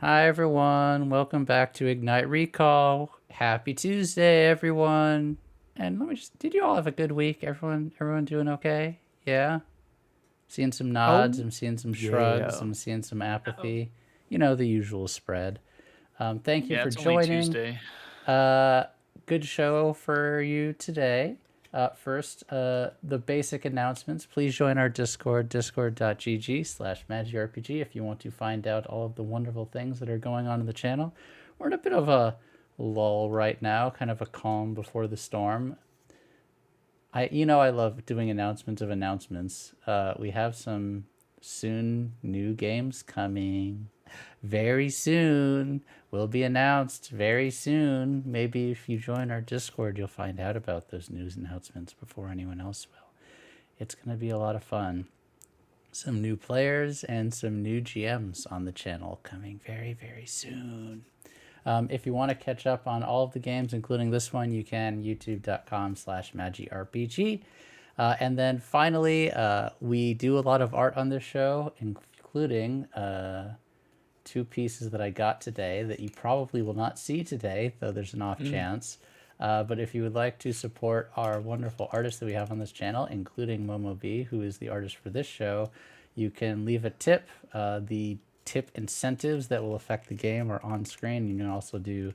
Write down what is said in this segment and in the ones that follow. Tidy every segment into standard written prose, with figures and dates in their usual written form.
Hi everyone, welcome back to Ignite Recall. Happy Tuesday, everyone. And let me did you all have a good week? Everyone doing okay? Yeah? Seeing some nods, Oh, I'm seeing some shrugs, yeah. I'm seeing some apathy. You know, the usual spread. Thank you Yeah, for it's only joining. Tuesday. Good show for you today. First, the basic announcements. Please join our Discord, discord.gg/magirpg if you want to find out all of the wonderful things that are going on in the channel. We're in a bit of a lull right now, kind of a calm before the storm. I love doing announcements of announcements. We have some soon new games coming very soon. Will be announced very soon. Maybe if you join our Discord, you'll find out about those news announcements before anyone else will. It's going to be a lot of fun. Some new players and some new GMs on the channel coming very, very soon. If you want to catch up on all of the games, including this one, you can youtube.com/magirpg. And then finally, we do a lot of art on this show, including two pieces that I got today that you probably will not see today, though there's an off chance. But if you would like to support our wonderful artists that we have on this channel, including Momobee, who is the artist for this show, you can leave a tip. The tip incentives that will affect the game are on screen. You can also do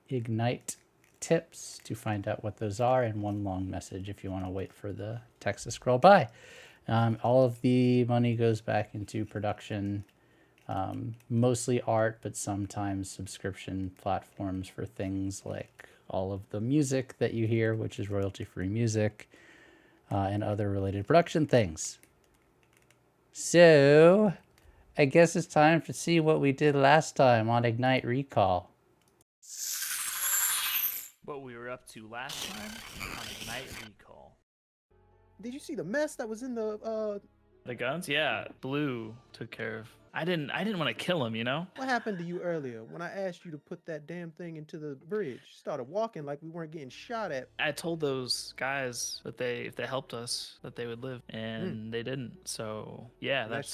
!ignite tips to find out what those are, and one long message if you want to wait for the text to scroll by. All of the money goes back into production, mostly art, but sometimes subscription platforms for things like all of the music that you hear, which is royalty-free music, and other related production things. So, I guess it's time to see what we did last time on Ignite Recall. What we were up to last time on Ignite Recall. Did you see the mess that was in the The guns? Yeah, Blue took care of. I didn't want to kill him, you know? what happened to you earlier when I asked you to put that damn thing into the bridge? You started walking like we weren't getting shot at. I told those guys that if they helped us that they would live, and they didn't. So yeah, And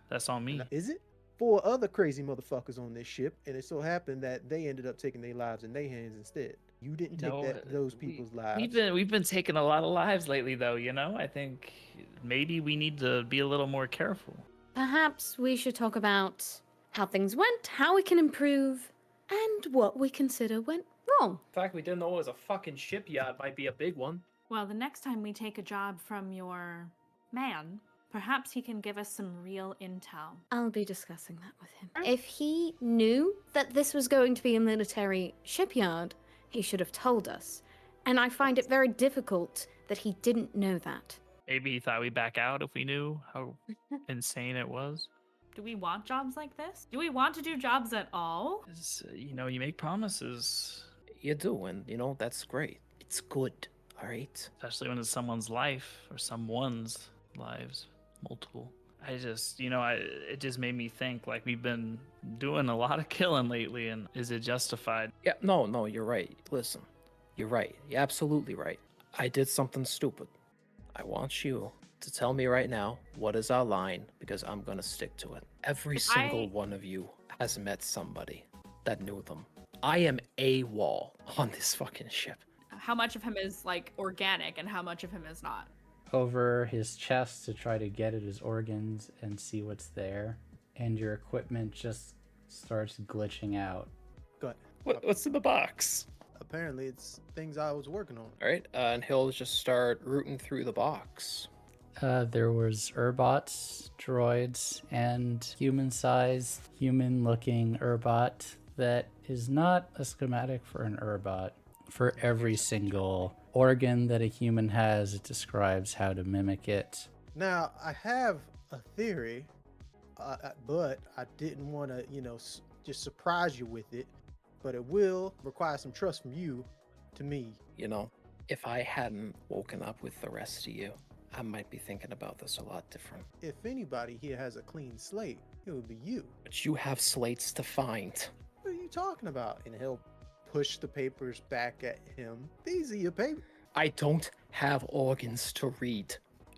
that's on me. is it? Four other crazy motherfuckers on this ship, and it so happened that they ended up taking their lives in their hands instead. You didn't take those people's lives. We've been taking a lot of lives lately, though. You know, I think maybe we need to be a little more careful. Perhaps we should talk about how things went, how we can improve, and what we consider went wrong. The fact we didn't know it was a fucking shipyard might be a big one. Well, the next time we take a job from your man, perhaps he can give us some real intel. I'll be discussing that with him. If he knew that this was going to be a military shipyard, he should have told us. And I find it very difficult that he didn't know that. Maybe he thought we'd back out if we knew how insane it was. Do we want jobs like this? Do we want to do jobs at all? You know, you make promises, You do, and that's great. It's good, all right? especially when it's someone's life or someone's lives, multiple. It just made me think like we've been doing a lot of killing lately, and is it justified? Yeah, no, you're right. Listen, you're right. You're absolutely right. I did something stupid. I want you to tell me right now what is our line, because I'm gonna stick to it. Every single one of you has met somebody that knew them. I am AWOL on this fucking ship. How much of him is like organic and how much of him is not? Over his chest to try to get at his organs and see what's there, and your equipment just starts glitching out. Good. What's in the box? Apparently, it's things I was working on. All right, and he'll just start rooting through the box. There was Urbots, droids, and human-sized, human-looking Urbot that is not a schematic for an Urbot. For every single organ that a human has, it describes how to mimic it. Now, I have a theory, but I didn't want to, just surprise you with it. But it will require some trust from you to me. If I hadn't woken up with the rest of you, I might be thinking about this a lot different. If anybody here has a clean slate, it would be you. But you have slates to find. What are you talking about? And he'll push the papers back at him. These are your papers. I don't have organs to read.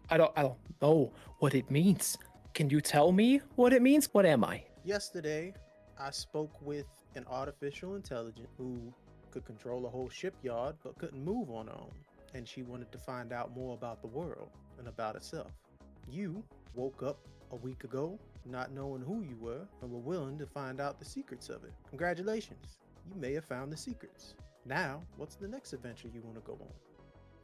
I don't know what it means. Can you tell me what it means? What am I? Yesterday, I spoke with an artificial intelligence who could control a whole shipyard but couldn't move on her own. And she wanted to find out more about the world and about herself. You woke up a week ago not knowing who you were and were willing to find out the secrets of it. Congratulations, you may have found the secrets. Now, what's the next adventure you want to go on?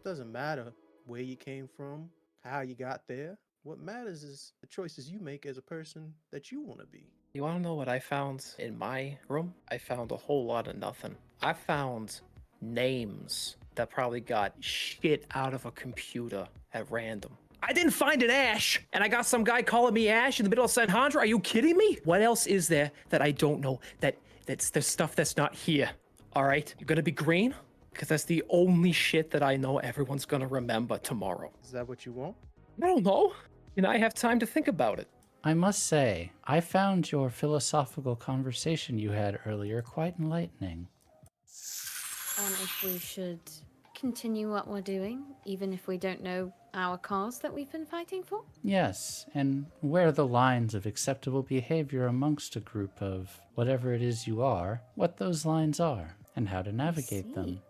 Doesn't matter where you came from, how you got there. What matters is the choices you make as a person that you want to be. You want to know what I found in my room? I found a whole lot of nothing. I found names that probably got shit out of a computer at random. I didn't find an Ash, and I got some guy calling me Ash in the middle of Sanhandra. Are you kidding me? What else is there that I don't know? That's the stuff that's not here. All right, you're gonna be green, because that's the only shit that I know everyone's gonna remember tomorrow. Is that what you want? I don't know. And I have time to think about it. I must say, I found your philosophical conversation you had earlier quite enlightening. And if we should continue what we're doing, even if we don't know our cause that we've been fighting for? Yes, and where the lines of acceptable behavior amongst a group of whatever it is you are, what those lines are, and how to navigate them.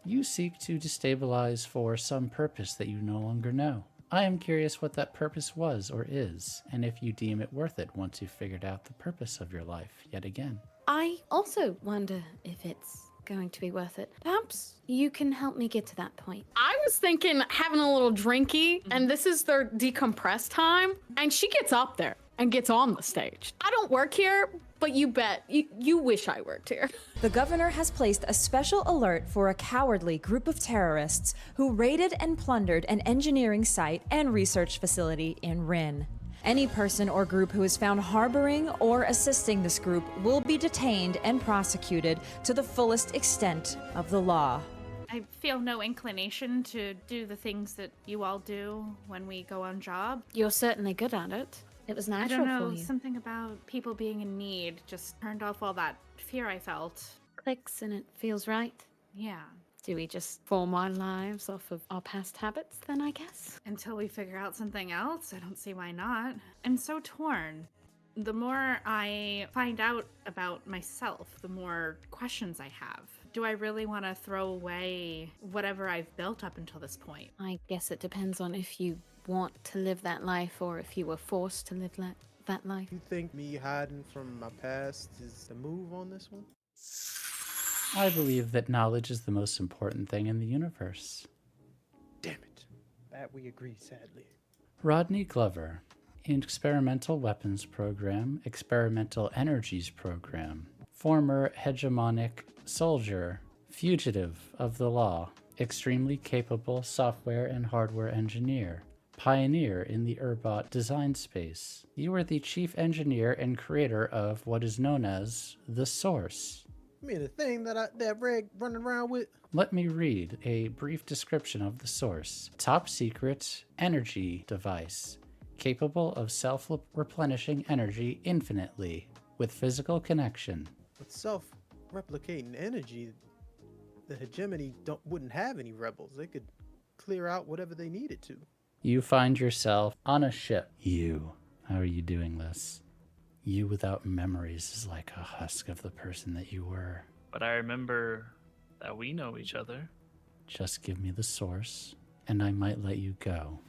You seek to destabilize for some purpose that you no longer know. I am curious what that purpose was or is, and if you deem it worth it once you've figured out the purpose of your life yet again. I also wonder if it's going to be worth it. Perhaps you can help me get to that point. I was thinking having a little drinky, and this is their decompress time, and she gets up there and gets on the stage. I don't work here, but you bet you wish I worked here. The governor has placed a special alert for a cowardly group of terrorists who raided and plundered an engineering site and research facility in Rin. Any person or group who is found harboring or assisting this group will be detained and prosecuted to the fullest extent of the law. I feel no inclination to do the things that you all do when we go on job. You're certainly good at it. It was I natural don't know, for you. something about people being in need just turned off all that fear I felt. Clicks and it feels right. Yeah. Do we just form our lives off of our past habits then, I guess? Until we figure out something else, I don't see why not. I'm so torn. The more I find out about myself, the more questions I have. Do I really want to throw away whatever I've built up until this point? I guess it depends on if you want to live that life or if you were forced to live that life. You think me hiding from my past is the move on this one? I believe that knowledge is the most important thing in the universe. Damn it. That we agree, sadly. Rodney Glover, Experimental Weapons Program, Experimental Energies Program, former hegemonic soldier, fugitive of the law, extremely capable software and hardware engineer, pioneer in the Urbot design space. You are the chief engineer and creator of what is known as the Source. I mean, the thing that Reg running around with? Let me read a brief description of the Source. Top secret energy device, capable of self-replenishing energy infinitely, with physical connection. With self-replicating energy, the hegemony wouldn't have any rebels. They could clear out whatever they needed to. You find yourself on a ship. How are you doing this? You without memories is like a husk of the person that you were. But I remember that we know each other. Just give me the Source, and I might let you go.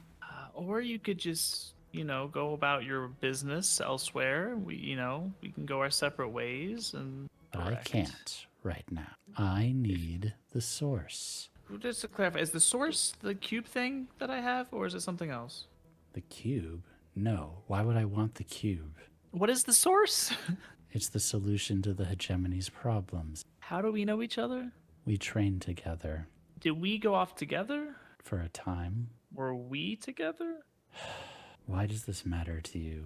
Or you could just, go about your business elsewhere. We can go our separate ways and. But I can't right now. I need the Source. Just to clarify, is the Source the cube thing that I have, or is it something else? The cube? No. Why would I want the cube? What is the Source? It's the solution to the hegemony's problems. How do we know each other? We trained together. Did we go off together? For a time. Were we together? Why does this matter to you?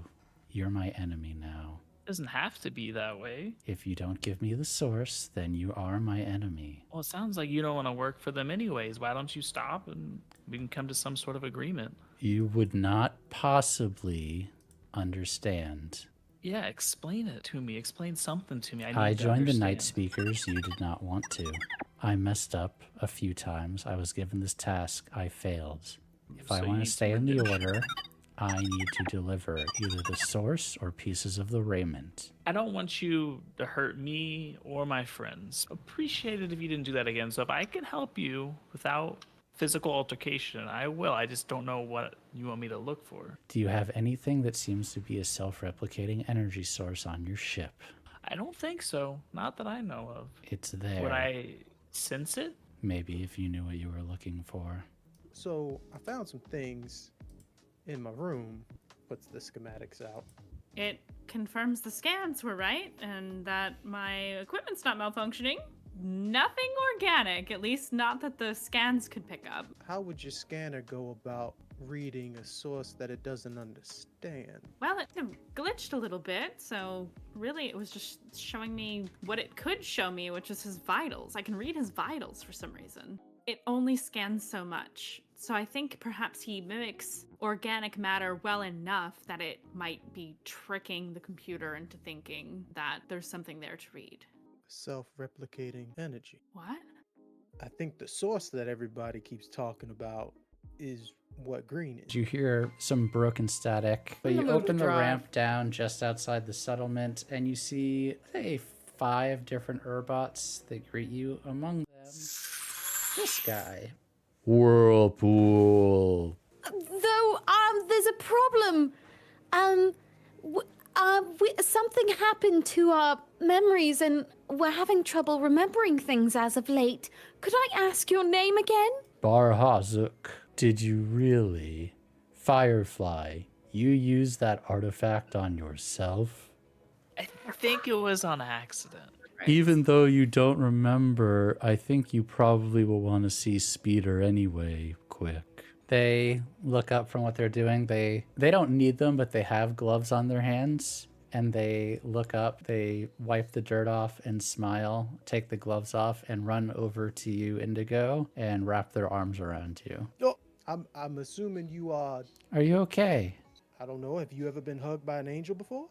You're my enemy now. Doesn't have to be that way. If you don't give me the Source, then you are my enemy. Well, it sounds like you don't want to work for them anyways. Why don't you stop and we can come to some sort of agreement? You would not possibly understand. Yeah, explain it to me. Explain something to me. I joined the Night understand. Speakers. You did not want to. I messed up a few times. I was given this task. I failed. If I So want you to stay were in the good. Order, I need to deliver either the source or pieces of the raiment. I don't want you to hurt me or my friends. Appreciate it if you didn't do that again. So if I can help you without physical altercation, I will. I just don't know what you want me to look for. Do you have anything that seems to be a self-replicating energy source on your ship? I don't think so. Not that I know of. It's there. Would I sense it? Maybe if you knew what you were looking for. So I found some things in my room. Puts the schematics out. It confirms the scans were right and that my equipment's not malfunctioning. Nothing organic, at least not that the scans could pick up. How would your scanner go about reading a source that it doesn't understand? Well, it glitched a little bit, so really it was just showing me what it could show me, which is his vitals. I can read his vitals for some reason. It only scans so much, so I think perhaps he mimics organic matter well enough that it might be tricking the computer into thinking that there's something there to read. Self-replicating energy. What? I think the source that everybody keeps talking about is what green is. You hear some broken static, but I'm you gonna move open the the drive. ramp down just outside the settlement and you see, say, 5 different Urbots that greet you. Among them, this guy. Whirlpool. Though, there's a problem. Something happened to our memories and we're having trouble remembering things as of late. Could I ask your name again? Barhazuk. Did you really? Firefly, you used that artifact on yourself? I think it was on accident. Even though you don't remember, I think you probably will want to see Speeder anyway, quick. They look up from what they're doing. They don't need them, but they have gloves on their hands. And they look up, they wipe the dirt off and smile, take the gloves off and run over to you, Indigo, and wrap their arms around you. Oh, I'm assuming you are, Are you okay? I don't know, have you ever been hugged by an angel before?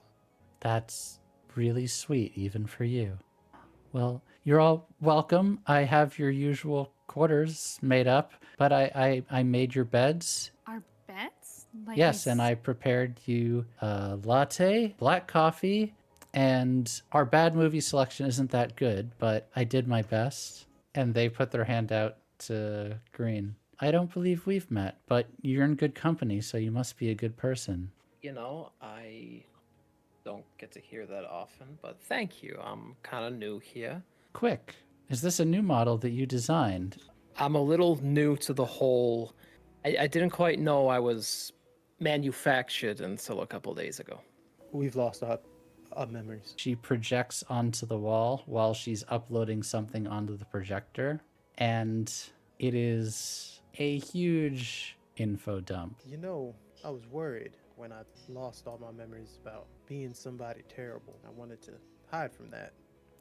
That's really sweet, even for you. Well, you're all welcome. I have your usual quarters made up, but I made your beds. Our beds? Like Yes, and I prepared you a latte, black coffee, and our bad movie selection isn't that good, but I did my best. And they put their hand out to Green. I don't believe we've met, but you're in good company, so you must be a good person. You know, I don't get to hear that often, but thank you. I'm kind of new here. Quick, is this a new model that you designed? I'm a little new to the whole. I didn't quite know I was manufactured until a couple days ago. We've lost our memories. She projects onto the wall while she's uploading something onto the projector, and it is a huge info dump. You know, I was worried when I lost all my memories about being somebody terrible. I wanted to hide from that.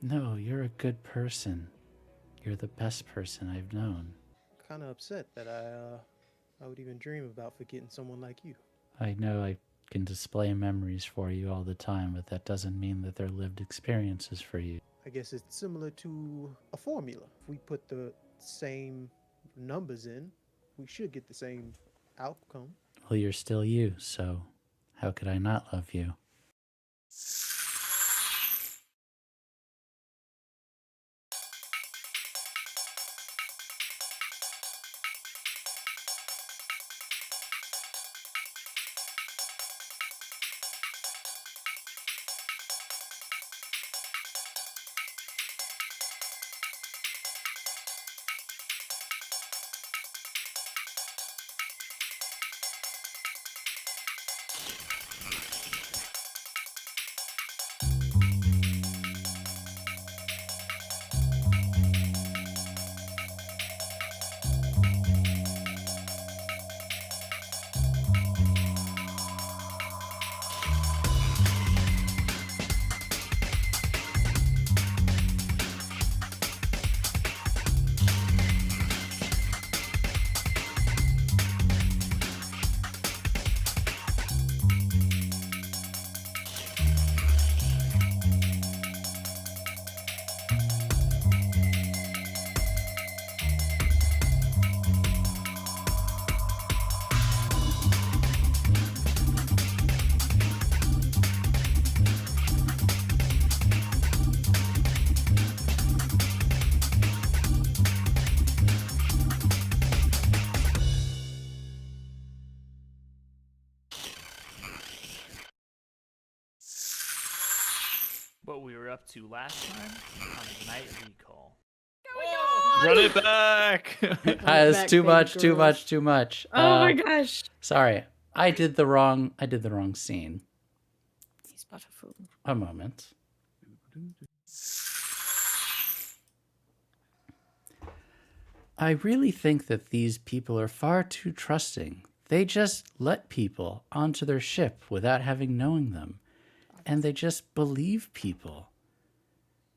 No, you're a good person. You're the best person I've known. Kind of upset that I would even dream about forgetting someone like you. I know I can display memories for you all the time, but that doesn't mean that they're lived experiences for you. I guess it's similar to a formula. If we put the same numbers in, we should get the same outcome. Well, you're still you, so how could I not love you? what we were up to last time on Night Recall. Going Run it back! It's too much, too much, too much. Oh my gosh. Sorry, I did the wrong scene. He's butterfool. A moment. I really think that these people are far too trusting. They just let people onto their ship without having known them, and they just believe people.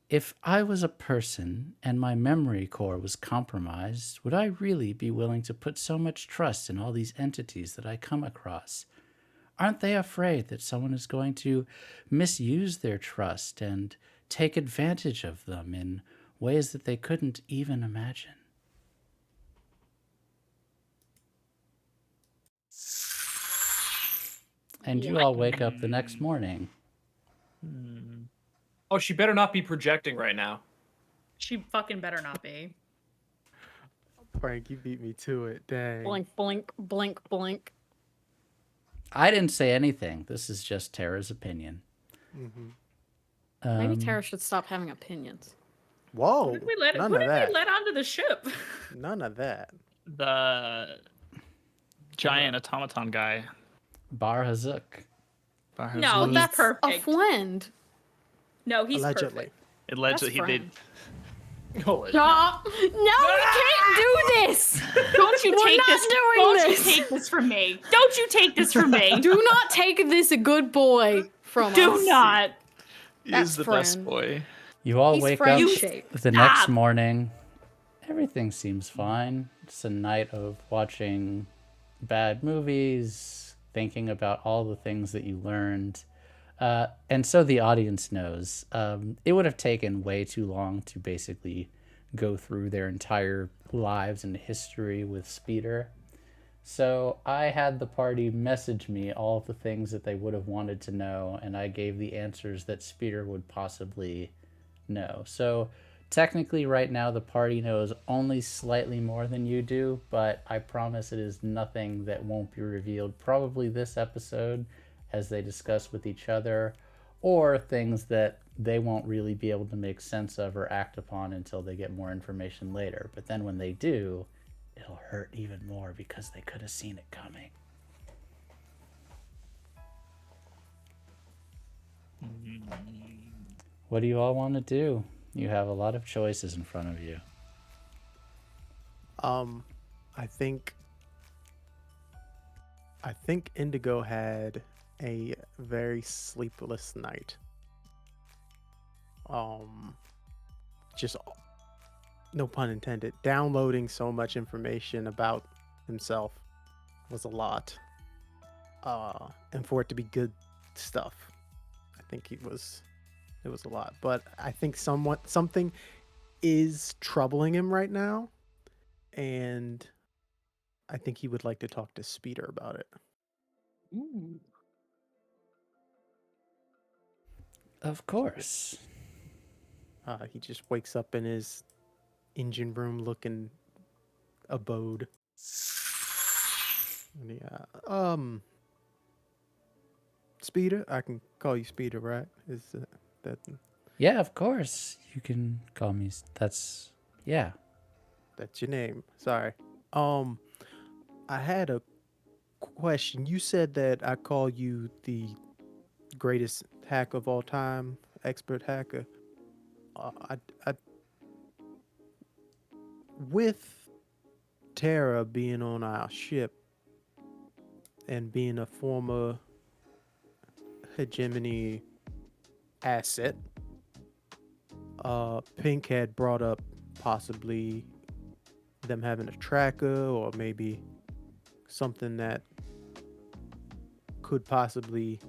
If I was a person and my memory core was compromised, would I really be willing to put so much trust in all these entities that I come across? Aren't they afraid that someone is going to misuse their trust and take advantage of them in ways that they couldn't even imagine? And you all wake up the next morning. Oh, she better not be projecting right now. She fucking better not be. Frank, you beat me to it. Dang. Blink, blink, blink, blink. I didn't say anything. This is just Tara's opinion. Maybe Tara should stop having opinions. Whoa. Who did we let, None who of did that. we let onto the ship? None of that. The giant automaton guy. Bar Hazuk. No, Well, he's that's perfect. a friend. No, he's Allegedly. perfect. Allegedly, he Best did. Stop! No, we can't do this. Don't you We're take not this? doing Don't this. you take this from me? Don't you take this from me? Do not take this good boy from us. Do not. He That's is the friend. best boy. You all He's wake friend up shaped. the next Stop. morning. Everything seems fine. It's a night of watching bad movies, thinking about all the things that you learned. And so the audience knows. It would have taken way too long to basically go through their entire lives and history with Speeder. So I had the party message me all of the things that they would have wanted to know, and I gave the answers that Speeder would possibly know. So technically right now the party knows only slightly more than you do, but I promise it is nothing that won't be revealed probably this episode as they discuss with each other, or things that they won't really be able to make sense of or act upon until they get more information later. But then when they do, it'll hurt even more because they could have seen it coming. What do you all want to do? You have a lot of choices in front of you. I think Indigo had a very sleepless night. Just no pun intended. Downloading so much information about himself was a lot. And for it to be good stuff, I think it was a lot. But I think something is troubling him right now, and I think he would like to talk to Speeder about it. Ooh. Of course. He just wakes up in his engine room looking abode. And Speeder, I can call you Speeder, right? Is that Yeah, of course. You can call me. That's yeah. that's your name? Sorry. I had a question. You said that I call you the greatest hacker of all time, expert hacker. With Tara being on our ship and being a former hegemony asset, Pink had brought up possibly them having a tracker or maybe something that could possibly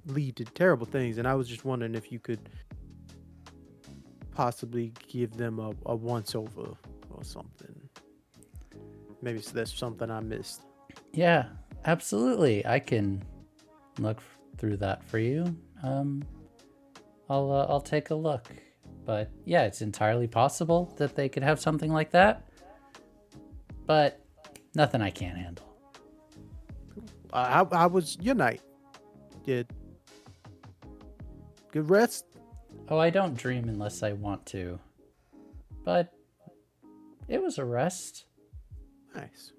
lead to terrible things. And I was just wondering if you could possibly give them a once over or something. Maybe that's something I missed. Yeah, absolutely. I can look through that for you. I'll take a look. But yeah, it's entirely possible that they could have something like that. But nothing I can't handle. I was your night. Did good rest? Oh, I don't dream unless I want to. But it was a rest. Nice.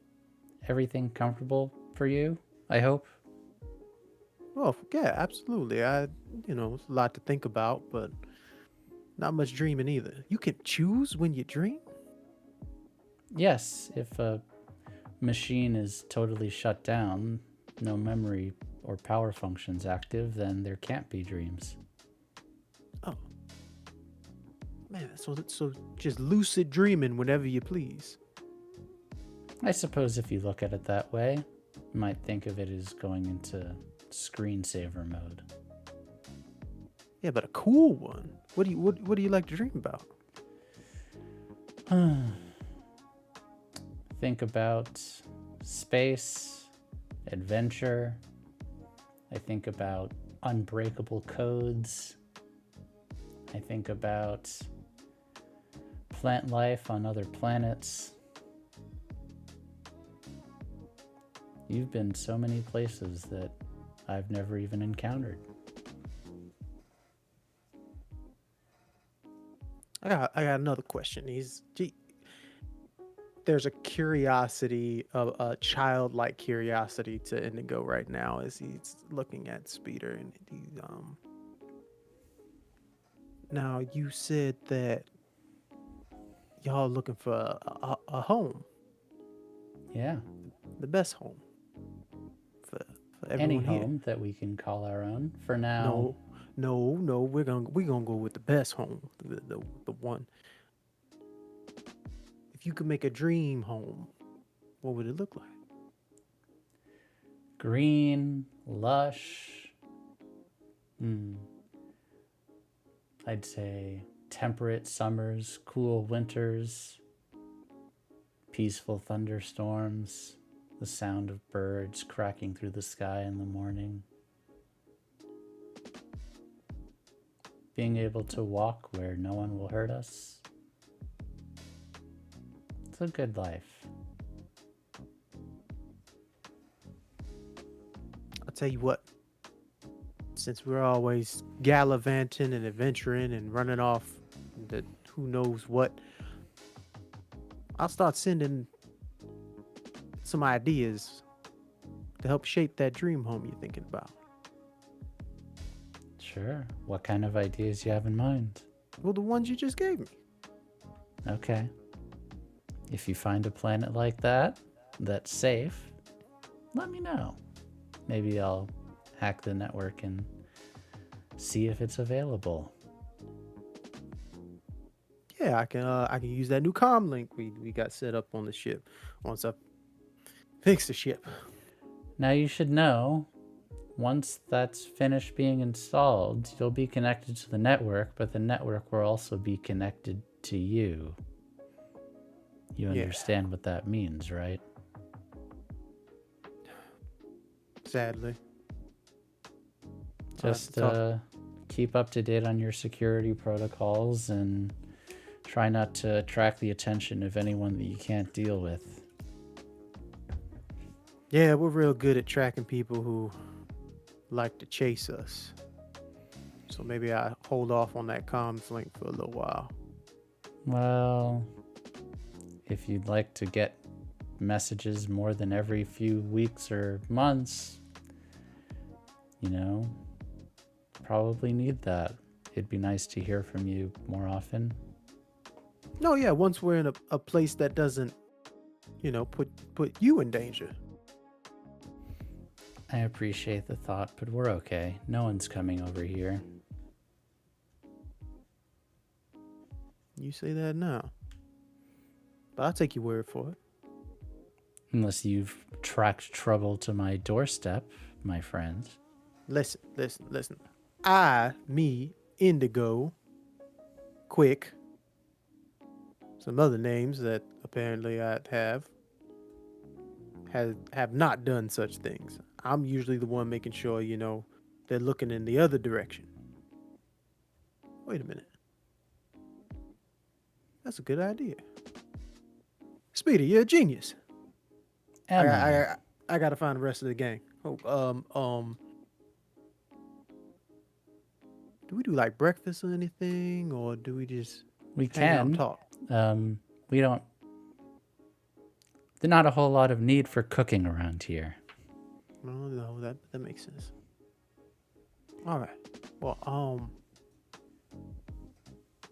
Everything comfortable for you, I hope? Well, yeah, absolutely. It's a lot to think about, but not much dreaming either. You can choose when you dream? Yes, if a machine is totally shut down, no memory or power functions active, then there can't be dreams. Oh. Man, so just lucid dreaming whenever you please. I suppose if you look at it that way, you might think of it as going into screensaver mode. Yeah, but a cool one. What do you like to dream about? Think about space, adventure. I think about unbreakable codes. I think about plant life on other planets. You've been so many places that I've never even encountered. I got another question. There's a curiosity, a childlike curiosity to Indigo right now as he's looking at Speeder, and Now you said that y'all looking for a home, Yeah, the best home for any everyone here. home that we can call our own. For now, No. We're gonna go with the best home, the one. If you could make a dream home, what would it look like? green, lush. I'd say temperate summers, cool winters, peaceful thunderstorms, the sound of birds cracking through the sky in the morning. Being able to walk where no one will hurt us. It's a good life. I'll tell you what. Since we're always gallivanting and adventuring and running off the who knows what, I'll start sending some ideas to help shape that dream home you're thinking about. Sure. What kind of ideas you have in mind? Well, the ones you just gave me. Okay. If you find a planet like that that's safe, let me know. Maybe I'll hack the network and see if it's available. Yeah, I can use that new comm link we got set up on the ship once I fix the ship. Now you should know, once that's finished being installed, you'll be connected to the network, but the network will also be connected to you. You understand what that means, right? Sadly. Just keep up to date on your security protocols and try not to attract the attention of anyone that you can't deal with. Yeah, we're real good at tracking people who like to chase us. So maybe I hold off on that comms link for a little while. Well, if you'd like to get messages more than every few weeks or months, probably need that. It'd be nice to hear from you more often. No, yeah, once we're in a place that doesn't, put you in danger. I appreciate the thought, but we're okay. No one's coming over here. You say that now. But I'll take your word for it. Unless you've tracked trouble to my doorstep, my friend. Listen. Me, Indigo, Quick, some other names that apparently I have not done such things. I'm usually the one making sure, they're looking in the other direction. Wait a minute. That's a good idea. Speedy, you're a genius. I gotta find the rest of the gang. Do we do like breakfast or anything, or do we just We hang out and can. talk? We don't. There's not a whole lot of need for cooking around here. No, that makes sense. All right. Well,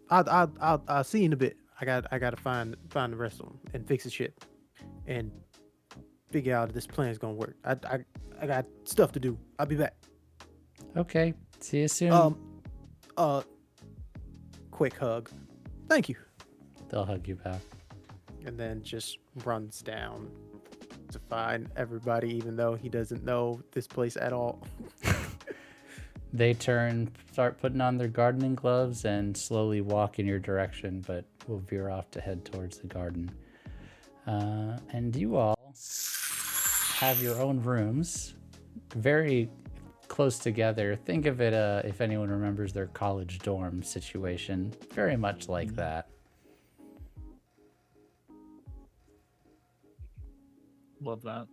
I'll see you in a bit. I gotta find the rest of them and fix the ship, and figure out if this plan's gonna work. I got stuff to do. I'll be back. Okay. See you soon. Quick hug. Thank you. They'll hug you back. And then just runs down to find everybody, even though he doesn't know this place at all. They start putting on their gardening gloves and slowly walk in your direction, but will veer off to head towards the garden. And you all have your own rooms, very close together. Think of it, if anyone remembers their college dorm situation, very much like that. Love that.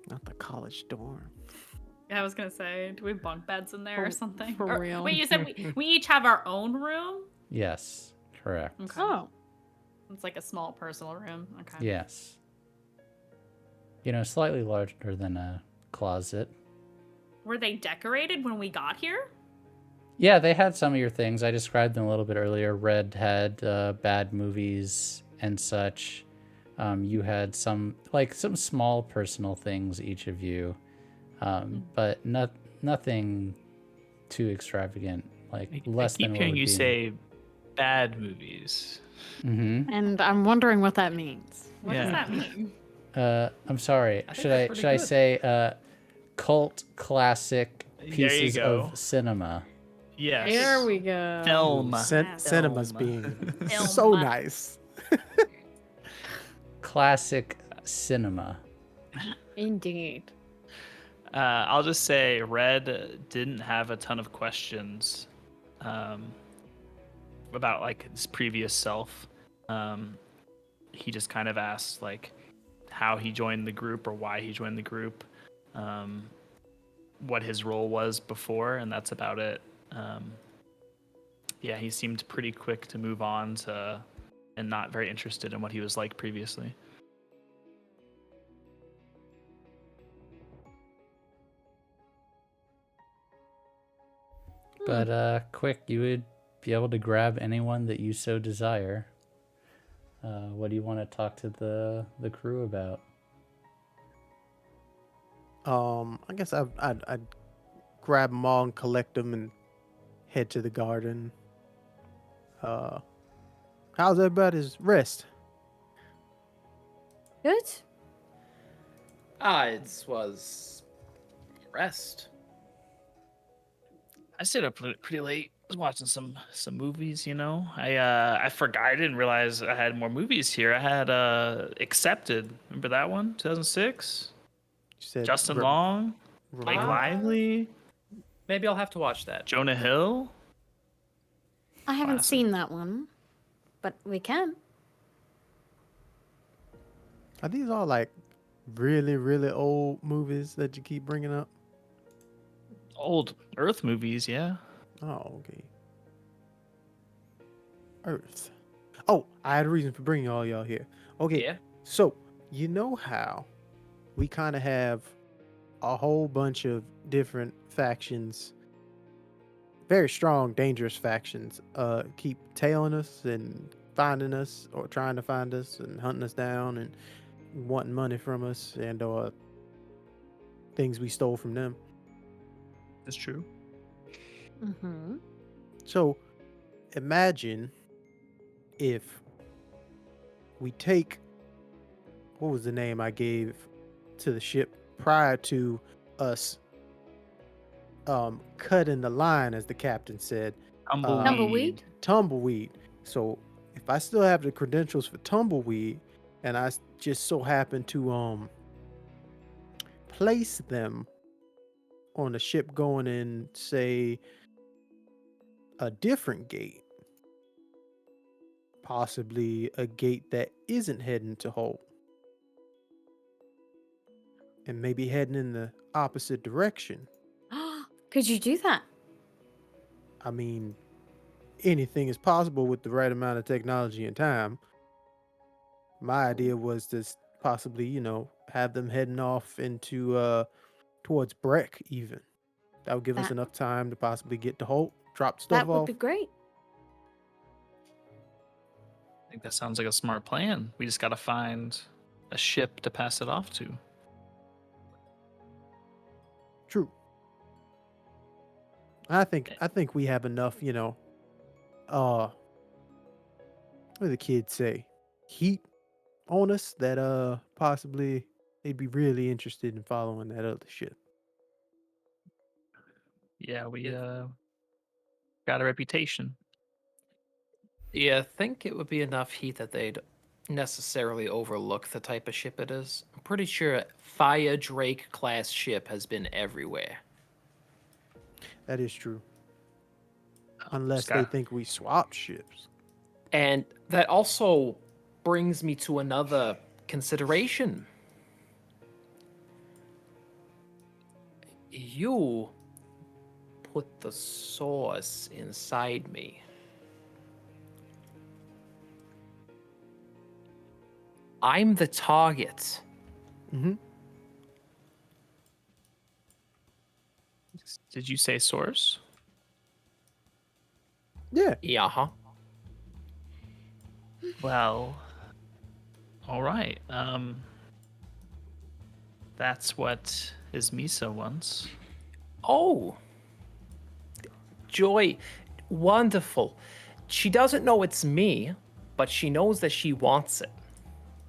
Not the college dorm. Yeah, I was gonna say, do we have bunk beds in there or something? for Or- real. Wait, you said we each have our own room? Yes, correct. Okay. Oh, It's like a small personal room. Okay. Yes. You know, slightly larger than a closet. Were they decorated when we got here? Yeah, they had some of your things. I described them a little bit earlier. Red had bad movies and such. You had some small personal things, each of you, but nothing too extravagant. Like less I keep than what hearing would you be. say bad movies. Mm-hmm. and I'm wondering what that means. What does that mean? I'm sorry. I think Should that's I pretty should I good. say cult classic There you pieces go. of cinema? Yes. Here we go. Film. Cinema's Film. being Film. so nice. Classic cinema. Indeed. I'll just say Red didn't have a ton of questions about like his previous self. He just kind of asked like how he joined the group or why he joined the group, what his role was before, and that's about it. Yeah, he seemed pretty quick to move on to and not very interested in what he was like previously. But quick, you would be able to grab anyone that you so desire. What do you want to talk to the crew about? I guess I'd grab them all and collect them and head to the garden. How's everybody's rest? Good. It was rest. I stayed up pretty late. I was watching some movies, you know. I forgot. I didn't realize I had more movies here. I had Accepted. Remember that one? 2006. You said Justin Long, Blake Ah. Lively, Maybe I'll have to watch that. Jonah Hill. I haven't Classic. seen that one, but we can. Are these all like really, really old movies that you keep bringing up? Old Earth movies, yeah. Oh, okay. Earth. Oh, I had a reason for bringing all y'all here. Okay, Yeah. so you know how we kind of have a whole bunch of different factions, very strong, dangerous factions, keep tailing us and finding us or trying to find us and hunting us down and wanting money from us and or things we stole from them. That's true. Mm-hmm. So imagine if we take, what was the name I gave to the ship prior to us cutting the line, as the captain said, Tumbleweed? Tumbleweed. So if I still have the credentials for Tumbleweed and I just so happen to place them on a ship going in, say, a different gate, possibly a gate that isn't heading to Holt, and maybe heading in the opposite direction. Could you do that? I mean, anything is possible with the right amount of technology and time. My idea was to possibly, have them heading off into towards Breck even. That would give us That- enough time to possibly get to Holt, drop stuff That would off. be great. I think that sounds like a smart plan. We just got to find a ship to pass it off to. True. I think we have enough, what do the kids say? Heat on us that possibly they'd be really interested in following that other ship. Yeah, we got a reputation. Yeah, I think it would be enough heat that they'd necessarily overlook the type of ship it is. I'm pretty sure Fire Drake class ship has been everywhere. That is true. Unless they Scott. think we swapped ships. And that also brings me to another consideration. You put the source inside me. I'm the target. Mm-hmm. Did you say source? Yeah. Yeah, huh? Well, all right. That's what his Misa wants. Oh. Joy. Wonderful. She doesn't know it's me, but she knows that she wants it.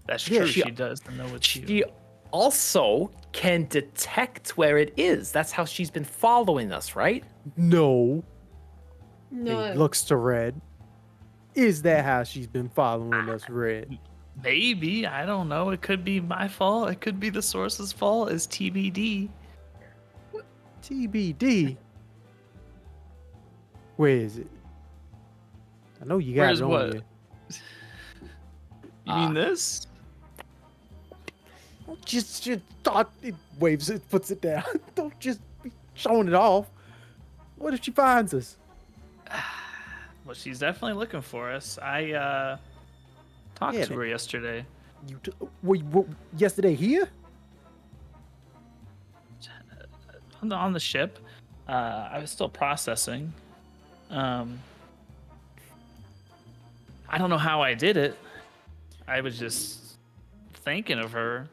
That's Yeah, true. she- She does know it's you. She also can detect where it is. That's how she's been following us, right? No. No. He looks to Red. Is that how she's been following us, Red? Maybe. I don't know. It could be my fault. It could be the source's fault. It's TBD. TBD. Where is it? I know you got Where's it on what? you. You mean this? Just thought it waves it, puts it down. Don't just be showing it off. What if she finds us? Well, she's definitely looking for us. I talked Yeah, to her yesterday. Were you yesterday here? On the ship. I was still processing. I don't know how I did it. I was just thinking of her.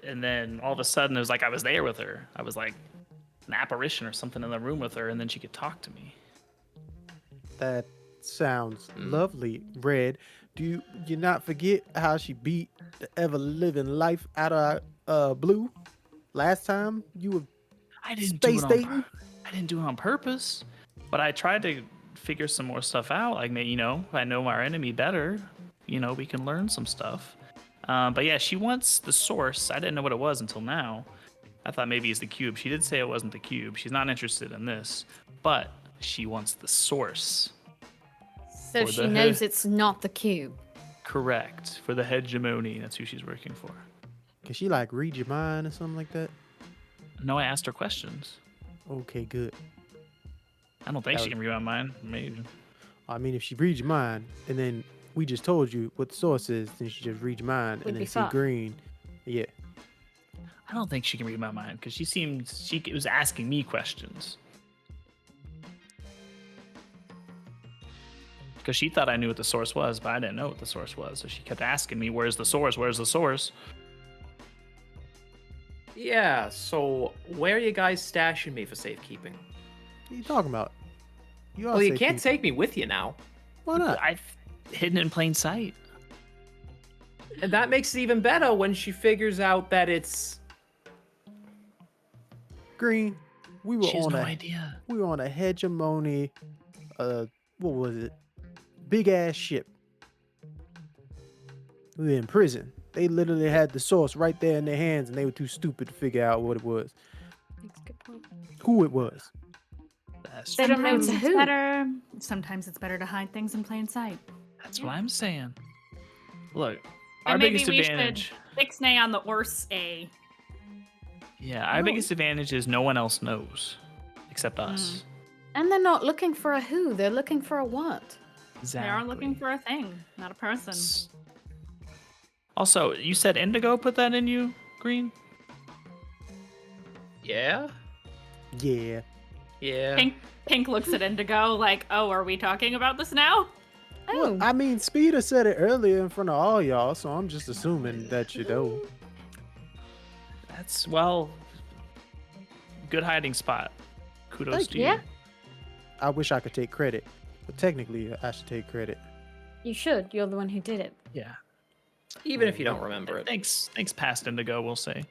And then all of a sudden, it was like I was there with her. I was like an apparition or something in the room with her, and then she could talk to me. That sounds lovely, Red. Do you not forget how she beat the ever living life out of Blue last time you were I didn't space do it dating? I didn't do it on purpose, but I tried to figure some more stuff out. Like, if I know our enemy better, we can learn some stuff. But yeah, she wants the source. I didn't know what it was until now. I thought maybe it's the cube. She did say it wasn't the cube. She's not interested in this, but she wants the source. So For she the knows head. it's not the cube. Correct. For the hegemony. That's who she's working for. Can she like read your mind or something like that? No, I asked her questions. Okay, good. I don't think That she can read my mind. Maybe. I mean, if she reads your mind and then we just told you what the source is, then she just read your mind We'd and be then see fine. green. Yeah. I don't think she can read my mind because she was asking me questions. Because she thought I knew what the source was, but I didn't know what the source was. So she kept asking me, "Where's the source? Where's the source?" Yeah, so where are you guys stashing me for safekeeping? What are you talking about? You Well, you can't take me with you now. Why not? I've hidden it in plain sight. And that makes it even better when she figures out that it's... Green. We were She has on no a idea. we were on a hegemony. What was it? Big ass ship. We were in prison. They literally had the source right there in their hands, and they were too stupid to figure out what it was, That's a good point. who it was. That's, They don't know Sometimes to it's who. better. Sometimes it's better to hide things in plain sight. that's what I'm saying. Look, our And maybe biggest we advantage. should ixnay on the Ors A. Yeah, our biggest advantage is no one else knows except us. And they're not looking for a who, they're looking for a what. Exactly. They are looking for a thing, not a person. Also, you said Indigo put that in you, Green? Yeah? Yeah. Yeah. Pink looks at Indigo like, oh, are we talking about this now? Oh, I mean, Speeder said it earlier in front of all y'all, so I'm just assuming that you know. That's, well, good hiding spot. Kudos Thank to you. you. Yeah. I wish I could take credit, but technically, I should take credit. you should. You're the one who did it. Yeah. Even if you don't remember it. Thanks, past Indigo, we'll say.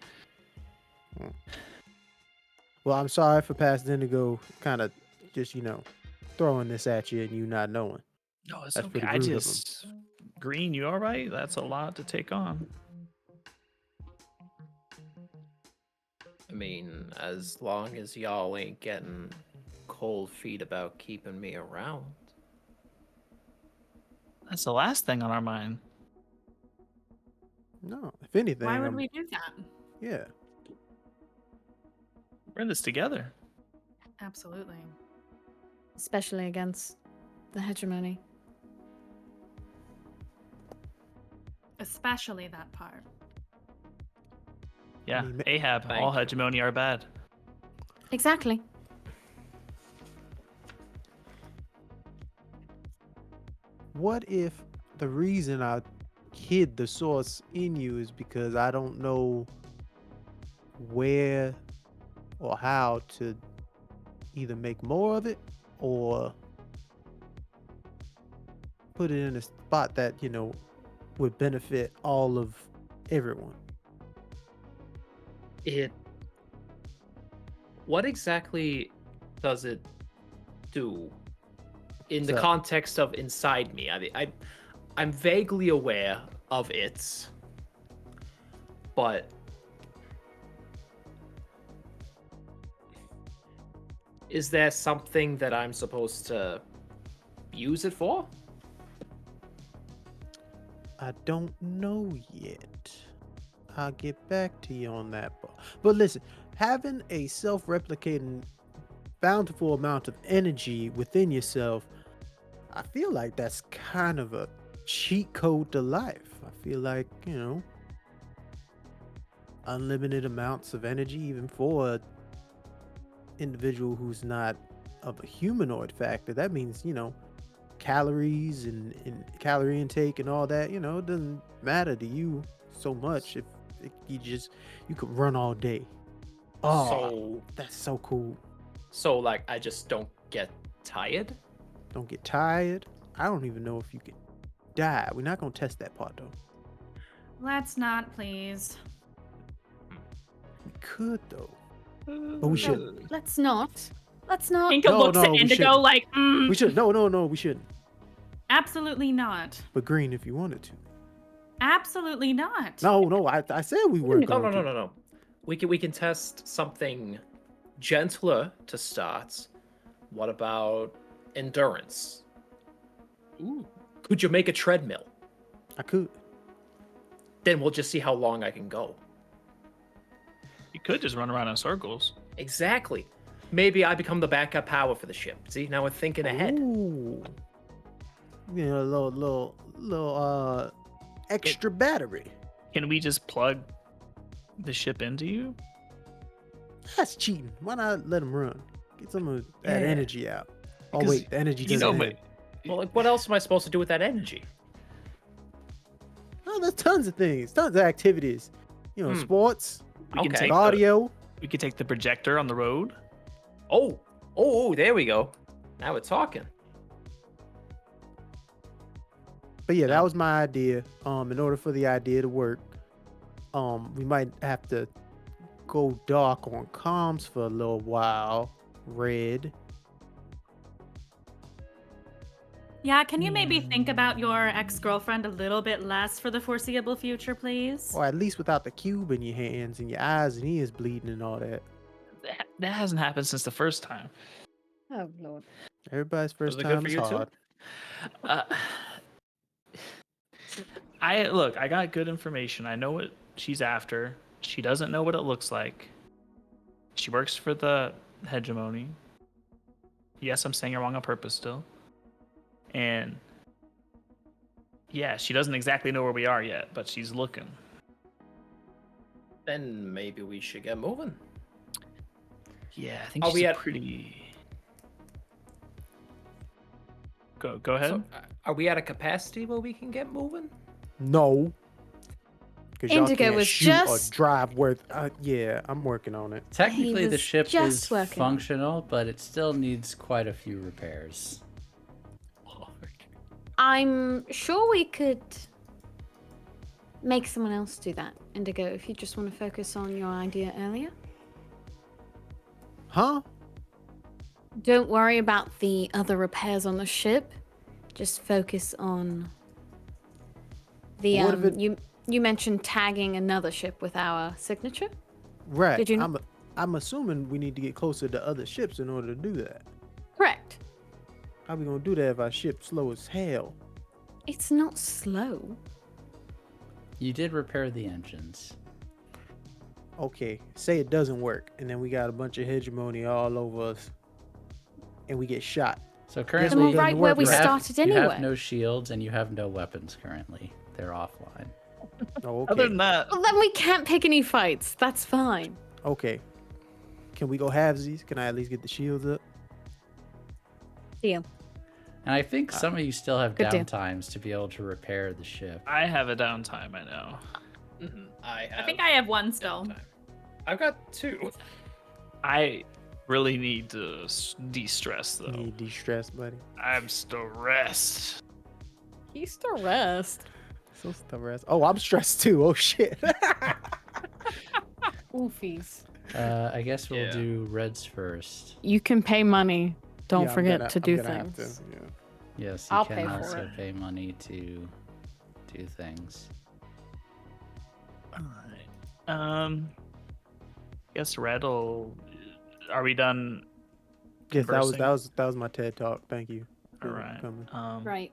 Well, I'm sorry for past Indigo, kind of just throwing this at you and you not knowing. No, it's That's okay. pretty rude of him. Green, you all right? That's a lot to take on. I mean, as long as y'all ain't getting cold feet about keeping me around. That's the last thing on our mind. No, if anything, Why would we do that? Yeah. We're in this together. Absolutely. Especially against the hegemony. Especially that part. Yeah, mean, Ahab, thank all you. hegemony are bad. Exactly. What if the reason I hid the source in you is because I don't know where or how to either make more of it or put it in a spot that, would benefit all of everyone? What exactly does it do in the So- context of inside me? I mean, I'm vaguely aware of it, but is there something that I'm supposed to use it for? I don't know yet. I'll get back to you on that. But listen, having a self-replicating bountiful amount of energy within yourself, I feel like that's kind of a cheat code to life. I feel like, unlimited amounts of energy, even for an individual who's not of a humanoid factor. That means, calories and calorie intake and all that, it doesn't matter to you so much if you could run all day. Oh, that's so cool. So like I just don't get tired? Don't get tired. I don't even know if you can die. We're not gonna test that part though. Let's not, please. We could though, but we shouldn't. Let's not. Let's not. Pinko No, looks no, at we Indigo shouldn't. like, We should. No, we shouldn't. absolutely not. But Green, if you wanted to. Absolutely not. No, I said we weren't No, going to. no. We can test something gentler to start. What about endurance? Ooh. Could you make a treadmill? I could. Then we'll just see how long I can go. You could just run around in circles. Exactly. Maybe I become the backup power for the ship. See, now we're thinking ahead. Ooh. A little extra battery. Can we just plug the ship into you? That's cheating. Why not let him run? Get some of that Yeah. energy out. Oh Because, wait, the energy you doesn't. know, end. Well, like, what else am I supposed to do with that energy? Oh, there's tons of things, tons of activities. Sports, We can Okay. take cardio. we could take the projector on the road. Oh, there we go. Now we're talking. But yeah, that was my idea. In order for the idea to work, we might have to go dark on comms for a little while. Red. Yeah, can you maybe think about your ex-girlfriend a little bit less for the foreseeable future, please? Or at least without the cube in your hands and your eyes and ears bleeding and all that. That hasn't happened since the first time. Oh Lord. Everybody's first Was it good time for is you too? hard. I got good information. I know what she's after. She doesn't know what it looks like. She works for the hegemony. Yes, I'm saying it wrong on purpose still. And yeah, she doesn't exactly know where we are yet, but she's looking. Then maybe we should get moving. Yeah, I think Are she's we a at- pretty. Go ahead. So, are we at a capacity where we can get moving? No. Because y'all Indigo can't was shoot just- or drive worth. Yeah, I'm working on it. Technically, the was ship just is working on it. functional, but it still needs quite a few repairs. I'm sure we could make someone else do that, Indigo, if you just want to focus on your idea earlier. Huh? Don't worry about the other repairs on the ship. Just focus on the What if it- you mentioned tagging another ship with our signature? Right. Did you kn- I'm assuming we need to get closer to other ships in order to do that. Correct. How we gonna do that if our ship's slow as hell? It's not slow. You did repair the engines. Okay, say it doesn't work, and then we got a bunch of hegemony all over us, and we get shot. So Guess currently, we're Then we're right where we you have- started You anyway. have no shields and you have no weapons currently. They're offline. Oh, okay. Other than that, Well, then we can't pick any fights. That's fine. Okay. Can we go halvesies? Can I at least get the shields up? Deal. And I think some of you still have Good deal. downtimes to be able to repair the ship. I have a downtime, I know. I think I have one still. I've got 2. I really need to de-stress, though. You need de-stress, buddy. I'm stressed. He's the rest. So stressed. Oh, I'm stressed too. Oh shit. Oofies. I guess we'll Yeah. do reds first. You can pay money. Don't Yeah, I'm forget gonna- to I'm do gonna have things. to, yeah. Yes, you I'll can pay for also it. pay money to do things. Alright. Guess Red will. Are we done? Yes, Conversing? that was my TED talk. Thank you. for Alright. coming. Right.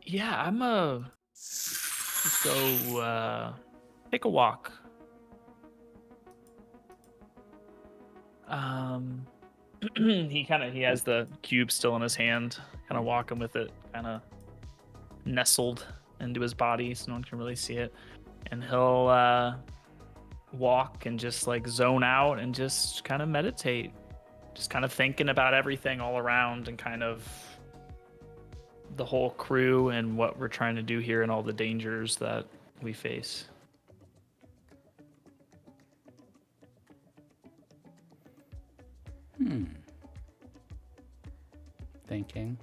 Yeah, I'm just go take a walk. He has the cube still in his hand, kind of walking with it, kind of nestled into his body, so no one can really see it. And he'll walk and just like zone out and just kind of meditate, just kind of thinking about everything all around and kind of the whole crew and what we're trying to do here and all the dangers that we face. Thinking.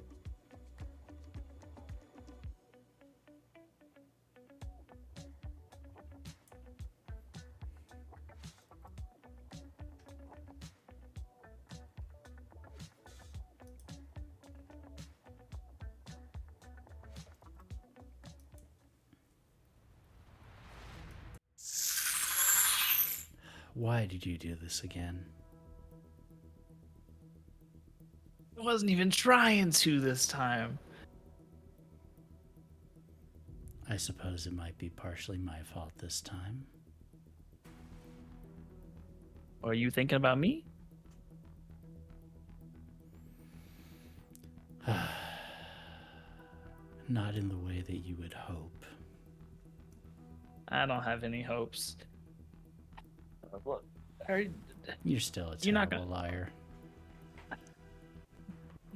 Why did you do this again? I wasn't even trying to this time. I suppose it might be partially my fault this time. Are you thinking about me? Not in the way that you would hope. I don't have any hopes. Look, You're still a You're not terrible liar.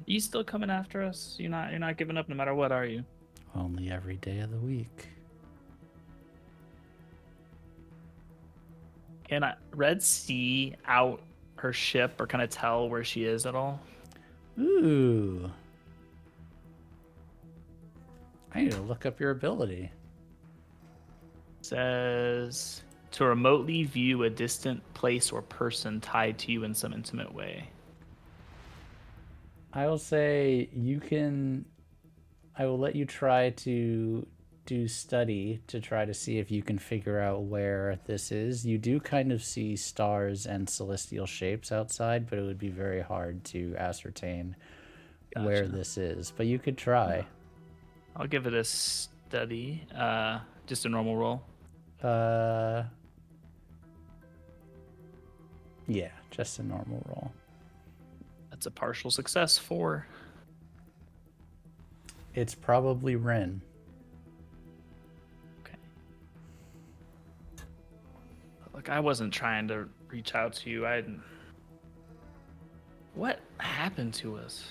you still coming after us? You're not giving up no matter what, are you? Only every day of the week. Can Red see out her ship or kind of tell where she is at all? Ooh. I need to look up your ability. Says to remotely view a distant place or person tied to you in some intimate way. I will say you can. I will let you try to do study to try to see if you can figure out where this is. You do kind of see stars and celestial shapes outside, but it would be very hard to ascertain where Gotcha. this is. But you could try. I'll give it a study. Just a normal roll. Yeah, just a normal roll. That's a partial success for. It's probably Rin. Okay. Look, I wasn't trying to reach out to you. What happened to us?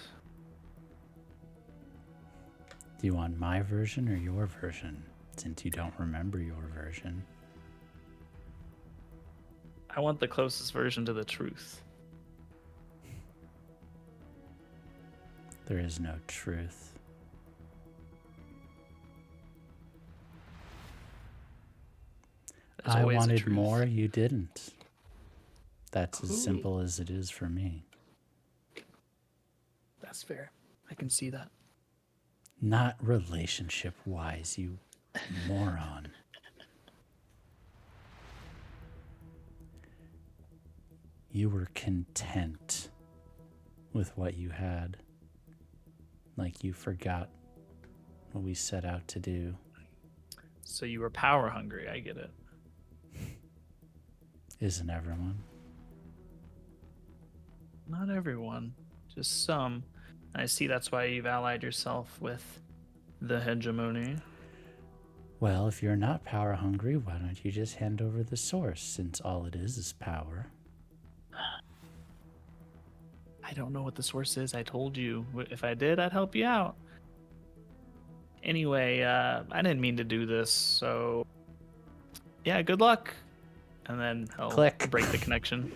Do you want my version or your version? Since you don't remember your version. I want the closest version to the truth. There is no truth. There's I always a wanted truth. more, you didn't. That's as Ooh. simple as it is for me. That's fair. I can see that. Not relationship-wise, you moron. You were content with what you had. Like you forgot what we set out to do. So you were power hungry. I get it. Isn't everyone? Not everyone, just some. I see that's why you've allied yourself with the hegemony. Well, if you're not power hungry, why don't you just hand over the source, since all it is power? I don't know what the source is. I told you. If I did, I'd help you out. Anyway, I didn't mean to do this, so yeah, good luck. And then I'll Click. break the connection.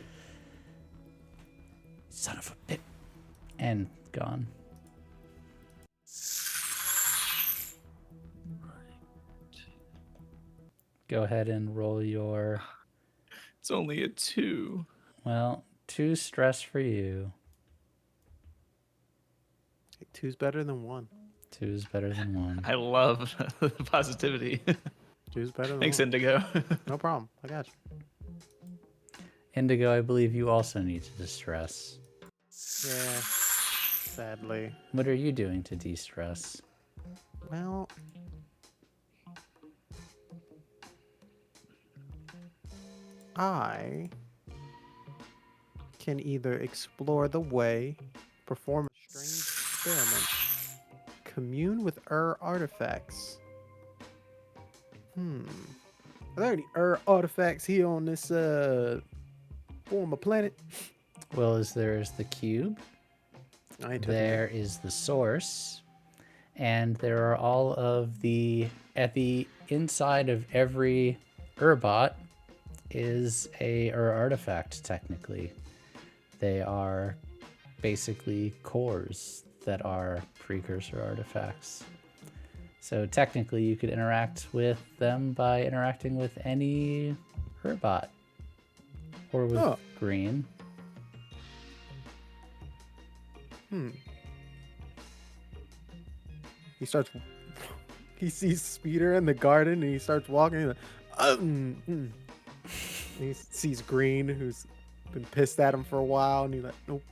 Son of a bit. And gone. Go ahead and roll your... It's only a 2. Well, 2 stress for you. 2's better than 1. 2 is better than 1. I love the positivity. 2's better than Thanks, 1. Indigo. No problem. I got you. Indigo, I believe you also need to distress. Yeah. Sadly. What are you doing to de-stress? Well, I can either explore the way, perform a strange experiment, commune with artifacts. Are there any artifacts here on this former planet? Well, there's the cube. I ain't touching There is the source. And there are all of the... At the inside of every Urbot is a artifact, technically. They are basically cores that are precursor artifacts. So technically you could interact with them by interacting with any Urbot. Or with green. He sees Speeder in the garden and he starts walking. He's like, He sees Green, who's been pissed at him for a while, and he's like, nope.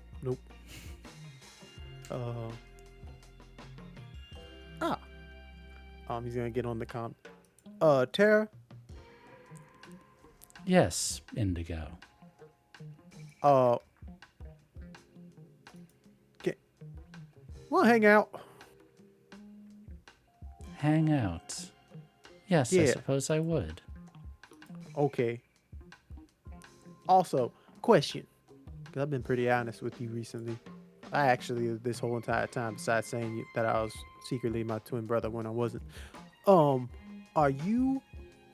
He's gonna get on the con. Tara? Yes, Indigo. We'll hang out. Hang out. Yes, I Yeah. suppose I would. Okay. Also, question. Because I've been pretty honest with you recently. I actually, this whole entire time, besides saying that I was secretly my twin brother when I wasn't. Are you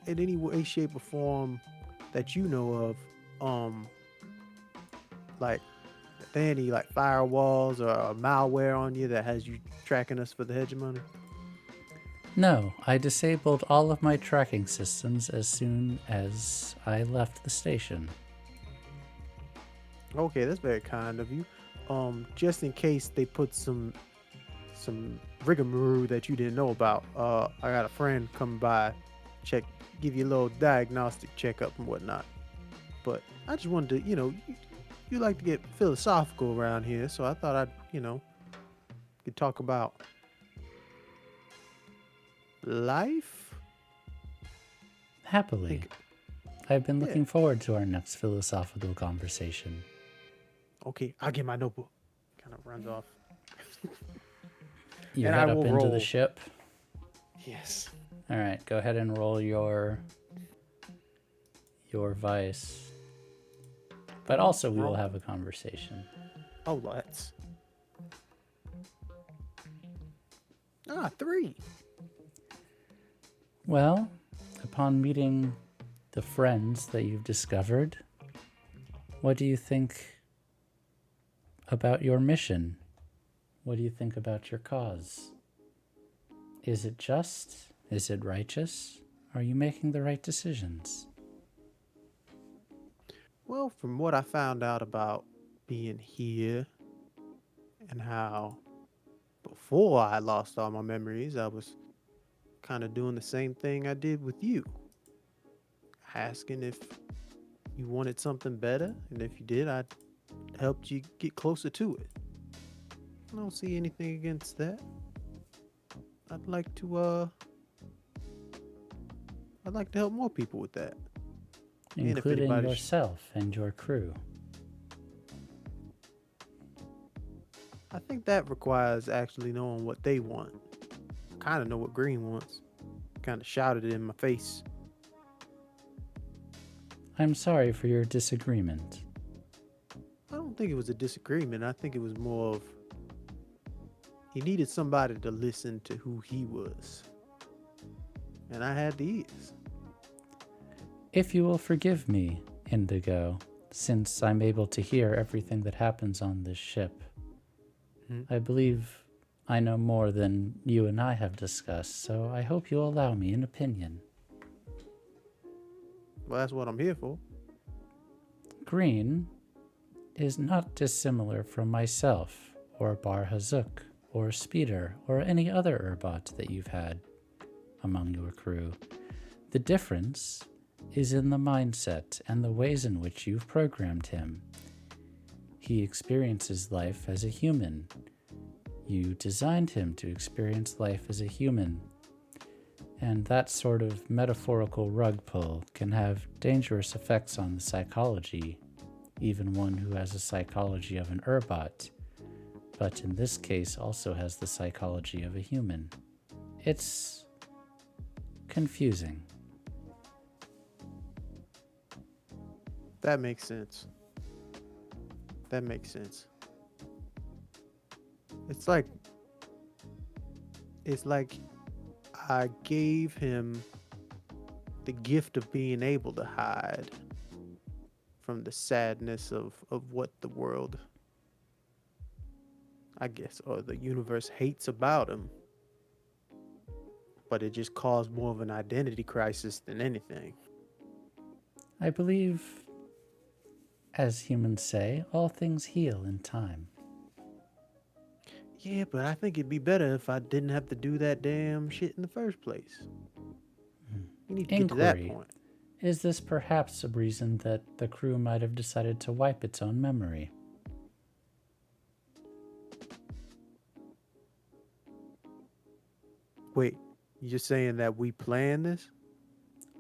in any way, shape, or form that you know of, like, are there any like firewalls or malware on you that has you tracking us for the hegemony? No, I disabled all of my tracking systems as soon as I left the station. Okay, that's very kind of you. Just in case they put some rigmarole that you didn't know about, I got a friend coming by, give you a little diagnostic checkup and whatnot. But I just wanted to, you like to get philosophical around here, so I thought I'd, could talk about life. Happily. I've been looking forward to our next philosophical conversation. Okay, I'll get my notebook. Kind of runs off. You And head I up will into the roll. ship. Yes. All right, go ahead and roll your vice. But also we will Roll. have a conversation. Oh, let's. 3. Well, upon meeting the friends that you've discovered, what do you think about your mission? What do you think about your cause? Is it just? Is it righteous? Are you making the right decisions? Well, from what I found out about being here and how before I lost all my memories, I was kind of doing the same thing I did with you. Asking if you wanted something better, and if you did, I helped you get closer to it. I don't see anything against that. I'd like to help more people with that. And if Including anybody's- yourself and your crew. I think that requires actually knowing what they want. I kind of know what Green wants. Kind of shouted it in my face. I'm sorry for your disagreement. I don't think it was a disagreement. I think it was more of he needed somebody to listen to who he was. And I had the ears. If you will forgive me, Indigo, since I'm able to hear everything that happens on this ship, I believe I know more than you and I have discussed, so I hope you'll allow me an opinion. Well, that's what I'm here for. Green is not dissimilar from myself, or Bar Hazuk, or Speeder, or any other Urbot that you've had among your crew. The difference is in the mindset and the ways in which you've programmed him. He experiences life as a human. You designed him to experience life as a human. And that sort of metaphorical rug pull can have dangerous effects on the psychology, even one who has a psychology of an Urbot, but in this case also has the psychology of a human. It's confusing. That makes sense. That makes sense. It's like I gave him the gift of being able to hide from the sadness of what the world, I guess, or the universe hates about him. But it just caused more of an identity crisis than anything. I believe, as humans say, all things heal in time. Yeah, but I think it'd be better if I didn't have to do that damn shit in the first place. You need to get to that Inquiry. point. Is this perhaps a reason that the crew might have decided to wipe its own memory? Wait, you're saying that we planned this?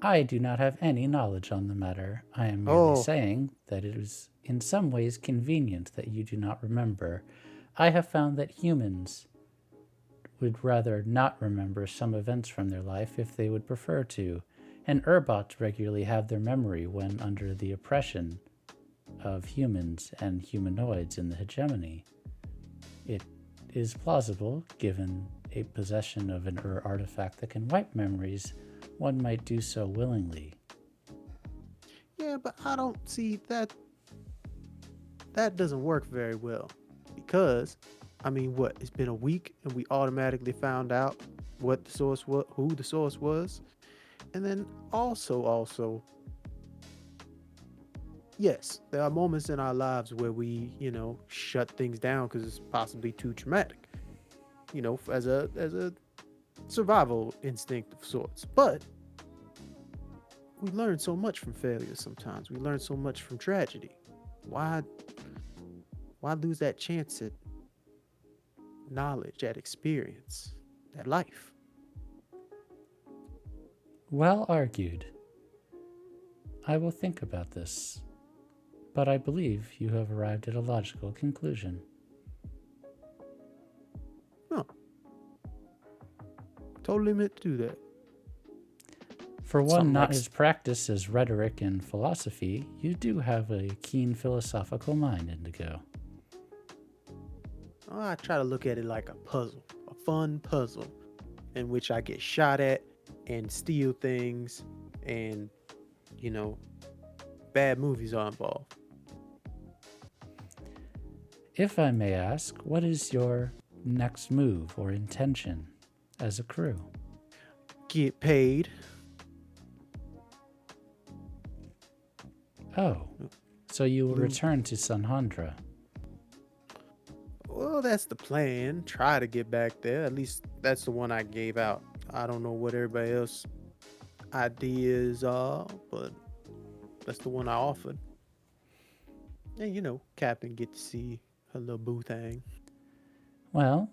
I do not have any knowledge on the matter. I am merely Oh. saying that it is in some ways convenient that you do not remember. I have found that humans would rather not remember some events from their life if they would prefer to, and Urbots regularly have their memory when under the oppression of humans and humanoids in the hegemony. It is plausible, given a possession of an artifact that can wipe memories, one might do so willingly. Yeah, but I don't see that. That doesn't work very well. Because, I mean, what? It's been a week and we automatically found out what the source was, who the source was. And then also, yes, there are moments in our lives where we, shut things down because it's possibly too traumatic. As a survival instinct of sorts. But we learn so much from failure sometimes. We learn so much from tragedy. Why lose that chance at knowledge, at experience, at life? Well argued. I will think about this, but I believe you have arrived at a logical conclusion. Oh. Totally meant to do that. For one Something not like- as practiced as rhetoric and philosophy, you do have a keen philosophical mind, Indigo. Oh, I try to look at it like a puzzle, a fun puzzle, in which I get shot at and steal things, and bad movies are involved. If I may ask, what is your next move or intention as a crew? Get paid. Oh, so you will return to Sanhandra. Well, that's the plan. Try to get back there. At least that's the one I gave out. I don't know what everybody else ideas are, but that's the one I offered. And Captain get to see her little boo thing. Well,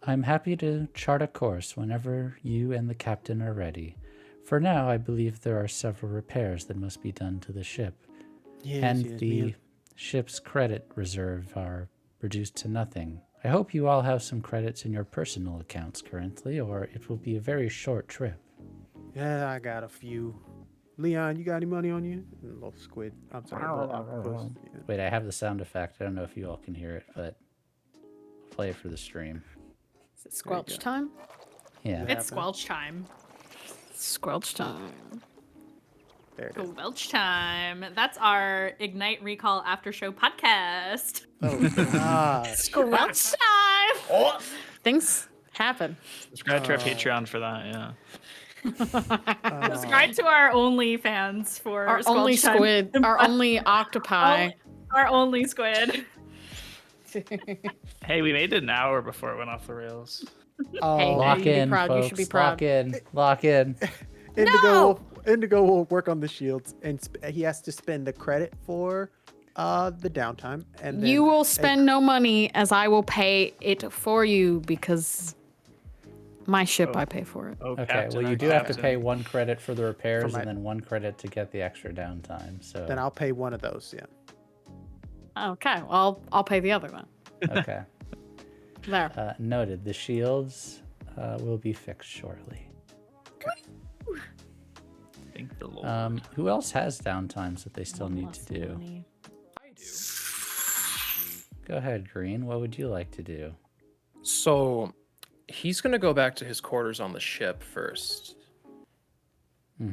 I'm happy to chart a course whenever you and the captain are ready. For now, I believe there are several repairs that must be done to the ship, and the ship's credit reserve are reduced to nothing. I hope you all have some credits in your personal accounts currently, or it will be a very short trip. Yeah, I got a few. Leon, you got any money on you? Little squid. I'm sorry, little octopus. Yeah. Wait, I have the sound effect. I don't know if you all can hear it, but I'll play it for the stream. Is it squelch time? Yeah. It's squelch time. Squelch time. There it is. Squelch time. That's our Ignite Recall After Show podcast. Oh, God. Squelch time! Oh! Things happen. Subscribe to our Patreon for that, yeah. Subscribe to our OnlyFans for Our Squelch only time. squid, our only octopi. Our only squid. Hey, we made it an hour before it went off the rails. Oh, Hey, Lock you should be in, proud, you folks. should be proud. Lock in. Lock in. Indigo will work on the shields, and he has to spend the credit for the downtime. And then You will spend no money as I will pay it for you because my ship, I pay for it. Oh, Okay, Captain, well, you our do have to Captain. pay 1 credit for the repairs my- and then 1 credit to get the extra downtime. So, Then I'll pay one of those. Yeah. Okay, well, I'll pay the other one. okay. There. Noted. The shields will be fixed shortly. Thank the Lord. Who else has downtimes that they still need to do? I do. Go ahead, Green. What would you like to do? So he's gonna go back to his quarters on the ship first.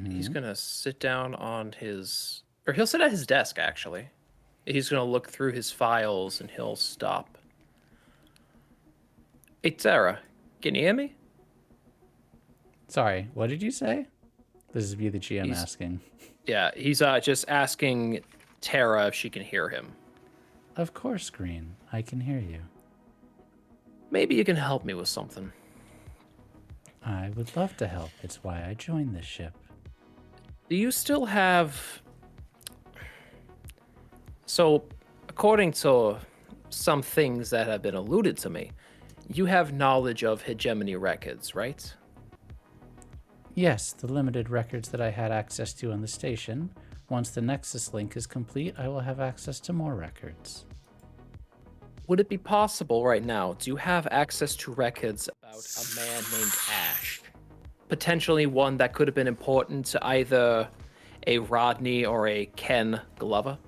He's gonna sit down on his, or he'll sit at his desk actually. He's gonna look through his files and he'll stop. Hey Tara, can you hear me? Sorry, what did you say? This is you, the GM, He's- asking. Yeah, he's just asking Tara if she can hear him. Of course, Green. I can hear you. Maybe you can help me with something. I would love to help. It's why I joined this ship. Do you still have... So, according to some things that have been alluded to me, you have knowledge of hegemony records, right? Yes, the limited records that I had access to on the station. Once the Nexus link is complete, I will have access to more records. Would it be possible right now, do you have access to records about a man named Ash? Potentially one that could have been important to either a Rodney or a Ken Glover?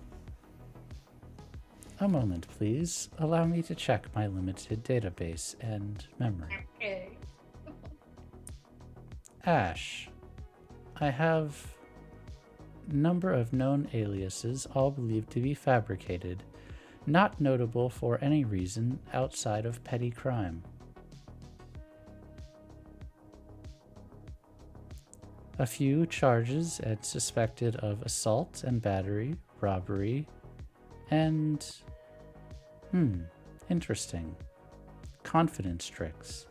A moment, please. Allow me to check my limited database and memory. Ash. I have number of known aliases, all believed to be fabricated, not notable for any reason outside of petty crime. A few charges and suspected of assault and battery, robbery, and interesting. Confidence tricks.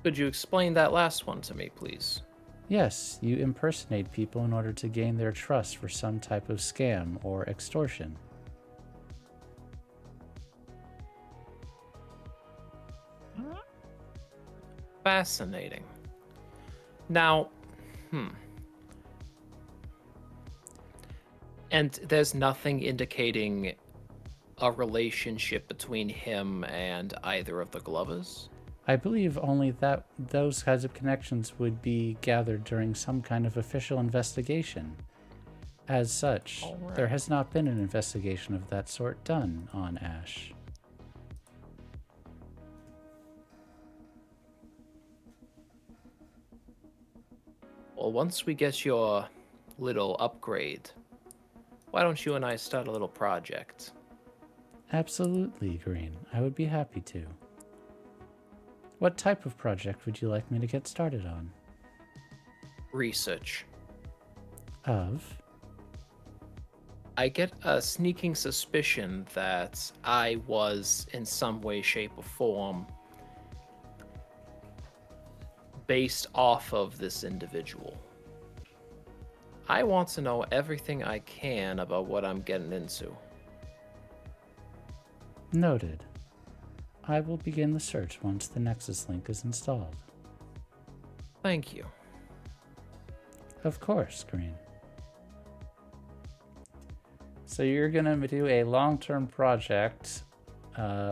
Could you explain that last one to me, please? Yes, you impersonate people in order to gain their trust for some type of scam or extortion. Fascinating. Now, And there's nothing indicating a relationship between him and either of the Glovers? I believe only that those kinds of connections would be gathered during some kind of official investigation. As such, there has not been an investigation of that sort done on Ash. Well, once we get your little upgrade, why don't you and I start a little project? Absolutely, Green. I would be happy to. What type of project would you like me to get started on? Research. Of? I get a sneaking suspicion that I was, in some way, shape, or form, based off of this individual. I want to know everything I can about what I'm getting into. Noted. I will begin the search once the Nexus link is installed. Thank you. Of course, Green. So you're going to do a long-term project,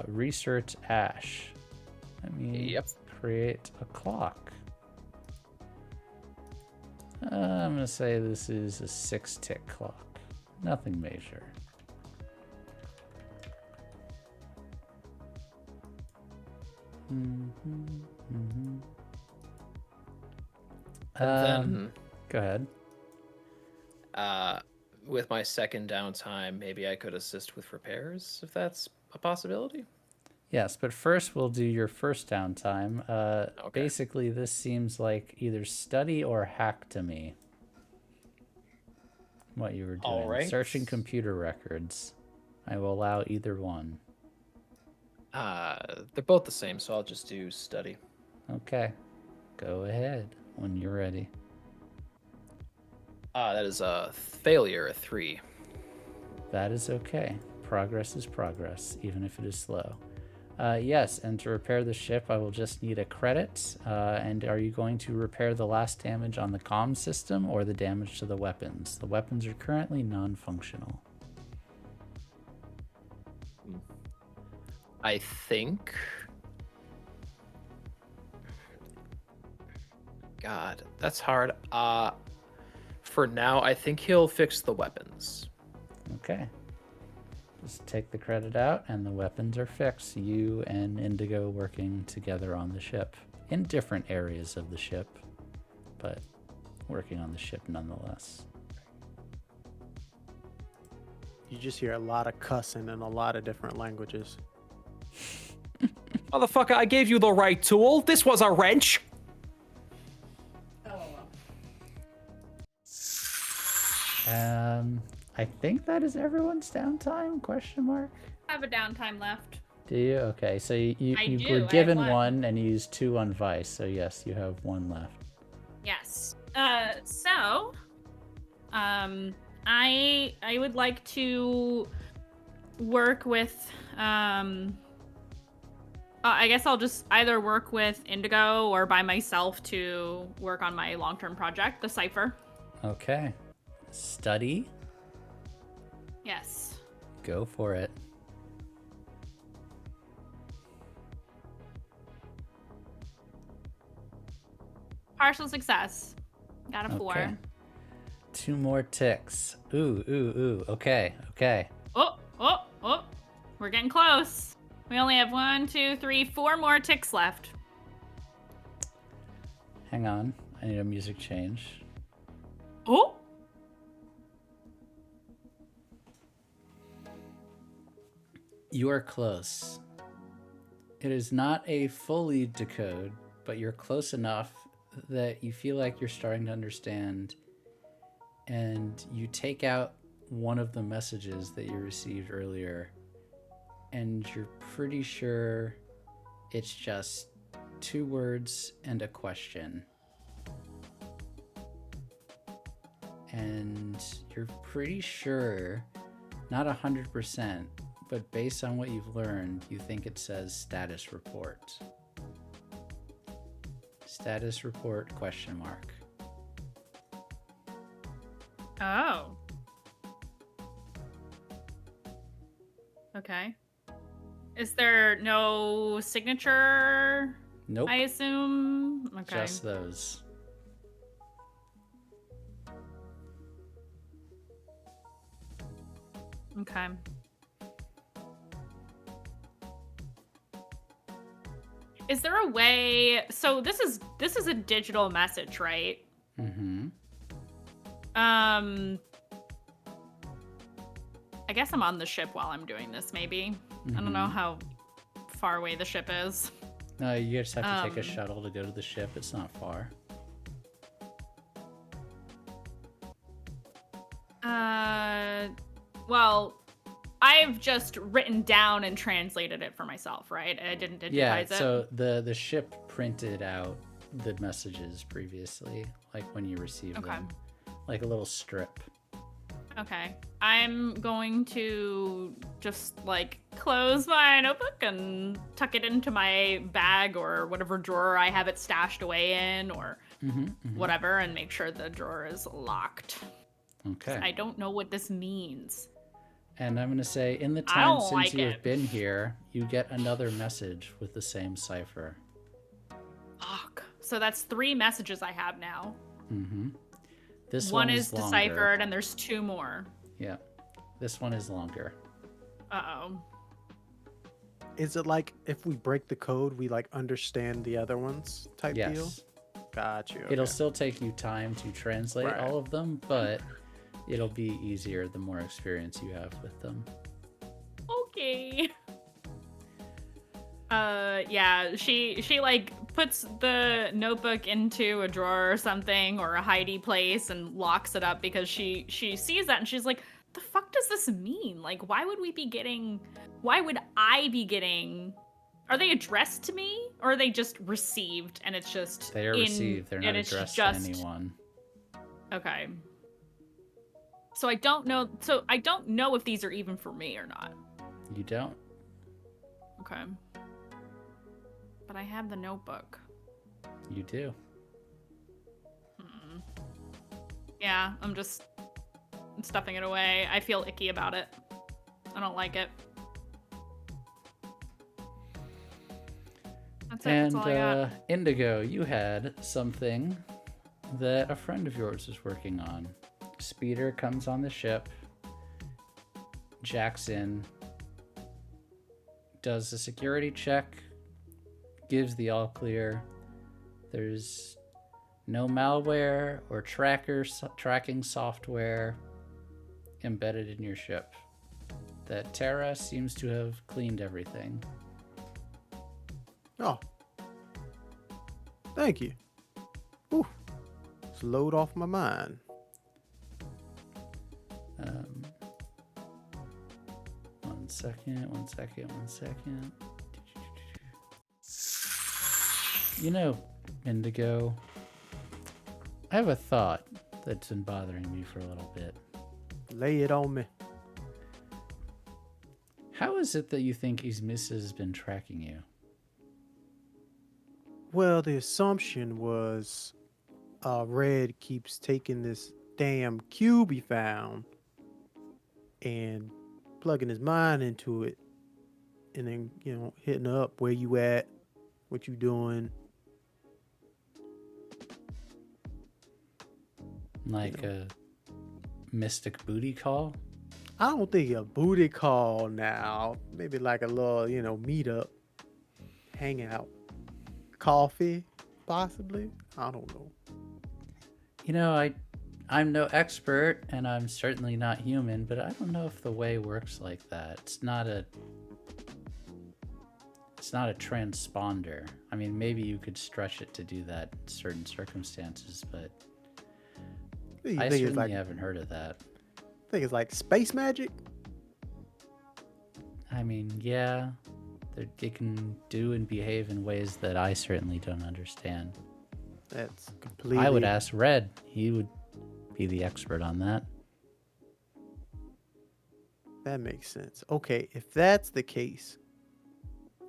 research Ash. Let me create a clock. I'm going to say this is a 6-tick clock. Nothing major. Then, go ahead. with my second downtime, maybe I could assist with repairs, if that's a possibility. Yes, but first we'll do your first downtime. Okay. Basically, this seems like either study or hack to me. What you were doing. All right. Searching computer records. I will allow either one. They're both the same, so I'll just do study. Okay. Go ahead when you're ready. That is a failure, a 3. That is okay. Progress is progress, even if it is slow. Yes, and to repair the ship, I will just need a credit. And are you going to repair the last damage on the comm system or the damage to the weapons? The weapons are currently non-functional. I think... God, that's hard. For now, I think he'll fix the weapons. Okay. Just take the credit out, and the weapons are fixed. You and Indigo working together on the ship. In different areas of the ship, but working on the ship nonetheless. You just hear a lot of cussing in a lot of different languages. Motherfucker, I gave you the right tool. This was a wrench. I think that is everyone's downtime, question mark? I have a downtime left. Do you? Okay, so you I do, were I have given one. one and you used 2 on Vice, so yes, you have 1 left. Yes. I would like to work with I guess I'll just either work with Indigo or by myself to work on my long-term project, the Cipher. Okay. Study? Yes. Go for it. Partial success. Got a 4. Okay. 2 more ticks. Ooh. Okay. Oh. We're getting close. We only have 1, 2, 3, 4 more ticks left. Hang on. I need a music change. Oh. You are close. It is not a full lead to code, but you're close enough that you feel like you're starting to understand, and you take out one of the messages that you received earlier, and you're pretty sure it's just 2 words and a question. And you're pretty sure, not 100%, but based on what you've learned, you think it says status report. Status report, question mark. Oh. Okay. Is there no signature? Nope. I assume. Okay. Just those. Okay. Is there a way? So this is a digital message, right? Mm-hmm. I guess I'm on the ship while I'm doing this. Maybe I don't know how far away the ship is. No, you just have to take a shuttle to go to the ship. It's not far. Well, I've just written down and translated it for myself, right? I didn't digitize Yeah, it. so the ship printed out the messages previously, like when you received them. Like a little strip. Okay. I'm going to just like close my notebook and tuck it into my bag or whatever drawer I have it stashed away in or whatever and make sure the drawer is locked. Okay. I don't know what this means. And I'm going to say, in the time since you have been here, you get another message with the same cipher. Fuck. So that's 3 messages I have now. Mm-hmm. This one is is deciphered, and there's 2 more. Yeah. This one is longer. Uh-oh. Is it like if we break the code, we like understand the other ones type deal? Yes. Got you. It'll still take you time to translate all of them, but it'll be easier the more experience you have with them. Okay. Yeah, she like puts the notebook into a drawer or something or a hidey place and locks it up because she sees that and she's like, the fuck does this mean? Like, why would I be getting, are they addressed to me or are they just received and it's just They are received, they're not addressed to anyone. Okay. So I don't know if these are even for me or not. You don't. Okay. But I have the notebook. You do. Yeah, I'm stuffing it away. I feel icky about it. I don't like it. That's it. And That's all I got. Indigo, you had something that a friend of yours is working on. Speeder comes on the ship, jacks in, does a security check, gives the all clear. There's no malware or tracking software embedded in your ship. That Terra seems to have cleaned everything. Oh. Thank you. Whew. It's a load off my mind. One second. You know, Indigo, I have a thought that's been bothering me for a little bit. Lay it on me. How is it that you think Ismissa has been tracking you? Well, the assumption was Red keeps taking this damn cube he found and plugging his mind into it and then, you know, hitting up where you at, what you doing. Like a mystic booty call? I don't think a booty call now. Maybe like a little, you know, meetup, hangout, coffee, possibly. I don't know. You know, I'm no expert, and I'm certainly not human, but I don't know if the way works like that. It's not a transponder. I mean, maybe you could stretch it to do that in certain circumstances, but I certainly haven't heard of that. I think it's like space magic. I mean, yeah, they can do and behave in ways that I certainly don't understand. That's completely... I would ask Red. He would be the expert on that. That makes sense. Okay, if that's the case,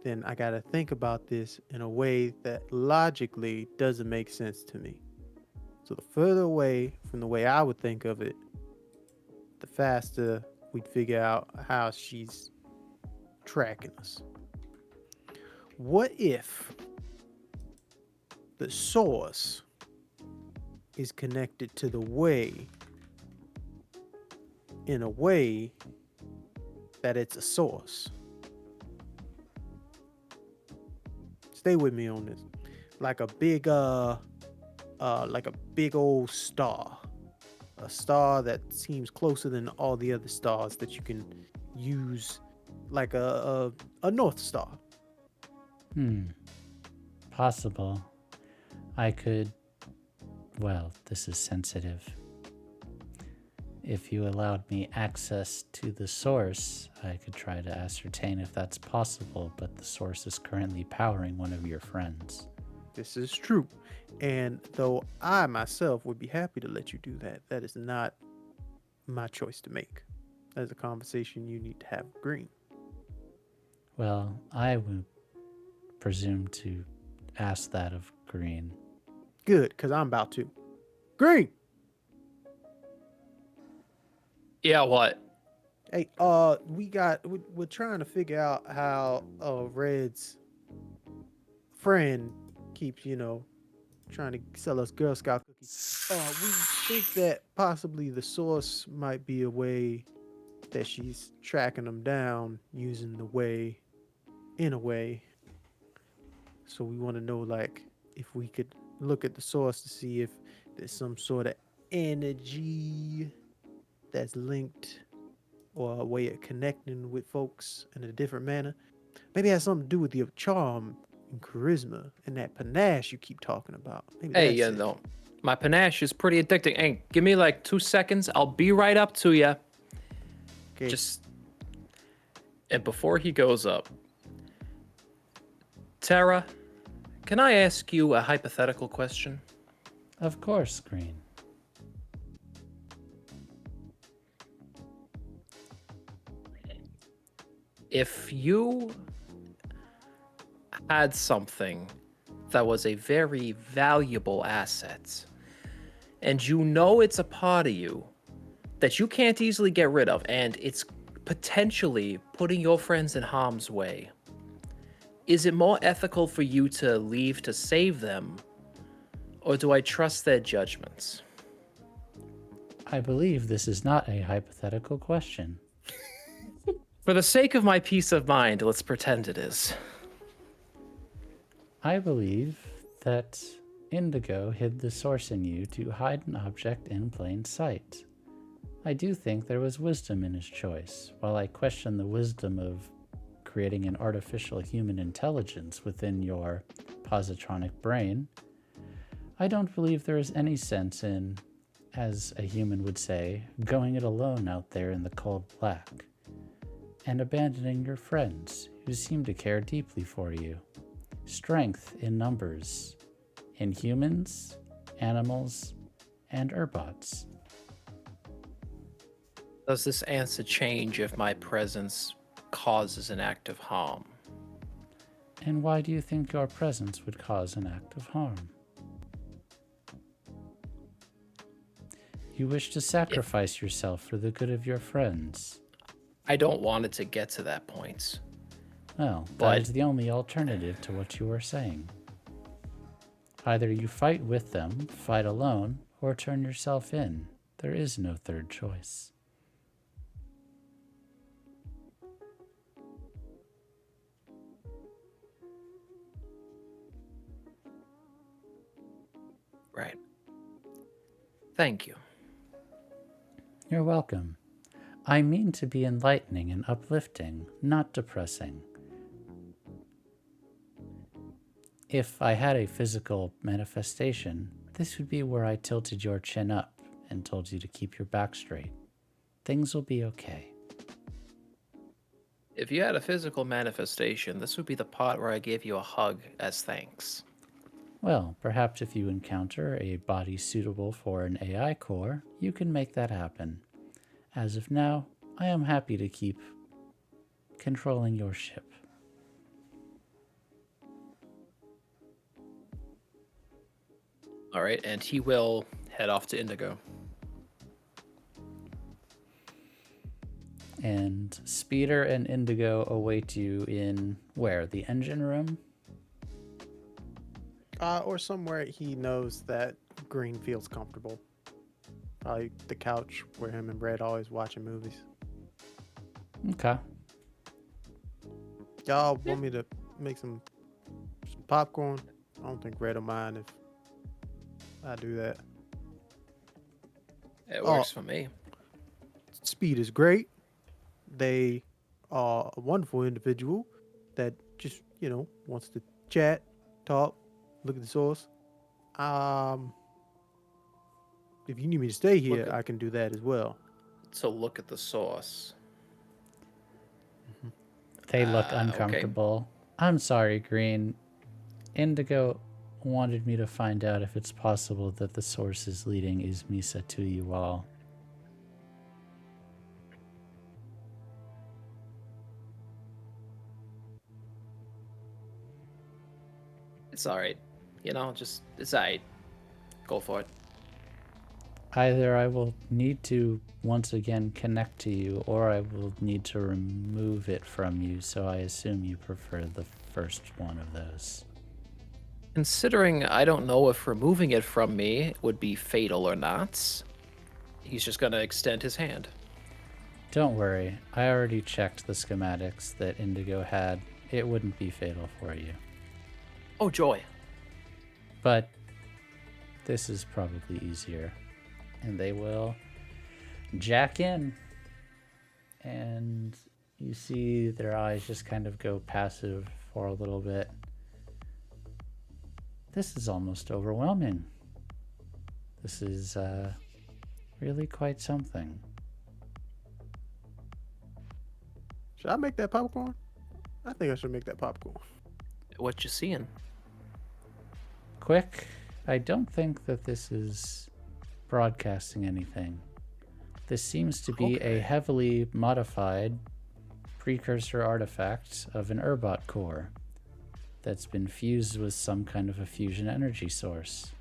then I gotta think about this in a way that logically doesn't make sense to me. So the further away from the way I would think of it, the faster we'd figure out how she's tracking us. What if the source is connected to the way in a way that it's a source? Stay with me on this. Like a big old star. A star that seems closer than all the other stars that you can use, like a North Star. Possible. I could... Well, this is sensitive. If you allowed me access to the source, I could try to ascertain if that's possible, but the source is currently powering one of your friends. This is true. And though I myself would be happy to let you do that, that is not my choice to make. That is a conversation you need to have with Green. Well, I would presume to ask that of Green. Good, because I'm about to. Green! Yeah, what? Hey, we're trying to figure out how Red's friend keeps, trying to sell us Girl Scout cookies. We think that possibly the source might be a way that she's tracking them down using the way, in a way. So we want to know, like, if we could look at the source to see if there's some sort of energy that's linked or a way of connecting with folks in a different manner. Maybe it has something to do with your charm and charisma and that panache you keep talking about. Maybe Hey, that's it. no. My panache is pretty addicting. Hey, give me like 2 seconds. I'll be right up to you. Okay. And before he goes up, Tara, can I ask you a hypothetical question? Of course, Green. If you had something that was a very valuable asset, and you know it's a part of you that you can't easily get rid of, and it's potentially putting your friends in harm's way, is it more ethical for you to leave to save them, or do I trust their judgments? I believe this is not a hypothetical question. For the sake of my peace of mind, let's pretend it is. I believe that Indigo hid the source in you to hide an object in plain sight. I do think there was wisdom in his choice. While I question the wisdom of creating an artificial human intelligence within your positronic brain, I don't believe there is any sense in, as a human would say, going it alone out there in the cold black, and abandoning your friends who seem to care deeply for you. Strength in numbers, in humans, animals, and Urbots. Does this answer change if my presence causes an act of harm? And why do you think your presence would cause an act of harm? You wish to sacrifice yourself for the good of your friends. I don't want it to get to that point. Well, that But- is the only alternative to what you are saying. Either you fight with them, fight alone, or turn yourself in. There is no third choice. Right. Thank you. You're welcome. I mean to be enlightening and uplifting, not depressing. If I had a physical manifestation, this would be where I tilted your chin up and told you to keep your back straight. Things will be okay. If you had a physical manifestation, this would be the part where I gave you a hug as thanks. Well, perhaps if you encounter a body suitable for an AI core, you can make that happen. As of now, I am happy to keep controlling your ship. All right, and he will head off to Indigo. And Speeder and Indigo await you in where? The engine room? Or somewhere he knows that Green feels comfortable. Probably the couch where him and Brad always watching movies. Okay. Y'all want me to make some popcorn? I don't think Red will mind if I do that. It works for me. Speed is great. They are a wonderful individual that just, wants to chat, talk, look at the source. If you need me to stay here, I can do that as well. So look at the source. They look Okay. uncomfortable. I'm sorry, Green. Indigo wanted me to find out if it's possible that the source is leading Izmisa to you all. It's alright. It's alright. Go for it. Either I will need to once again connect to you, or I will need to remove it from you, so I assume you prefer the first one of those. Considering I don't know if removing it from me would be fatal or not, he's just gonna extend his hand. Don't worry, I already checked the schematics that Indigo had. It wouldn't be fatal for you. Oh, joy. But this is probably easier. And they will jack in. And you see their eyes just kind of go passive for a little bit. This is almost overwhelming. This is really quite something. Should I make that popcorn? I think I should make that popcorn. What you seeing? Quick, I don't think that this is broadcasting anything. This seems to be a heavily modified precursor artifact of an Urbot core that's been fused with some kind of a fusion energy source.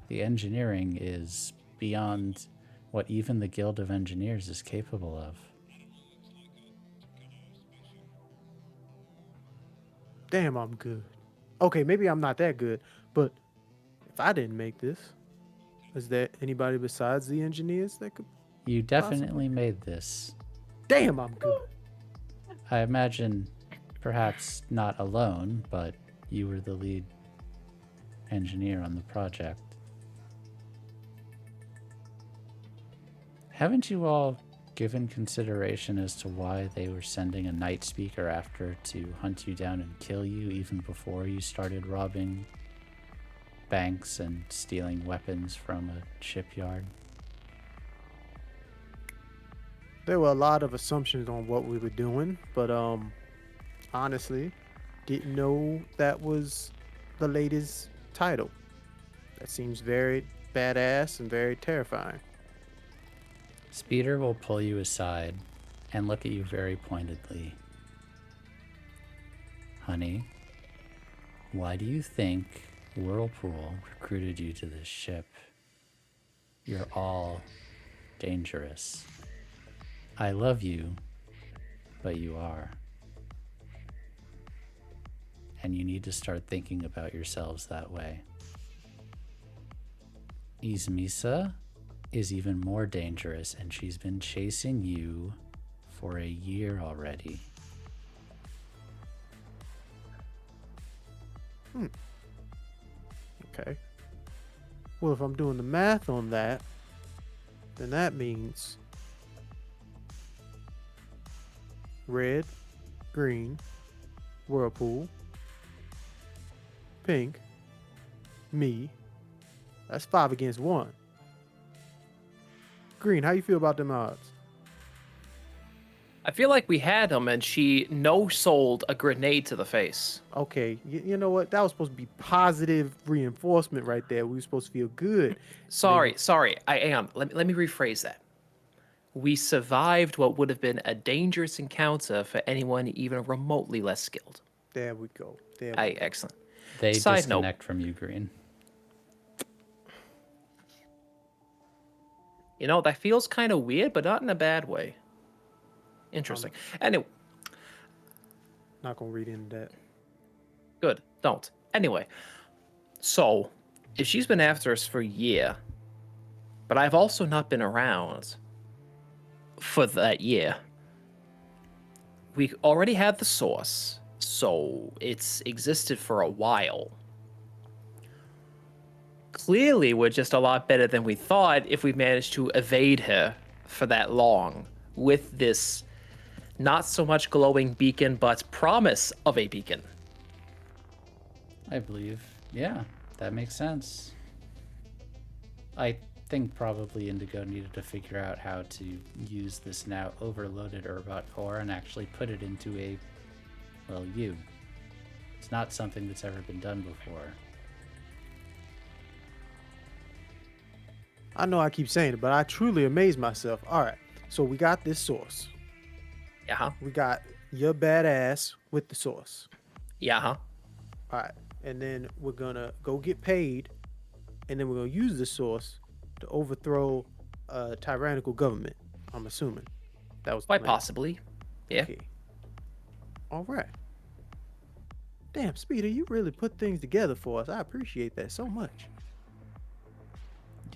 The engineering is beyond what even the Guild of Engineers is capable of. Damn, I'm good. Okay, maybe I'm not that good, but if I didn't make this, is there anybody besides the engineers that could? You definitely made this. Damn, I'm good. I imagine perhaps not alone, but you were the lead engineer on the project. Haven't you all given consideration as to why they were sending a night speaker after to hunt you down and kill you even before you started robbing banks and stealing weapons from a shipyard? There were a lot of assumptions on what we were doing, but honestly, didn't know that was the latest title. That seems very badass and very terrifying. Speeder will pull you aside and look at you very pointedly. Honey, why do you think Whirlpool recruited you to this ship? You're all dangerous. I love you, but you are. And you need to start thinking about yourselves that way. Izmisa is even more dangerous, and she's been chasing you for a year already. Okay. Well, if I'm doing the math on that, then that means red, green, Whirlpool, pink, me. That's 5 against 1. Green, how you feel about them odds? I feel like we had him and she no-sold a grenade to the face. Okay, you know what? That was supposed to be positive reinforcement right there. We were supposed to feel good. Sorry, I am. Let me rephrase that. We survived what would have been a dangerous encounter for anyone even remotely less skilled. There we go. Excellent. They Side note. disconnect from you, Green. That feels kind of weird, but not in a bad way. Interesting. Anyway, Not gonna read into that. good. Don't. Anyway, so if she's been after us for a year, but I've also not been around for that year, we already had the source, so it's existed for a while. Clearly, we're just a lot better than we thought if we managed to evade her for that long with this not so much glowing beacon, but promise of a beacon. I believe. Yeah, that makes sense. I think probably Indigo needed to figure out how to use this now overloaded Urbot core and actually put it into a, well, U. It's not something that's ever been done before. I know I keep saying it, but I truly amaze myself. All right, so we got this source. Yeah. We got your badass with the source. Yeah. All right, and then we're gonna go get paid, and then we're gonna use the source to overthrow a tyrannical government. I'm assuming that was the Quite plan. possibly. Yeah. Okay. All right. Damn, Speeder, you really put things together for us. I appreciate that so much.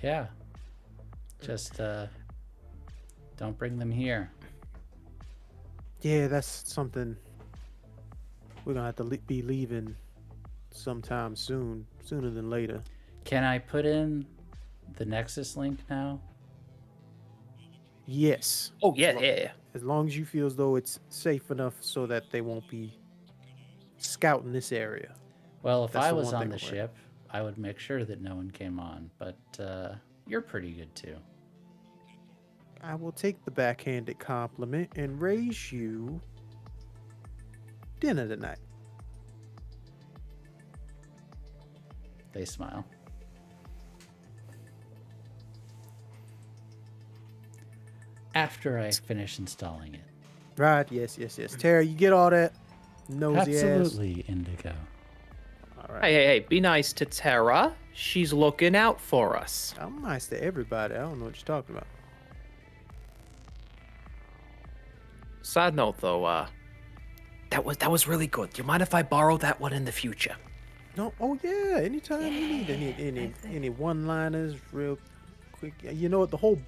Yeah. Just, don't bring them here. Yeah, that's something we're gonna have to be leaving sometime soon, sooner than later. Can I put in the Nexus link now? Yes. Oh, yeah. As long as you feel as though it's safe enough so that they won't be scouting this area. Well, if That's I the was one on thing the I'm worried. ship, I would make sure that no one came on, but you're pretty good too. I will take the backhanded compliment and raise you dinner tonight. They smile. After I finish installing it. Right, yes. Terry, you get all that? Nosy Absolutely, Indigo. ass. All right. Hey, be nice to Terra. She's looking out for us. I'm nice to everybody. I don't know what you're talking about. Side note, though, that was really good. Do you mind if I borrow that one in the future? No, oh yeah. Anytime you need any one-liners, real quick. You know what? The whole.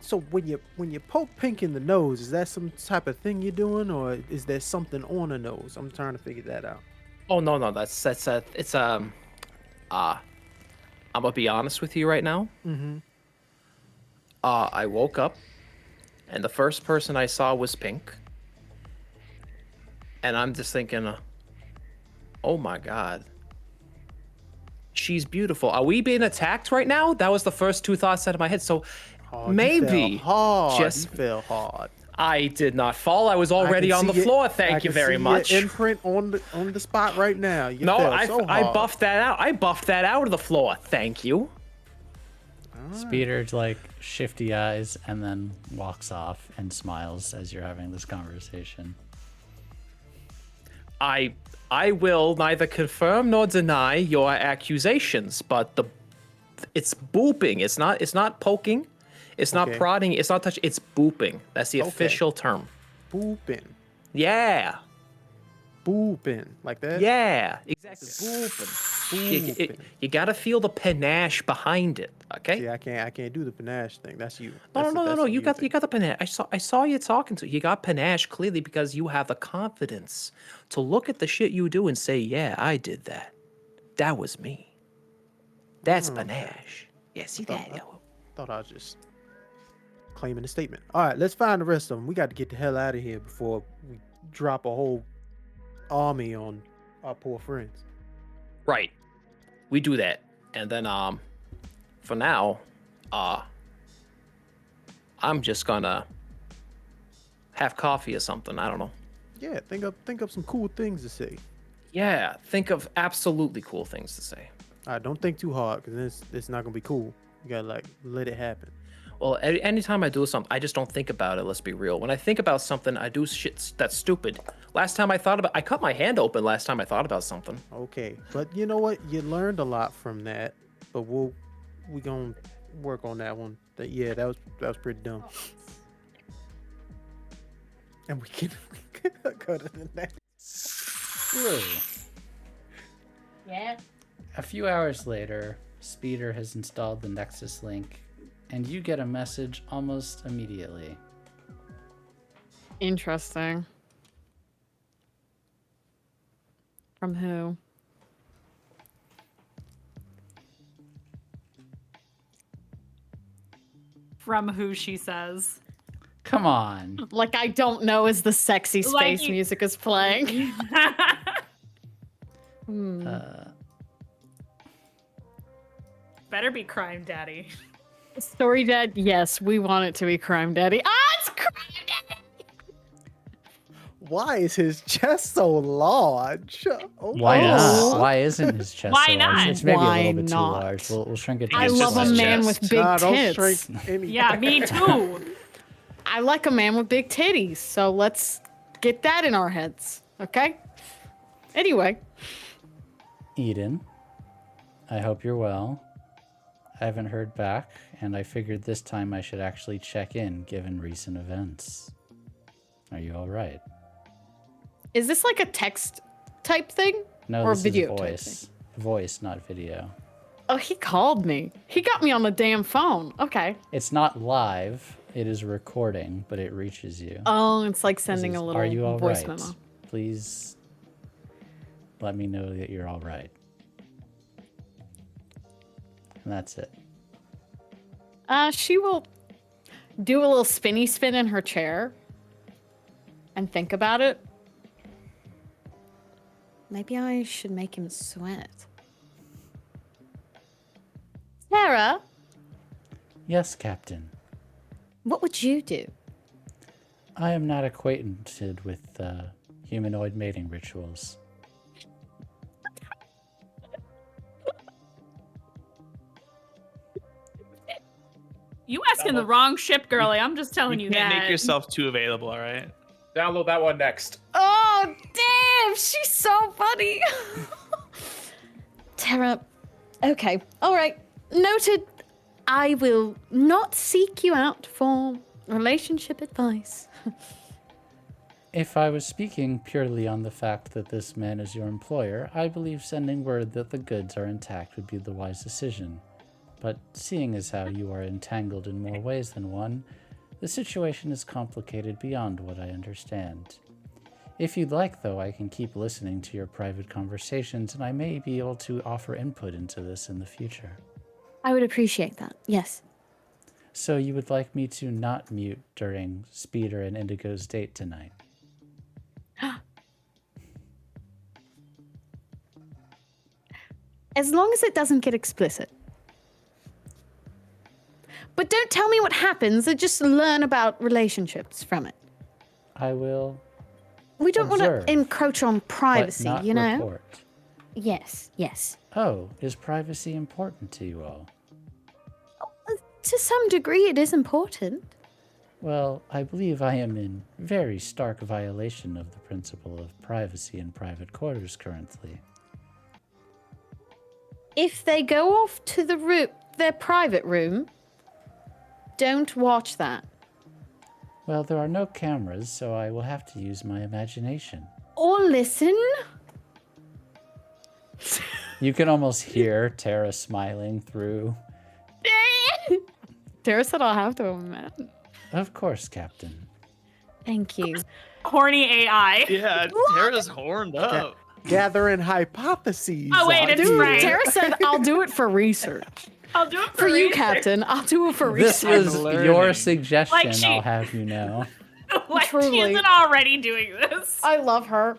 So when you poke Pink in the nose, is that some type of thing you're doing, or is there something on the nose? I'm trying to figure that out. Oh no, I'm gonna be honest with you right now. Mm-hmm. I woke up, and the first person I saw was Pink, and I'm just thinking, oh my god, she's beautiful. Are we being attacked right now? That was the first two thoughts out of my head. So Oh, maybe you fell hard. just You fell hard. I did not fall. I was already I on can the see floor. it. I Thank you can very see much. Your imprint on the spot right now. You No, fell so I hard. buffed that out. I buffed that out of the floor. Thank you. Speeder like shifty eyes and then walks off and smiles as you're having this conversation. I will neither confirm nor deny your accusations, but it's booping. It's not poking. It's not Okay. prodding. It's not touching. It's booping. That's the Okay. official term. Booping. Yeah. Booping. Like that? Yeah. Exactly. Booping. Booping. You gotta feel the panache behind it. Okay. See, I can't do the panache thing. That's you. No. That's You got thing. the panache. I saw you talking to. You got panache clearly because you have the confidence to look at the shit you do and say, "Yeah, I did that. That was me. That's panache." Yeah, see that? Thought I was just claiming a statement. All right, let's find the rest of them. We got to get the hell out of here before we drop a whole army on our poor friends. Right. We do that, and then for now, I'm just gonna have coffee or something. I don't know. Yeah, think up some cool things to say. Yeah, think of absolutely cool things to say. All right, don't think too hard because it's not gonna be cool. You gotta like let it happen. Well, anytime I do something, I just don't think about it. Let's be real. When I think about something, I do shit that's stupid. Last time I cut my hand open. Last time I thought about something. Okay, but you know what? You learned a lot from that. But we gonna work on that one. Yeah, that was pretty dumb. And we can go to the next. Woo. Yeah. A few hours later, Speeder has installed the Nexus link, and you get a message almost immediately. Interesting. From who? From who, she says. Come on. Like I don't know as the sexy Like space you- music is playing. Better be Crime Daddy. Story Dad, yes, we want it to be Crime Daddy. Ah, it's Crime Daddy! Why is his chest so large? Oh, Why oh. not? Why isn't his chest Why so large? not? It's maybe a Why little bit too not? large. We'll shrink it to I It's his love just a his size. man chest. with big Nah, don't tits. shrink any. Yeah, me too. I like a man with big titties, so let's get that in our heads, okay? Anyway, Eden, I hope you're well. I haven't heard back, and I figured this time I should actually check in given recent events. Are you all right? is this like a text type thing? No, Or this video is type voice. Voice, not video. Oh, he called me. He got me on the damn phone. Okay. It's not live. It is recording, but it reaches you. Oh, it's like This sending is, a little Are you all voice right? memo. Please let me know that you're all right. And that's it. She will do a little spinny spin in her chair and think about it. Maybe I should make him sweat. Sarah, Yes, Captain. what would you do? I am not acquainted with humanoid mating rituals. You asking the wrong ship, girly. I'm just telling you, You can't that. make yourself too available, all right? Download that one next. Oh, damn! She's so funny. Tara, okay, all right, noted. I will not seek you out for relationship advice. If I was speaking purely on the fact that this man is your employer, I believe sending word that the goods are intact would be the wise decision. But seeing as how you are entangled in more ways than one, the situation is complicated beyond what I understand. If you'd like, though, I can keep listening to your private conversations, and I may be able to offer input into this in the future. I would appreciate that, yes. So you would like me to not mute during Speeder and Indigo's date tonight? As long as it doesn't get explicit. But don't tell me what happens, just learn about relationships from it. I will, We don't want Observe, to encroach on privacy, but not you know? report. Yes, yes. Oh, is privacy important to you all? To some degree, it is important. Well, I believe I am in very stark violation of the principle of privacy in private quarters currently. If they go off to their private room, don't watch that. Well, there are no cameras, so I will have to use my imagination. Or listen. You can almost hear Tara smiling through. Tara said I'll have to admit. Of course, Captain. Thank you. Horny AI. Yeah, Tara's horned up. Gathering hypotheses. Oh, wait, on it's here. right. Tara said I'll do it for research. I'll do it For you, research. Captain. I'll do it for This research. was learning. your suggestion, Like she- I'll have you know. Like she Truly. isn't already doing this. I love her.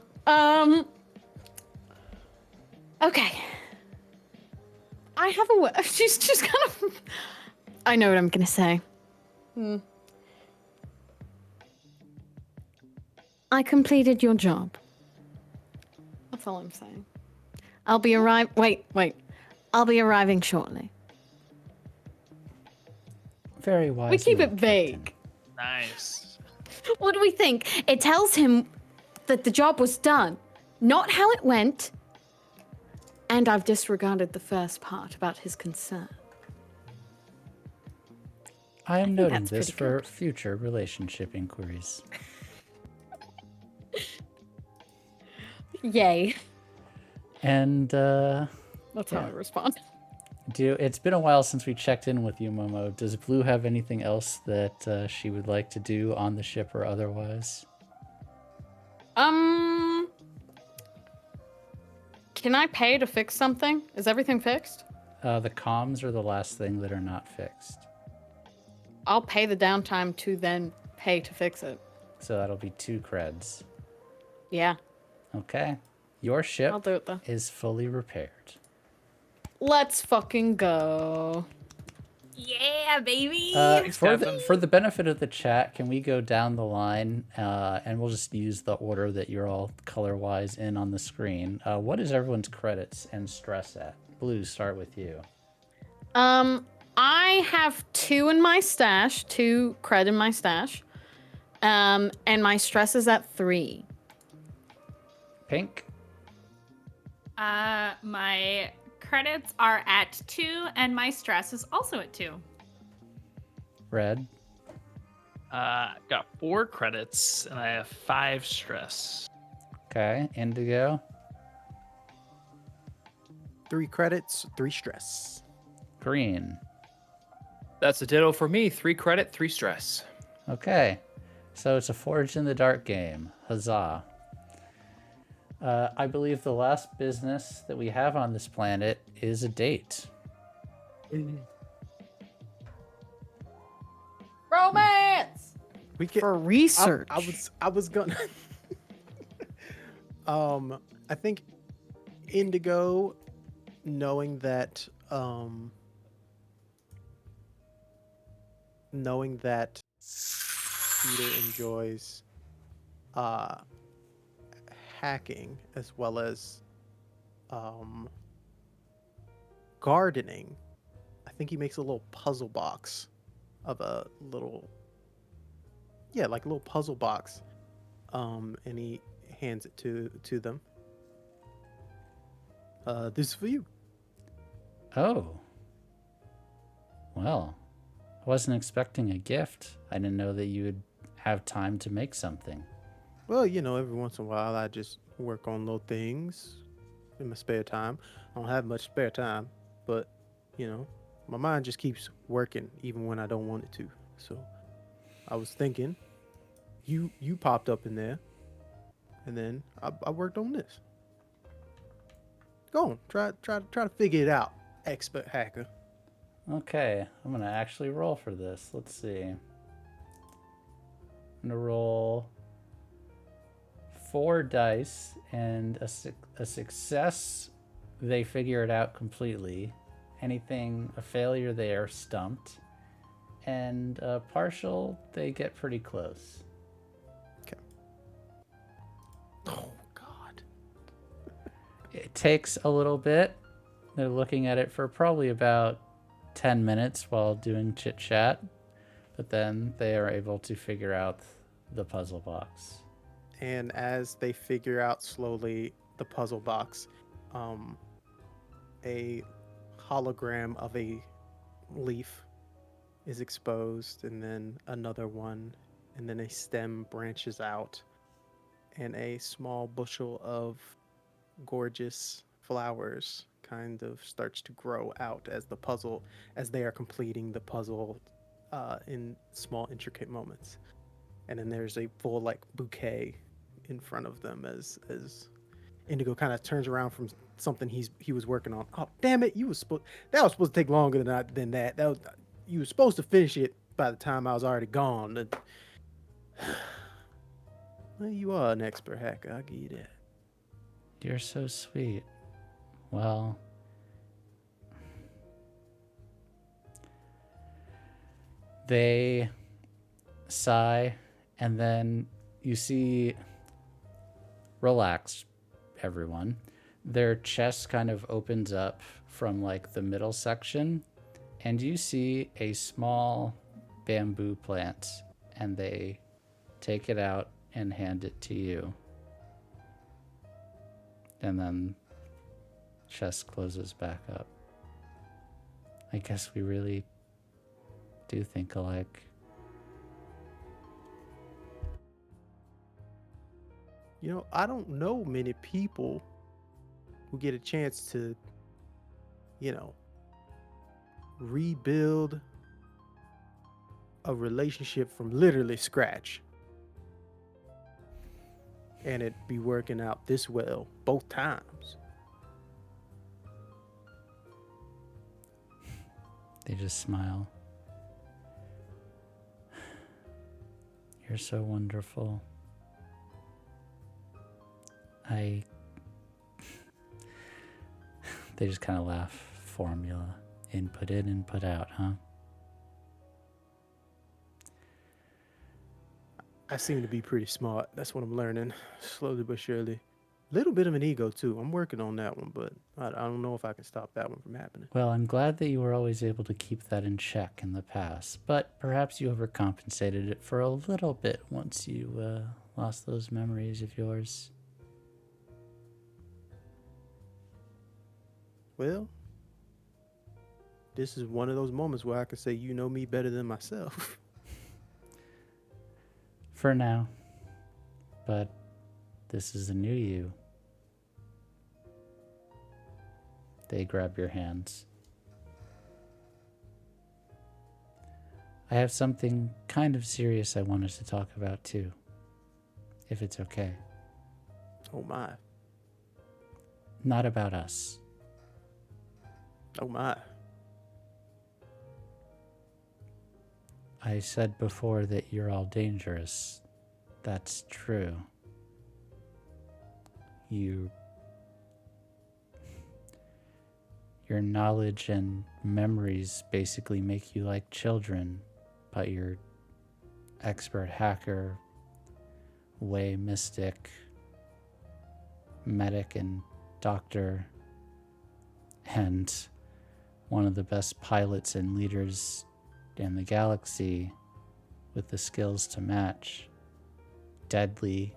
Okay. I have a word. She's just kind of. I know what I'm gonna say. I completed your job. That's all I'm saying. I'll be Wait. I'll be arriving shortly. Very wise. We keep of it you, vague. Nice. What do we think? It tells him that the job was done, not how it went. And I've disregarded the first part about his concern. I am noting that's this pretty for good. future relationship inquiries. Yay. And That's how Yeah. I respond. it's been a while since we checked in with you, Momo. Does Blue have anything else that she would like to do on the ship or otherwise? Can I pay to fix something? Is everything fixed? The comms are the last thing that are not fixed. I'll pay the downtime to then pay to fix it. So that'll be 2 creds. Yeah, Okay. Your ship I'll do it though. is fully repaired. Let's fucking go. Yeah, baby. For the benefit of the chat, can we go down the line and we'll just use the order that you're all color-wise in on the screen. What is everyone's credits and stress at? Blue, start with you. I have 2 in my stash, 2 cred in my stash. And my stress is at 3. Pink? My credits are at 2, and my stress is also at 2. Red? Got 4 credits, and I have 5 stress. Okay. Indigo? 3 credits, 3 stress. Green? That's a ditto for me. 3 credit, 3 stress. Okay. So it's a Forged in the Dark game. Huzzah. I believe the last business that we have on this planet is a date. Romance! We can, For research. I was gonna. I think Indigo, knowing that Peter enjoys hacking as well as gardening. I think he makes a little puzzle box of a little, like a little puzzle box, and he hands it to them. This is for you. Oh. Well, I wasn't expecting a gift. I didn't know that you would have time to make something. Well, every once in a while I just work on little things in my spare time. I don't have much spare time, but my mind just keeps working even when I don't want it to. So I was thinking you popped up in there, and then I worked on this. Go on, try to figure it out, expert hacker. Okay, I'm gonna actually roll for this. Let's see. I'm gonna roll 4 dice, and a success, they figure it out completely. Anything, a failure, they are stumped. And a partial, they get pretty close. Okay. Oh, God. It takes a little bit. They're looking at it for probably about 10 minutes while doing chit chat, but then they are able to figure out the puzzle box. And as they figure out slowly the puzzle box, a hologram of a leaf is exposed, and then another one, and then a stem branches out, and a small bushel of gorgeous flowers kind of starts to grow out as they are completing the puzzle in small intricate moments. And then there's a full bouquet in front of them as Indigo kind of turns around from something he was working on. Oh, damn it! That was supposed to take longer than that. You were supposed to finish it by the time I was already gone. Well, you are an expert hacker. I'll give you that. You're so sweet. Well, they sigh, and then you see, relax, everyone. Their chest kind of opens up from the middle section, and you see a small bamboo plant, and they take it out and hand it to you. And then chest closes back up. I guess we really do think alike. I don't know many people who get a chance to, rebuild a relationship from literally scratch. And it be working out this well both times. They just smile. You're so wonderful. They just kind of laugh. Formula. Input in, input out, huh? I seem to be pretty smart. That's what I'm learning. Slowly but surely. Little bit of an ego, too. I'm working on that one, but I don't know if I can stop that one from happening. Well, I'm glad that you were always able to keep that in check in the past, but perhaps you overcompensated it for a little bit once you lost those memories of yours. Well, this is one of those moments where I can say you know me better than myself. For now. But this is the new you. They grab your hands. I have something kind of serious I want us to talk about too. If it's okay. Oh my. Not about us. Oh my. I said before that you're all dangerous. That's true. Your knowledge and memories basically make you like children, but you're expert hacker, way mystic, medic and doctor, and one of the best pilots and leaders in the galaxy with the skills to match. Deadly,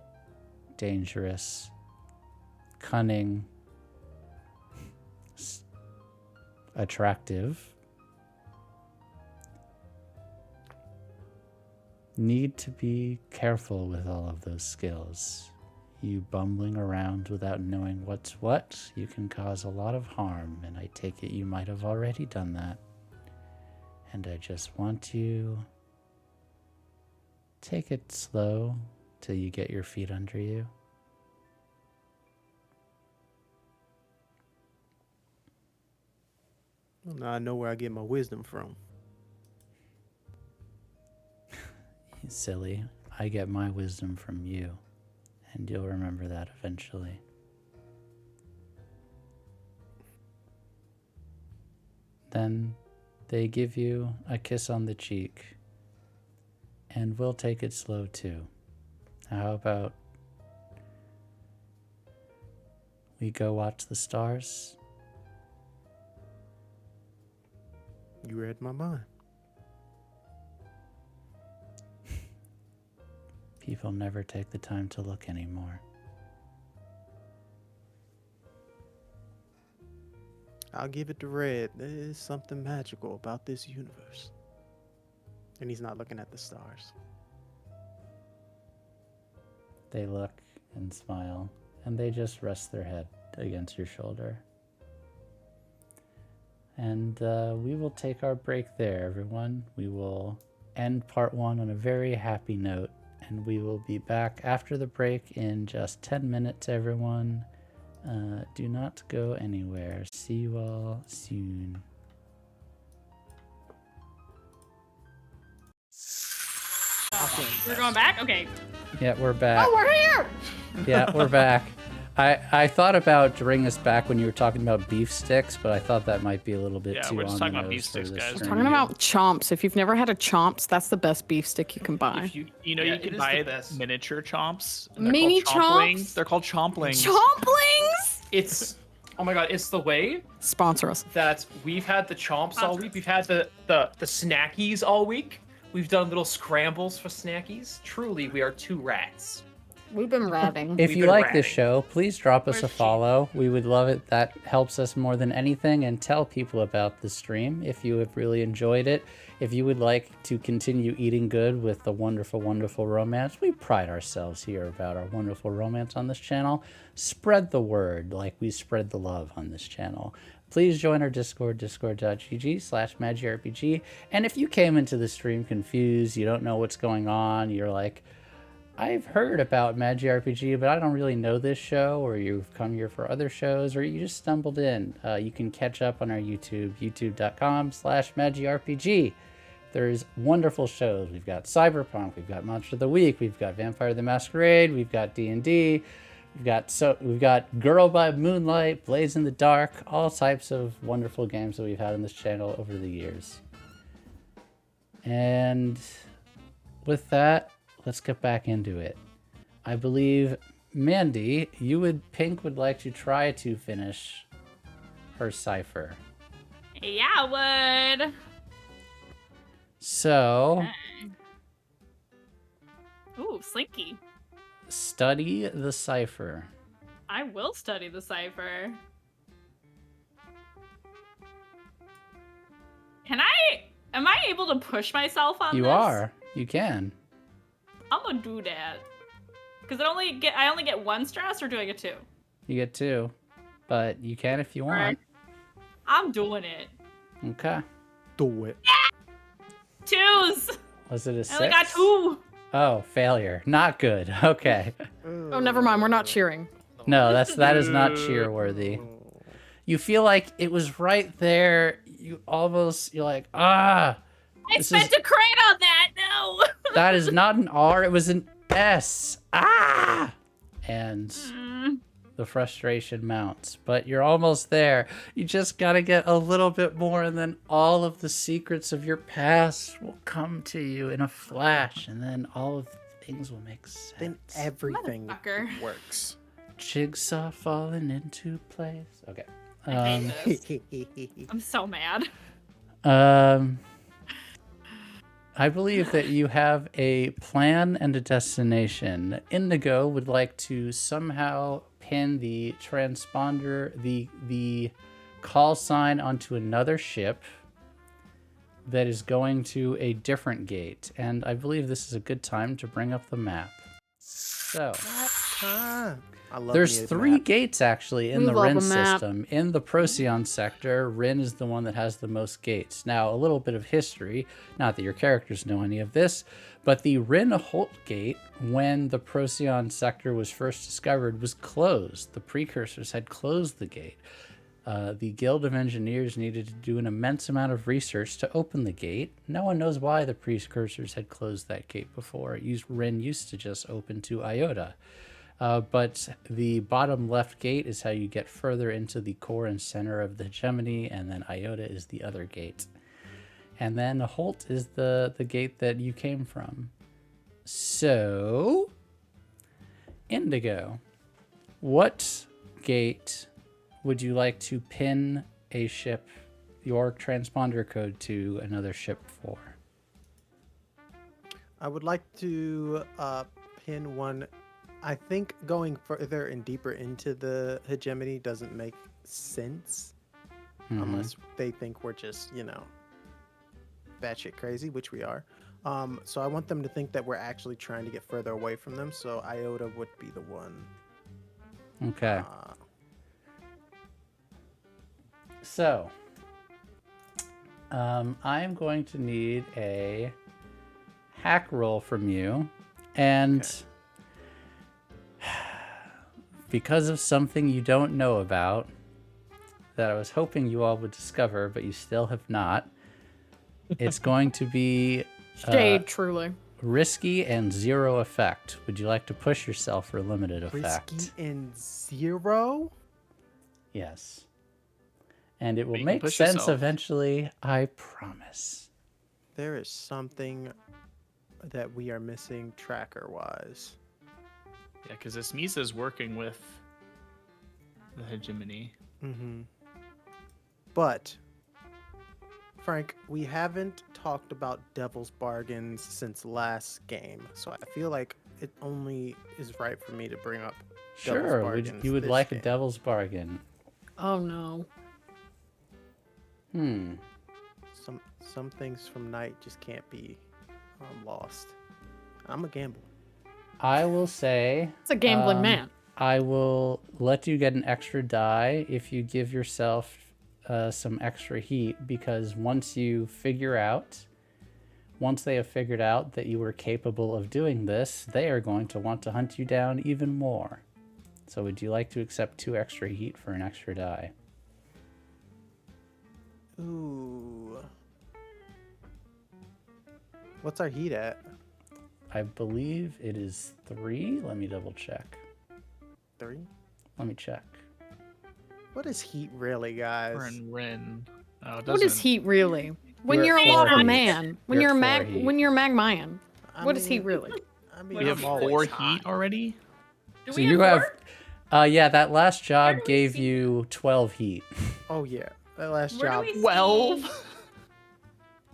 dangerous, cunning, attractive. Need to be careful with all of those skills. You bumbling around without knowing what's what, you can cause a lot of harm, and I take it you might have already done that. And I just want you to take it slow till you get your feet under you. Well, now I know where I get my wisdom from. Silly. I get my wisdom from you, and you'll remember that eventually. Then they give you a kiss on the cheek, and we'll take it slow too. How about we go watch the stars? You read my mind. People never take the time to look anymore. I'll give it to Red. There is something magical about this universe. And he's not looking at the stars. They look and smile, and they just rest their head against your shoulder. And we will take our break there, everyone. We will end part 1 on a very happy note, and we will be back after the break in just 10 minutes, everyone. Do not go anywhere. See you all soon. We're going back? Okay. Yeah, we're back. Oh, we're here! Yeah, we're back. I thought about bringing us back when you were talking about beef sticks, but I thought that might be a little bit Yeah, too we're just on talking the about beef nose for sticks, this guys. stream. Talking about chomps. If you've never had a chomps, that's the best beef stick you can buy. If you Yeah, you it can is buy the best. miniature chomps. Mini chomplings. chomps? They're called chomplings. Chomplings! It's, oh my god, it's the way Sponsor us. that we've had the chomps all week. We've had the snackies all week. We've done little scrambles for snackies. Truly, we are two rats. We've been ratting. If We've you been like this ratting. show, please drop us a Where's she? follow. We would love it. That helps us more than anything. And tell people about the stream if you have really enjoyed it. If you would like to continue eating good with the wonderful, wonderful romance, we pride ourselves here about our wonderful romance on this channel. Spread the word like we spread the love on this channel. Please join our Discord, discord.gg/magirpg. And if you came into the stream confused, you don't know what's going on, you're like, I've heard about MagicRPG, but I don't really know this show, or you've come here for other shows, or you just stumbled in. You can catch up on our YouTube, youtube.com/MagicRPG. There's wonderful shows. We've got Cyberpunk, we've got Monster of the Week, we've got Vampire the Masquerade, we've got D&D, we've got Girl by Moonlight, Blaze in the Dark, all types of wonderful games that we've had on this channel over the years. And with that, let's get back into it. I believe, Mandy, Pink would like to try to finish her cipher. Yeah, I would. So, Ooh, Slinky. study the cipher. I will study the cipher. Am I able to push myself on this? You are. You can. I'm gonna do that. Because I only get one stress, or do I get two? You get 2. But you can if you want. Alright. I'm doing it. Okay. Do it. Twos! Was it a 6? I only got 2! Oh, failure. Not good. Okay. Oh, never mind. We're not cheering. No, that is not cheer worthy. You feel like it was right there. You're like, ah. I spent a crit on that! No! That is not an R, it was an S. Ah! And the frustration mounts. But you're almost there. You just gotta get a little bit more, and then all of the secrets of your past will come to you in a flash, and then all of the things will make sense. Then everything Motherfucker. works. Jigsaw falling into place. Okay. I hate this. I'm so mad. I believe that you have a plan and a destination. Indigo would like to somehow pin the transponder, the call sign onto another ship that is going to a different gate. And I believe this is a good time to bring up the map. So, I love there's me a 3 map. gates actually in We the love Rin a map. system. In the Procyon sector, Rin is the one that has the most gates. Now, a little bit of history, not that your characters know any of this, but the Rin Holt gate, when the Procyon sector was first discovered, was closed. The precursors had closed the gate. The Guild of Engineers needed to do an immense amount of research to open the gate. No one knows why the precursors had closed that gate before. Rin used to just open to Iota. But the bottom left gate is how you get further into the core and center of the hegemony, and then Iota is the other gate. And then Holt is the gate that you came from. So, Indigo, what gate would you like to pin a ship, your transponder code to another ship for? I would like to pin one. I think going further and deeper into the hegemony doesn't make sense unless they think we're just, batshit crazy, which we are. So I want them to think that we're actually trying to get further away from them. So Iota would be the one. Okay. So, I'm going to need a hack roll from you, and because of something you don't know about that I was hoping you all would discover, but you still have not, it's going to be Shade, truly. risky and 0 effect. Would you like to push yourself for a limited effect? Risky and 0? Yes. And it will You can make push sense yourself. eventually, I promise. There is something that we are missing tracker-wise. Yeah, because this Misa's working with the hegemony. Mm-hmm. But, Frank, we haven't talked about Devil's Bargains since last game, so I feel like it only is right for me to bring up devil's Sure, bargains you would this like a game. devil's bargain. Oh no. Some things from night just can't be lost. I'm a gambler. I will say... It's a gambling man. I will let you get an extra die if you give yourself some extra heat, because once they have figured out that you were capable of doing this, they are going to want to hunt you down even more. So would you like to accept 2 extra heat for an extra die? Ooh. What's our heat at? I believe it is 3. Let me double check. 3? Let me check. What is heat really, guys? Ren. Oh, it What is doesn't- heat really? When You're you're at a 4 lava heat. man, when You're you're at 4 heat. when you're Magmayan, I what is heat mean- really? I mean, We have I'm 4 always heat hot. already. Do So we you have... have yeah, that last job do we gave see- you 12 heat. Oh yeah, that last Where do job. we see- 12.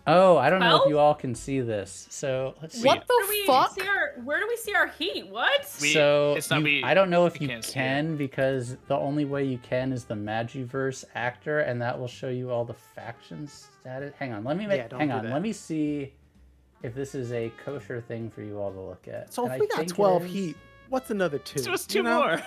Oh, I don't know if 12? you all can see this. So let's see. What Where do the we fuck? see where do we see our heat? What? So it's not I don't know if we you can't see can, because the only way you can is the Magiverse actor, and that will show you all the faction status. Hang on, let me Yeah, don't hang do on. that. Let me see if this is a kosher thing for you all to look at. So And if I we got think it 12 is. heat, what's another 2? It's just you 2 know? more.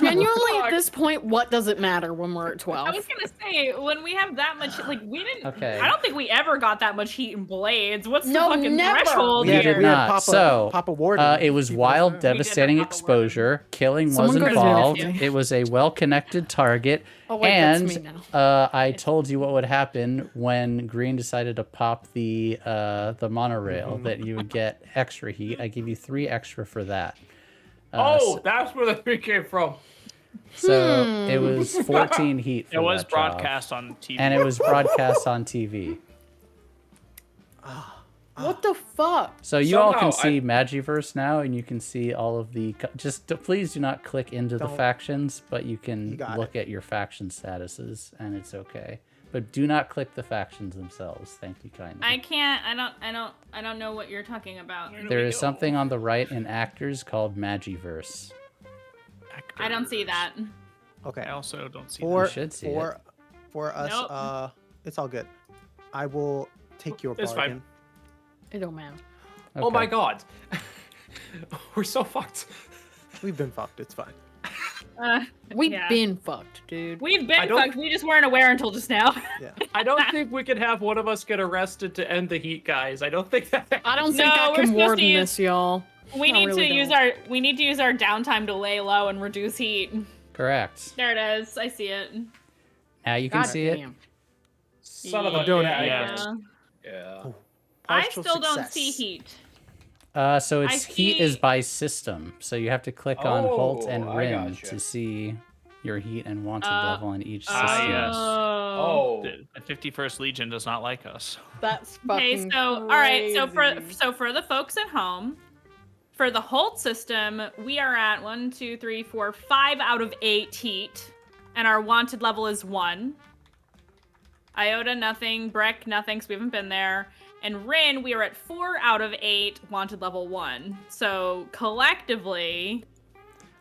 Genuinely, at this point, what does it matter when we're at I 12? was gonna say when we have that much, like we didn't. Okay. I don't think we ever got that much heat in blades. What's No, the fucking never. threshold We here? did we had not. Papa- So, Papa Warden it was keeping us wild, there. We did have devastating Papa exposure. Killing Someone was go to jail. involved. Yeah. It was a well-connected target. Oh wait, And that's me now. I told you what would happen when Green decided to pop the monorail, Mm-hmm. that you would get extra heat. I give you 3 extra for that. Oh, that's where the 3 came from. So it was 14 heat for It was that job. broadcast on TV. And it was broadcast on TV. What the fuck? So you all can Somehow, see Magiverse now, and you can see all of the... please do not click into the Don't. factions, but you can You got look at your faction statuses, and it's okay. But do not click the factions themselves. Thank you kindly. I can't. I don't know what you're talking about. There is something on the right in actors called Magiverse. I don't see that. Okay. I also don't see For, You should see for, for us, Nope. it's all good. I will take your It's fine. bargain. It don't matter. Oh my Okay. god. We're so fucked. We've been fucked. It's fine. We've Yeah. been fucked, dude. We've I been don't- fucked. We just weren't aware until just now. Yeah. I don't think we could have one of us get arrested to end the heat, guys. I don't think that. I don't think No, I we're can supposed to warden use- this, y'all. We I need really to use don't. we need to use our downtime to lay low and reduce heat. Correct. There it is. I see it. Now you can God see it. damn. Son of a doing it. yes. Yeah. Yeah. I Partial still don't success. see heat. So I its heat is see- by system. So you have to click on Holt and Oh, I Rim gotcha. to see your heat and wanted Uh, level on each system. yes. Oh. The 51st Legion does not like us. That's Okay, fucking so all right, so crazy. for the folks at home, for the Holt system, we are at 1, 2, 3, 4, 5 out of 8 heat, and our wanted level is 1. Iota, nothing. Breck, nothing, so we haven't been there. And Rin, we are at 4 out of 8, wanted level 1. So collectively,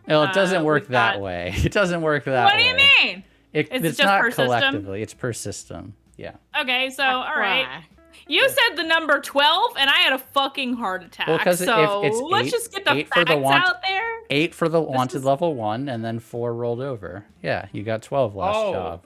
Well, it doesn't work we've that got- way. It doesn't work that what way. do you mean? Is it It's just not per system? collectively. It's per system. Yeah. Okay, so all right. Why? You said the number 12, and I had a fucking heart attack. Well, 'cause if so it's let's eight- just get the eight for facts the want- out there. 8 for the wanted is- level 1, and then 4 rolled over. Yeah, you got 12 last Oh. job.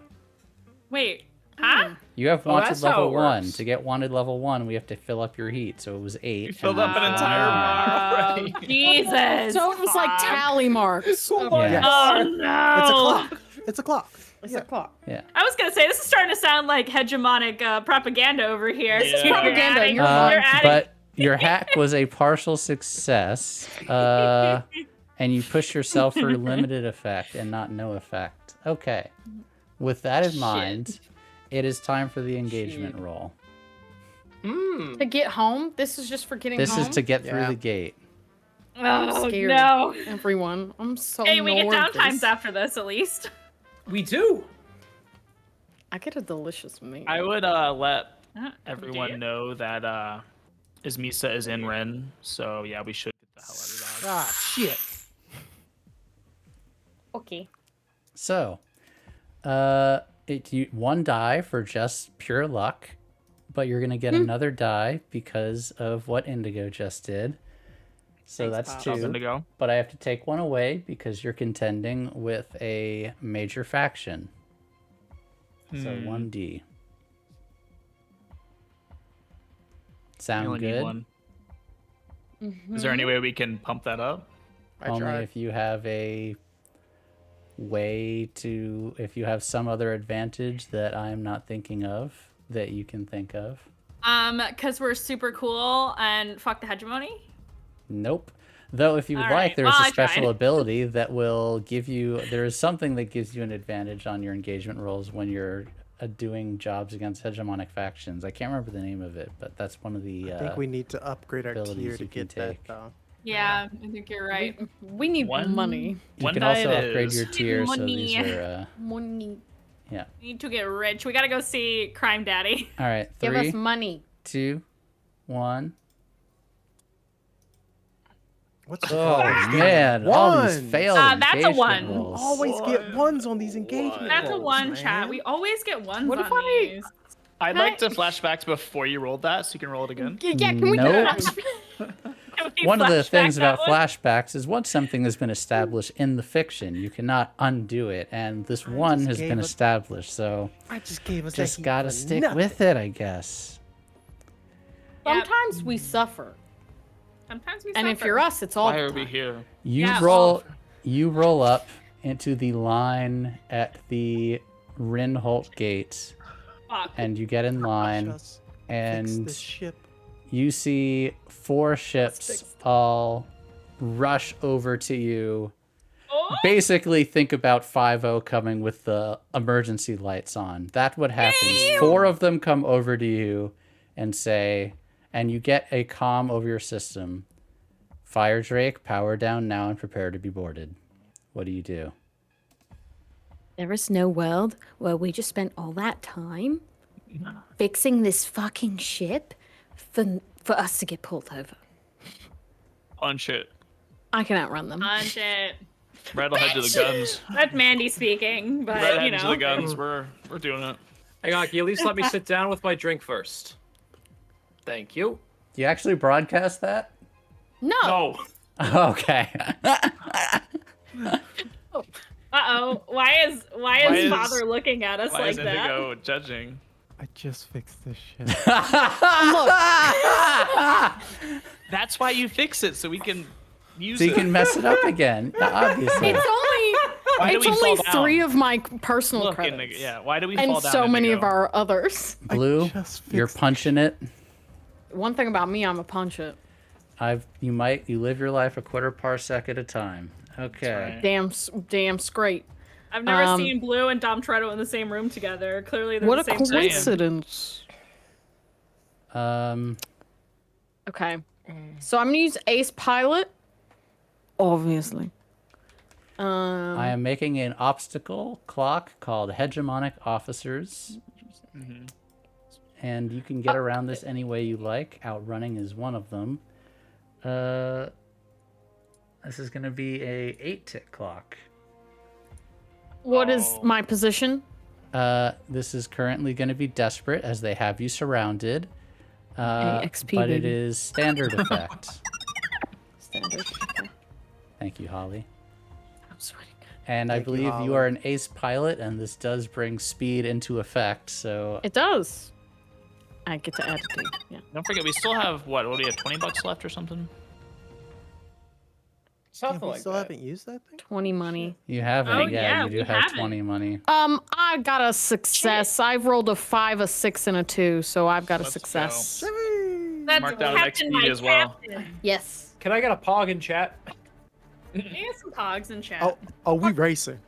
Wait, huh? You have Oh, wanted that's how level it 1. works. To get wanted level 1, we have to fill up your heat. So it was 8. You filled and up then an four entire more. bar already. Jesus. So it was like fuck. tally marks. my Yes. Oh no. It's a clock. It's a clock. It's a clock. Yeah. I was gonna say this is starting to sound like hegemonic propaganda over here. This is You're propaganda, adding- you're you're adding- But your hack was a partial success, and you push yourself for limited effect and not no effect. Okay. With that in mind, it is time for the engagement roll. Hmm. To get home? This is just for getting This home? is to get through Yeah. the gate. Oh scared. no. Everyone, I'm so Hey, we get nervous. downtimes after this at least. We do. I get a delicious meal. I would let Do everyone you? know that Ismisa is in Ren, so yeah, we should get the hell out of Dodge. Ah, shit. Okay. So, one die for just pure luck, but you're gonna get another die because of what Indigo just did. So Thanks, that's Pop. Up 2. and to go. But I have to take one away because you're contending with a major faction. So 1d. You Sound only need good? one. Is there any way we can pump that up? I Only tried. if you have a way to, if you have some other advantage that I'm not thinking of that you can think of. Because we're super cool and fuck the hegemony. Nope. Though if you would All like, right, there's well, a I tried. special ability that will give you, there is something that gives you an advantage on your engagement rolls when you're doing jobs against hegemonic factions. I can't remember the name of it, but that's one of the I think we need to upgrade our abilities tier to you can get that, take. though. Yeah, I think you're right. We need money. You One can die also it upgrade is. your tier, so these Money. are, Money. yeah. We need to get rich. We gotta go see Crime Daddy. All right, Give us 3, money. 2, 1. What's the Oh fuck? man, all these Ones. failed That's a engagement one. rolls. Always get ones on these engagement That's a rolls, one, man. chat. We always get ones What on if I- these. I'd like to flashbacks before you rolled that, so you can roll it again. Yeah, can we Nope. Can we One of the flashback things that about one? flashbacks is once something has been established in the fiction, you cannot undo it, and this one just has gave been us- established, so I just gave us just that heat gotta for stick nothing. with it, I guess. Sometimes we suffer. Sometimes we And if suffer. you're us, it's all Why the are we time. here? You Yeah, roll up into the line at the Rinholt gate, Fuck. and you get in line, Just fix and the ship. you see 4 ships fix all rush over to you. Oh, Basically, think about 5-0 coming with the emergency lights on. That's what happens. 4 of them come over to you and say, and you get a comm over your system. Fire Drake, power down now and prepare to be boarded. What do you do? There is no world where we just spent all that time fixing this fucking ship for us to get pulled over. Punch it. I can outrun them. punch it. Rattlehead to the guns. That's Mandy speaking, but you Rattlehead to know. the guns. We're doing it. Hang on, can you at least let me sit down with my drink first? Thank you. Do you actually broadcast that? No. No. Okay. Uh-oh. Why is is- father looking at us Why like is that? Indigo judging? I just fixed this shit. That's why you fix it, so we can use So you it. can mess it up again. Obviously. It's only Why do it's we only fall down? 3 of my personal Look, credits. Indigo. Yeah. Why do we And fall down? so many Indigo? of our others. Blue, just you're fixed punching it. One thing about me, I'm a punch it. You live your life a quarter parsec at a time. Okay. That's right. Damn straight. I've never Um, seen Blue and Dom Toretto in the same room together. Clearly they're What a the same person. coincidence. Okay. So I'm gonna use Ace Pilot. Obviously. I am making an obstacle clock called Hegemonic Officers. And you can get around this any way you like. Outrunning is one of them. This is going to be a 8-tick clock. What is my position? This is currently going to be desperate as they have you surrounded. XP, but it baby. is standard effect. Standard. Okay. Thank you, Holly. I'm sweating. And I Thank you, believe you Holly. are an ace pilot, and this does bring speed into effect. So It does. I get to add it to. Yeah. Don't forget, we still have what? What do we have? $20 left or something? Something we like still that. haven't used that thing? 20 money. you have it. Oh, yeah, yeah, you do we have have it. 20 money. I got a success. I've rolled a 5, a 6, and a 2, so I've got a Let's success. That's Mark down Captain, XP my as well. captain. Yes. Can I get a pog in chat? We got some pogs in chat. Oh, we racing.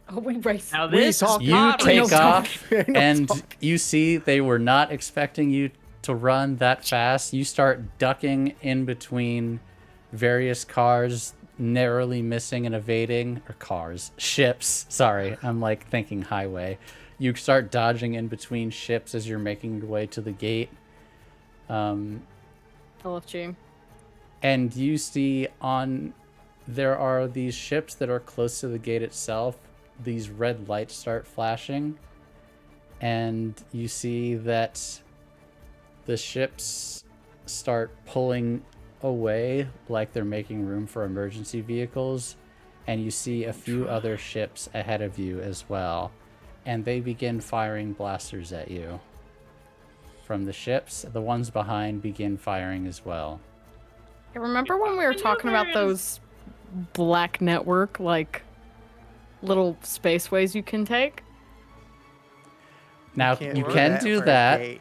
Oh, we race. Now We ain't this talking. You Ain't take no off, talk. Ain't no and talk. you see they were not expecting you to run that fast. You start ducking in between various cars, narrowly missing and evading, or ships. Sorry, I'm like thinking highway. You start dodging in between ships as you're making your way to the gate. LFG. And you see there are these ships that are close to the gate itself. These red lights start flashing. And you see that the ships start pulling away like they're making room for emergency vehicles. And you see a few other ships ahead of you as well. And they begin firing blasters at you. From the ships, the ones behind begin firing as well. I remember when we were talking about those black network, like, little spaceways you can take? Now, Can't you do can that do for a that, gate.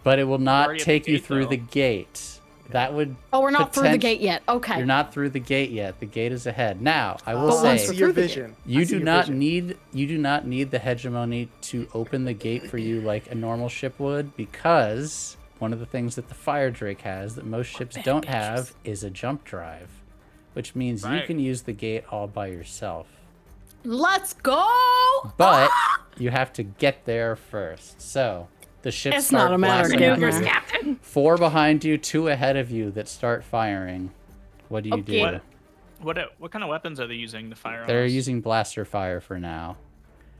but it will not already at the take you gate, through though. the gate. That would... Oh, we're not through the potent- gate yet. Okay. You're not through the gate yet. The gate is ahead. Now, I will Oh, I say, see your through the gate. vision. I you see do your not vision. need the hegemony to open the gate for you like a normal ship would, because one of the things that the Fire Drake has that most ships don't have is a jump drive, which means you Right. can use the gate all by yourself. Let's go! But you have to get there first. So the ships It's start not a matter of blasting getting at there. you. Captain. 4 behind you, 2 ahead of you that start firing. What do you Okay. do? What kind of weapons are they using to fire on They're us? using blaster fire for now.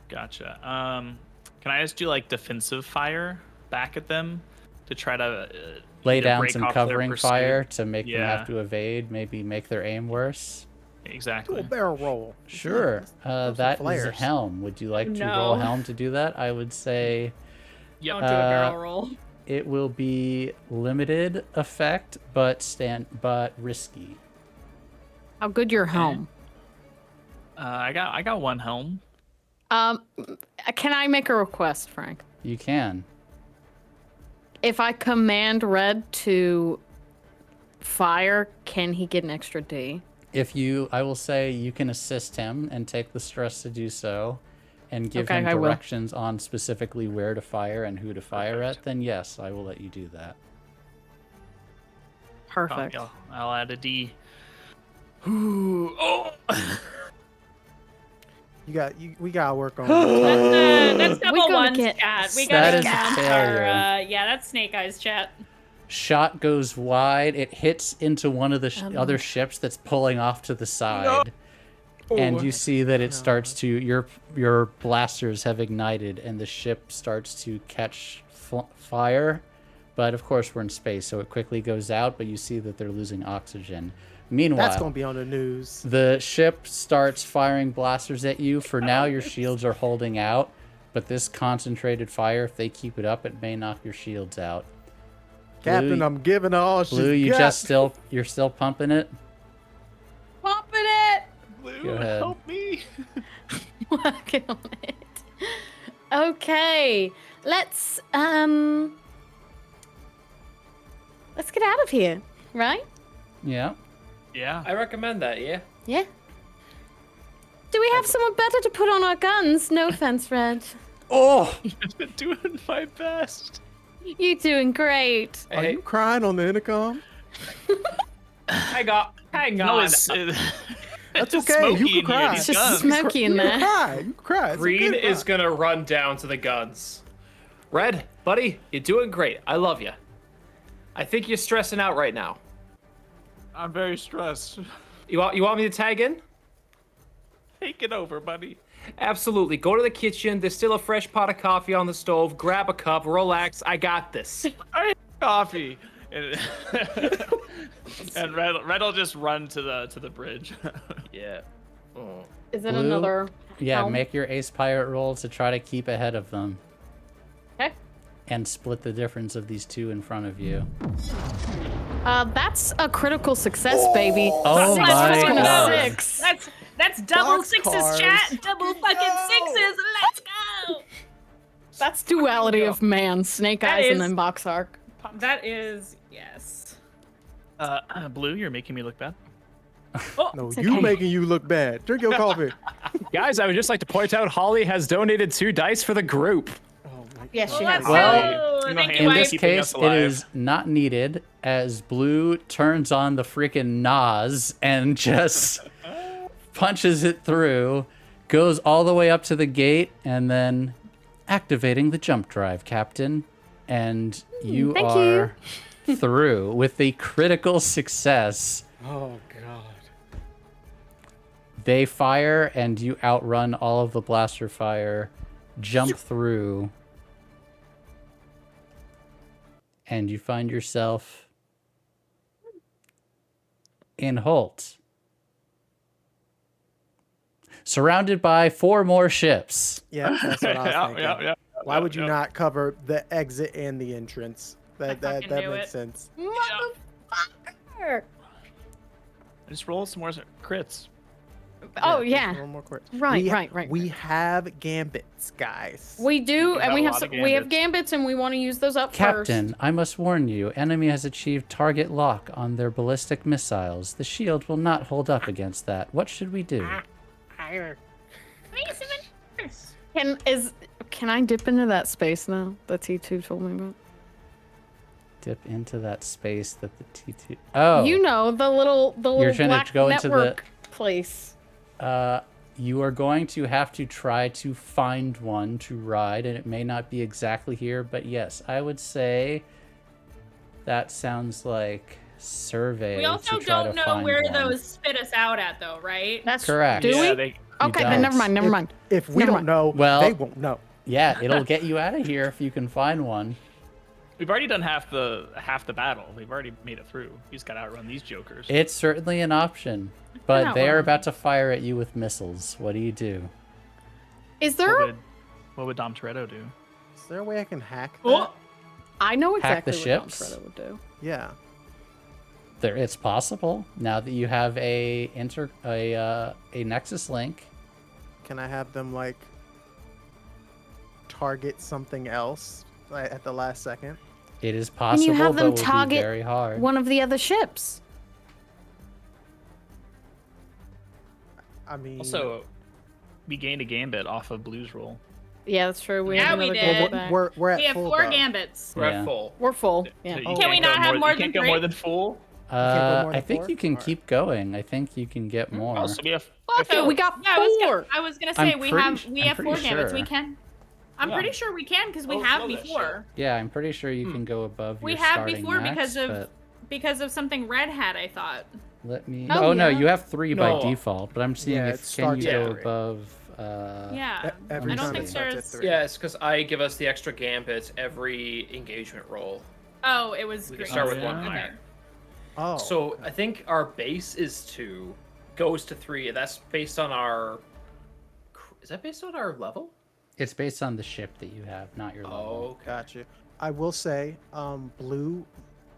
Gotcha. Can I just do like defensive fire back at them to try to Lay either down break some off their covering pursuit? fire to make them Yeah. have to evade, maybe make their aim worse. Do Exactly. a barrel roll. Sure. some That is a flares. helm. Would you like to No. roll helm to do that? I would say Don't do a barrel Uh, roll. it will be limited effect, but risky. How good your home? I got one helm. Can I make a request, Frank? You can. If I command Red to fire, can he get an extra D? I will say you can assist him and take the stress to do so, and give Okay, him I will. directions on specifically where to fire and who to fire at. Then yes, I will let you do that. Perfect. I'll add a D. Ooh, oh. We gotta work on. That's double gotta ones, get- chat. We That gotta is a count failure. our, yeah, that's Snake Eyes, chat. Shot goes wide. It hits into one of the no. other ships that's pulling off to the side. And you see that it starts to your blasters have ignited and the ship starts to catch fire. But of course we're in space, so it quickly goes out, but you see that they're losing oxygen. Meanwhile, That's gonna be on the news. the ship starts firing blasters at you. For now, your shields are holding out, but this concentrated fire, if they keep it up, it may knock your shields out. Captain, I'm giving her all she's Blue, got. you're still pumping it. Pumping it! Blue, Go ahead. help me. Working on it. Okay, let's get out of here, right? Yeah. Yeah. I recommend that, yeah. Yeah. Do we have someone better to put on our guns? No offense, Red. Oh, I've been doing my best. You're doing great. Are Hey, you crying on the intercom? hang on. No, it's That's it's okay, you smoky can in cry. here. It's These just guns. smoky in You there. can cry. You can cry. It's a Green good is cry. gonna run down to the guns. Red, buddy, you're doing great. I love you. I think you're stressing out right now. I'm very stressed. You want me to tag in? Take it over, buddy. Absolutely. Go to the kitchen. There's still a fresh pot of coffee on the stove. Grab a cup. Relax. I got this. I hate coffee. And, and Red will just run to the bridge. Yeah. Is it Blue? another? yeah. helm? Make your ace pirate roll to try to keep ahead of them Okay. and split the difference of these two in front of you. That's a critical success, baby. Oh Six my for god. 6. That's double Box sixes, cars. chat. Double fucking sixes. Let's go. That's duality of man, snake That eyes, and is- then box arc. That is yes. Blue, you're making me look bad. No, It's you okay. making you look bad. Drink your coffee. Guys, I would just like to point out Holly has donated 2 dice for the group. Oh my Yes, she Let's has. Well, go. you know, Thank Haley, you, In this wife. keeping case, us it alive. is not needed as Blue turns on the freaking Nas and just punches it through, goes all the way up to the gate, and then activating the jump drive, Captain. And you thank are you. through with a critical success. Oh god. They fire, and you outrun all of the blaster fire, jump through, and you find yourself in Holt, surrounded by 4 more ships. Yeah, that's what I was thinking. yeah. Why would you not cover the exit and the entrance? That fucking knew makes it. sense. Motherfucker! Just roll some more crits. Oh just yeah. one more quick. Right, right. We have gambits, guys. We do, We and we have have a lot of we have gambits, and we want to use those up Captain, first. I must warn you, enemy has achieved target lock on their ballistic missiles. The shield will not hold up against that. What should we do? Can I dip into that space now that T2 told me about? Dip into that space that the T2... Oh! You know, the little You're trying black to go into network place. You are going to have to try to find one to ride, and it may not be exactly here, but yes, I would say that sounds like survey. We also to try don't to know find where one. those spit us out at, though, right? That's Correct. Do we? They, Okay, don't. then never mind. Never mind. If we Never don't mind. know, Well- they won't know. Yeah, it'll get you out of here if you can find one. we've already done half the battle. We've already made it through. He's got to outrun these jokers. It's certainly an option, but not they are wrong. about to fire at you with missiles. What do you do? Is there? What would Dom Toretto do? Is there a way I can hack that? Oh, I know Hack the exactly what Don ships? Toretto would do. Yeah. There, it's possible now that you have a Nexus link. Can I have them like target something else at the last second? It is Can possible, you have but them will be target very hard. one of the other ships? I mean, Also, we gained a gambit off of Blue's roll. Yeah, that's true. We Yeah, have we another did. gold back. we're at we have full 4 though. gambits. We're Yeah. at full. We're full. Yeah. So you Oh. Can we can't not go have more you than can't go more 3? than full? go more I than think 4? you can Alright. keep going. I think you can get more. Oh, so we have. Okay, we got Yeah, 4. I was gonna say I'm we pretty have sh- we I'm have 4 pretty gambits. We sure. can. I'm Yeah. pretty sure we can because we Oh, have roll that before. Yeah, I'm pretty sure you can go above We your have starting before max, because of something Red had. I thought. but let me. Oh, Oh, no, yeah. you have 3 by No. default, but I'm seeing Yeah, it if can starts you at go 3. above. Yeah. Every I don't time think it starts there's- at 3. Yeah, it's because I give us the extra gambits every engagement roll. Oh, it was. We can green. start with yeah. 1 Okay. higher. Oh. So I think our base is 2, goes to 3. That's based on our. Is that based on our level? It's based on the ship that you have, not your level. Oh, okay. Got you. I will say, blue.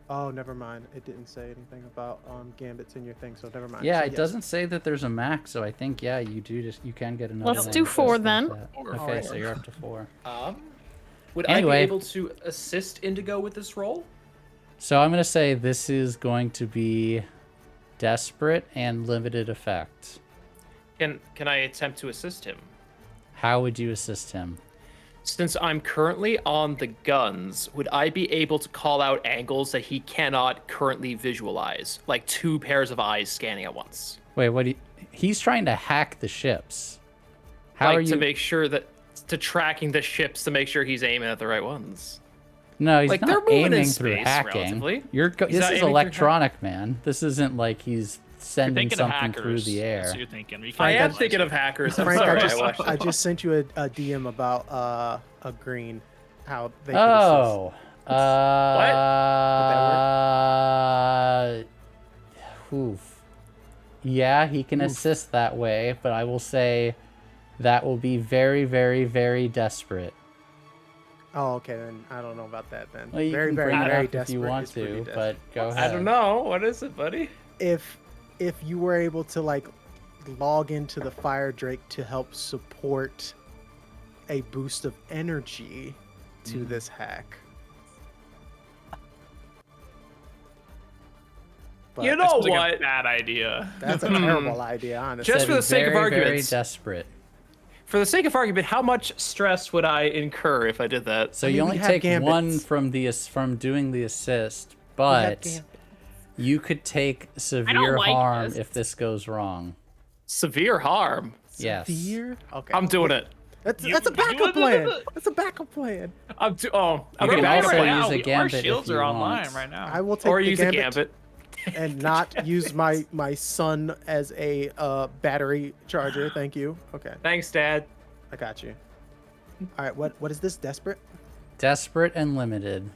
Oh, never mind. It didn't say anything about gambits in your thing, so never mind. Yeah, So it yes. doesn't say that there's a max, so I think you can get another. Let's one do that 4 goes like then. that. Or Okay, four. so you're up to 4. Would I Anyway. be able to assist Indigo with this roll? So I'm gonna say this is going to be desperate and limited effect. Can I attempt to assist him? How would you assist him? Since I'm currently on the guns, would I be able to call out angles that he cannot currently visualize, like 2 pairs of eyes scanning at once? Wait, what? He's trying to hack the ships. How like are you? to make sure that to tracking the ships to make sure he's aiming at the right ones. No, he's like, not they're moving in aiming through space, hacking. relatively. You're He's this not is aiming through electronic, man. This isn't like he's You're sending thinking of something hackers. through the air. That's what you're thinking. We I can't am analyze thinking it. of hackers. I'm Frank, sorry. I just sent you a DM about a green. How they could Oh. Oof. Yeah, he can assist that way, but I will say that will be very, very, very desperate. Oh, okay. Then I don't know about that. Then Well, you very, can very, bring it very up desperate. if you want is pretty to, desperate. but go ahead. I don't know. What is it, buddy? if you were able to like log into the Fire Drake to help support a boost of energy to this hack. But You know That seems like what? a bad idea. that's a terrible idea, honestly. Just for the sake of very, very arguments. desperate. For the sake of argument, how much stress would I incur if I did that? So I mean, you we only have take gambits. one from doing the assist, We have but gambits. you could take severe like harm this. if this goes wrong. Severe harm. Yes. Severe? Okay. I'm doing it. That's You- a backup plan. That's a backup plan. I'm You We're can playing also right now. use a Our gambit if shields you are want. online right now. I will take or the use gambit, a gambit. and not use my son as a battery charger. Thank you. Okay, Thanks, Dad. I got you. All right, what is this? Desperate? Desperate and limited.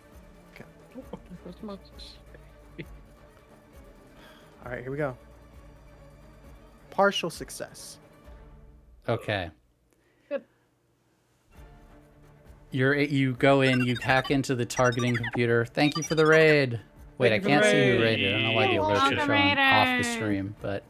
All right, here we go. Partial success. Okay. Good. You go in, you hack into the targeting computer. Thank you for the raid. Wait, I Thank you for can't the see who raid. raided. I don't know why the You're alerts are welcome, showing off the Raider. stream, but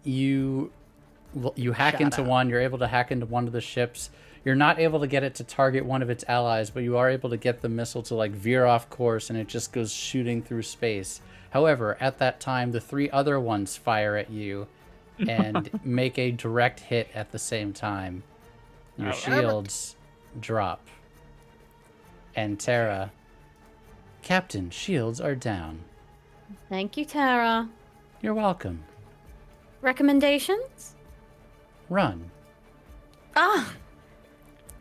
you hack Shout into out. one. You're able to hack into one of the ships. You're not able to get it to target one of its allies, but you are able to get the missile to like veer off course, and it just goes shooting through space. However, at that time, the 3 other ones fire at you and make a direct hit at the same time. Your shields drop. And Tara, Captain, shields are down. Thank you, Tara. You're welcome. Recommendations? Run. Ah,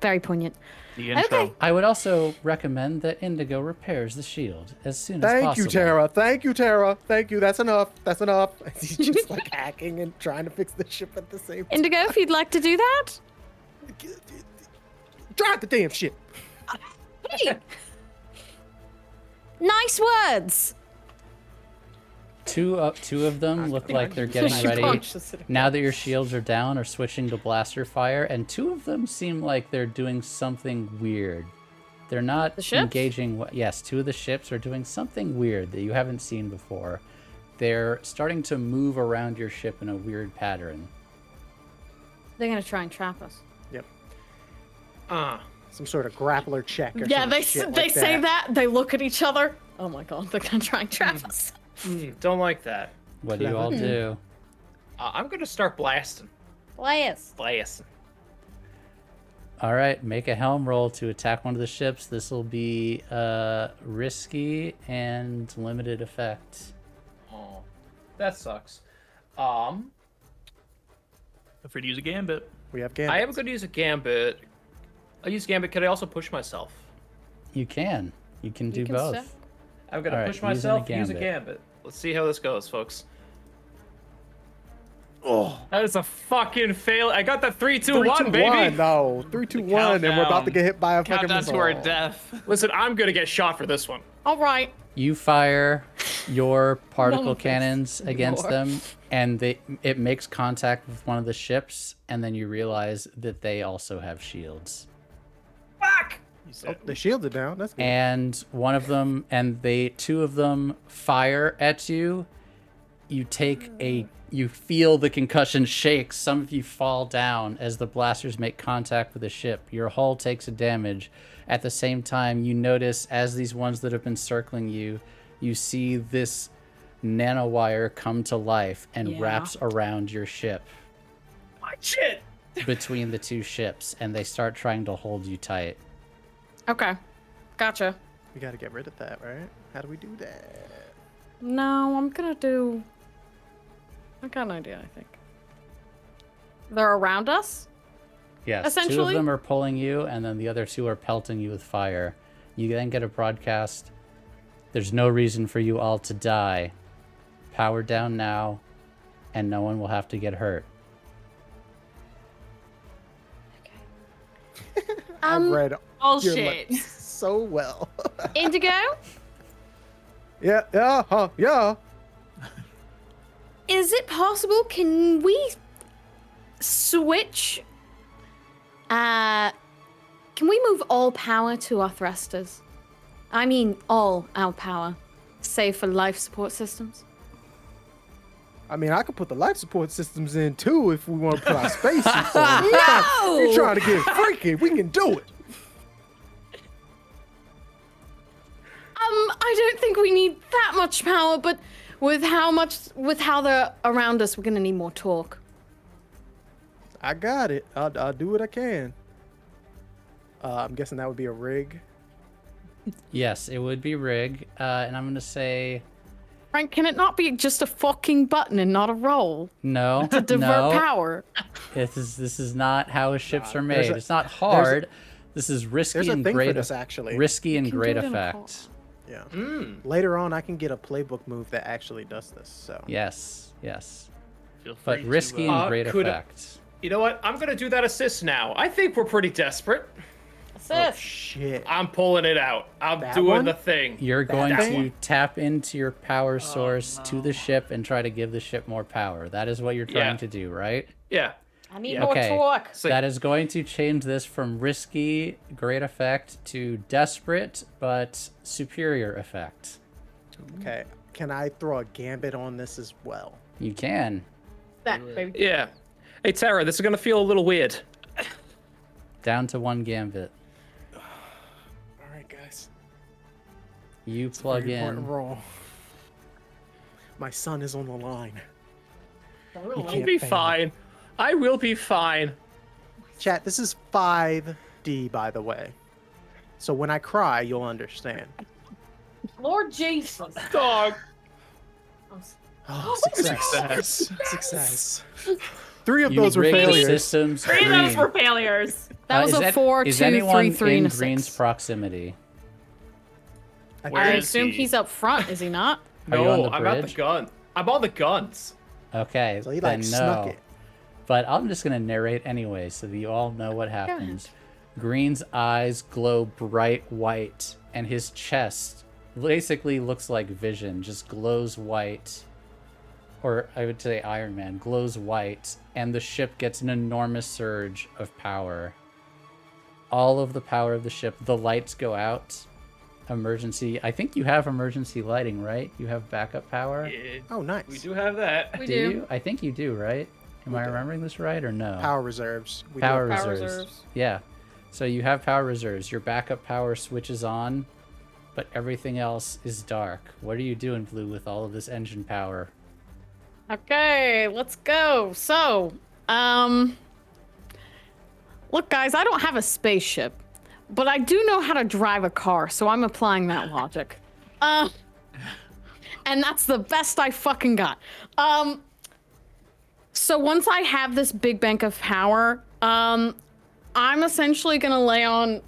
very poignant. The intro. Okay. I would also recommend that Indigo repairs the shield as soon as Thank possible. you, Tara. Thank you, Tara. Thank you. That's enough. That's enough. He's just like hacking and trying to fix the ship at the same time. Indigo, if you'd like to do that. Drive the damn ship. Hey. Nice words. Two of them look like they're getting ready. Now that your shields are down, are switching to blaster fire, and 2 of them seem like they're doing something weird. They're not The ships? engaging. Yes, 2 of the ships are doing something weird that you haven't seen before. They're starting to move around your ship in a weird pattern. They're gonna try and trap us. Yep. Ah, Some sort of grappler check or Yeah, some they shit they like say that. They look at each other. Oh my god, they're gonna try and trap us. don't like that. What do you all do? I'm gonna start blasting. Players. Blasting. All right, make a helm roll to attack one of the ships. This will be risky and limited effect. Oh, that sucks. Feel free to use a gambit. We have gambits. I am gonna use a gambit. I'll use gambit. Could I also push myself? You can do can both. step. I'm gonna All right, push using a myself. Use a gambit. gambit. Let's see how this goes, folks. Oh, That is a fucking fail. I got the 3, 2, 3, 1, 2, baby. 1. No, 3, 2, 1, and we're about to get hit by a fucking Countdown missile. to our death. Listen, I'm gonna get shot for this one. All right. You fire your particle None of this cannons against anymore. them, and it makes contact with one of the ships, and then you realize that they also have shields. Oh, the shields are down. That's good. And one of them, and 2 of them fire at you. You feel the concussion shake. Some of you fall down as the blasters make contact with the ship. Your hull takes a damage. At the same time, you notice as these ones that have been circling you, you see this nanowire come to life and Yeah. wraps around your ship My shit. between the 2 ships, and they start trying to hold you tight. Okay. Gotcha. We got to get rid of that, right? How do we do that? No, I'm gonna do. I got an idea, I think. They're around us? Yes, 2 of Essentially- them are pulling you, and then the other 2 are pelting you with fire. You then get a broadcast. There's no reason for you all to die. Power down now, and no one will have to get hurt. I've read your Bullshit. lips so well. Indigo? yeah, yeah. Is it possible? Can we switch? Can we move all power to our thrusters? I mean, all our power, save for life support systems. I mean, I could put the life support systems in too if we want to put our space in. No! You're trying to get freaky. We can do it. I don't think we need that much power, but with how they're around us, we're gonna need more torque. I got it. I'll do what I can. I'm guessing that would be a rig. Yes, it would be rig, and I'm gonna say Frank, can it not be just a fucking button and not a roll No, to divert no. power? This is not how ships are there's made. a- It's not hard. This is risky There's a and thing for great. this, actually. Risky and can great do it in a effect. Yeah. Later on, I can get a playbook move that actually does this. So Yes, yes. Feel free But to, risky and great could- effect. You know what? I'm gonna do that assist now. I think we're pretty desperate. Assist. shit. I'm pulling it out. I'm That doing one? the thing. You're going that to one? tap into your power source to no. the ship and try to give the ship more power. That is what you're trying Yeah. to do, right? Yeah. I need Yeah. more Okay. torque. So That is going to change this from risky, great effect to desperate, but superior effect. Okay. Can I throw a gambit on this as well? You can. That, baby. yeah. Hey Tara, this is gonna feel a little weird. Down to 1 gambit. All right, guys. You plug Very in. important roll. My son is on the line. You I'll can't be fail. fine. I will be fine. Chat, this is 5D, by the way. So when I cry, you'll understand. Lord Jesus. Dog. Oh, success. Success. 3 of You those were rigged the failures. systems. Three of those Green. were failures. That was is a 4, is 2, anyone 3, 3, in and a Green's 6. proximity? I Where I is assume he? he's up front, is he not? Are you No, on the I'm at the bridge? gun. I'm on the guns. Okay, So he then like snuck no. it. But I'm just gonna narrate anyway, so that you all know what happens. Green's eyes glow bright white, and his chest basically looks like Vision, just glows white. Or I would say Iron Man glows white, and the ship gets an enormous surge of power. All of the power of the ship, the lights go out. Emergency. I think you have emergency lighting, right? You have backup power. Yeah, Oh, nice. we do have that. We Do do. you? I think you do, right? Am I do. remembering this right or no? Power reserves. We Power do have Power reserves. reserves. Yeah. So you have power reserves. Your backup power switches on, but everything else is dark. What are you doing, Blue, with all of this engine power? Okay, let's go. So, look, guys, I don't have a spaceship, but I do know how to drive a car, so I'm applying that logic. And that's the best I fucking got. So once I have this big bank of power, I'm essentially gonna lay on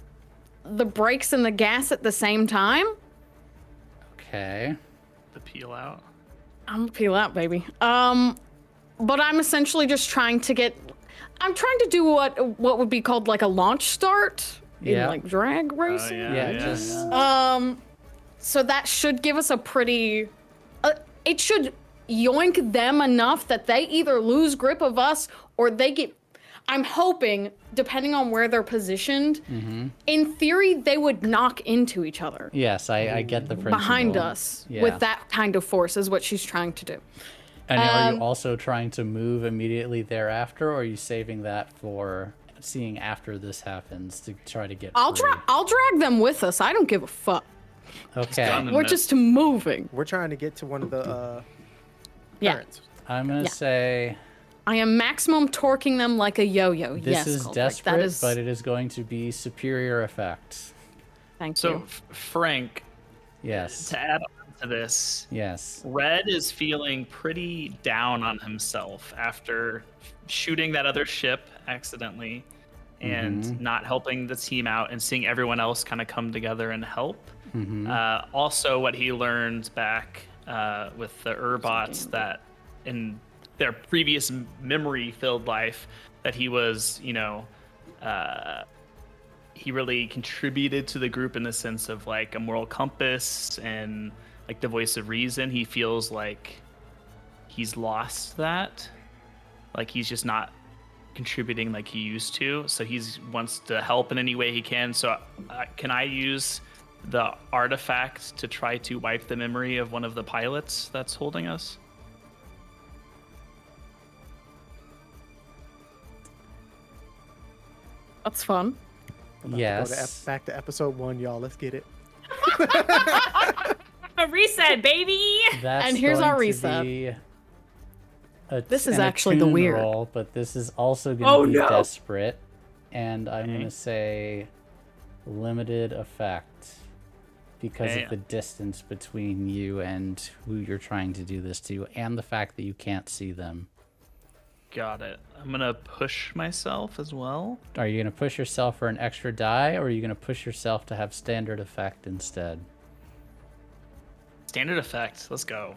the brakes and the gas at the same time. Okay. The peel out. I'm gonna peel out, baby. But I'm essentially just trying to do what would be called like a launch start in Yeah. like drag racing. Yeah, just So that should give us a pretty. It should yoink them enough that they either lose grip of us or they get. I'm hoping, depending on where they're positioned, in theory they would knock into each other yes, I get the principle. behind us Yeah. with that kind of force is what she's trying to do. And are you also trying to move immediately thereafter, or are you saving that for seeing after this happens to try to get I'll free? drag them with us. I don't give a fuck. Okay. Done. We're just moving. We're trying to get to one of the Yeah. currents. I'm gonna Yeah. say I am maximum torquing them like a yo-yo. this yes, is Cultic, desperate, that is. but it is going to be superior effect. Thank So, you. Frank, Yes. to add on to this, Yes. Red is feeling pretty down on himself after shooting that other ship accidentally and not helping the team out and seeing everyone else kind of come together and help. Also, what he learned back with the Urbots that in their previous memory-filled life that he was, he really contributed to the group in the sense of like a moral compass and like the voice of reason. He feels like he's lost that. Like he's just not contributing like he used to. So he's wants to help in any way he can. So can I use the artifact to try to wipe the memory of one of the pilots that's holding us? That's fun. Go Yes. back to episode 1, y'all. Let's get it. A reset, baby. That's And here's our going to reset. be This is an actually the attune weird. roll, but this is also going to be no. desperate, and I'm going to say limited effect. because of the distance between you and who you're trying to do this to, and the fact that you can't see them. Got it. I'm gonna push myself as well. Are you gonna push yourself for an extra die, or are you gonna push yourself to have standard effect instead? Standard effect. Let's go.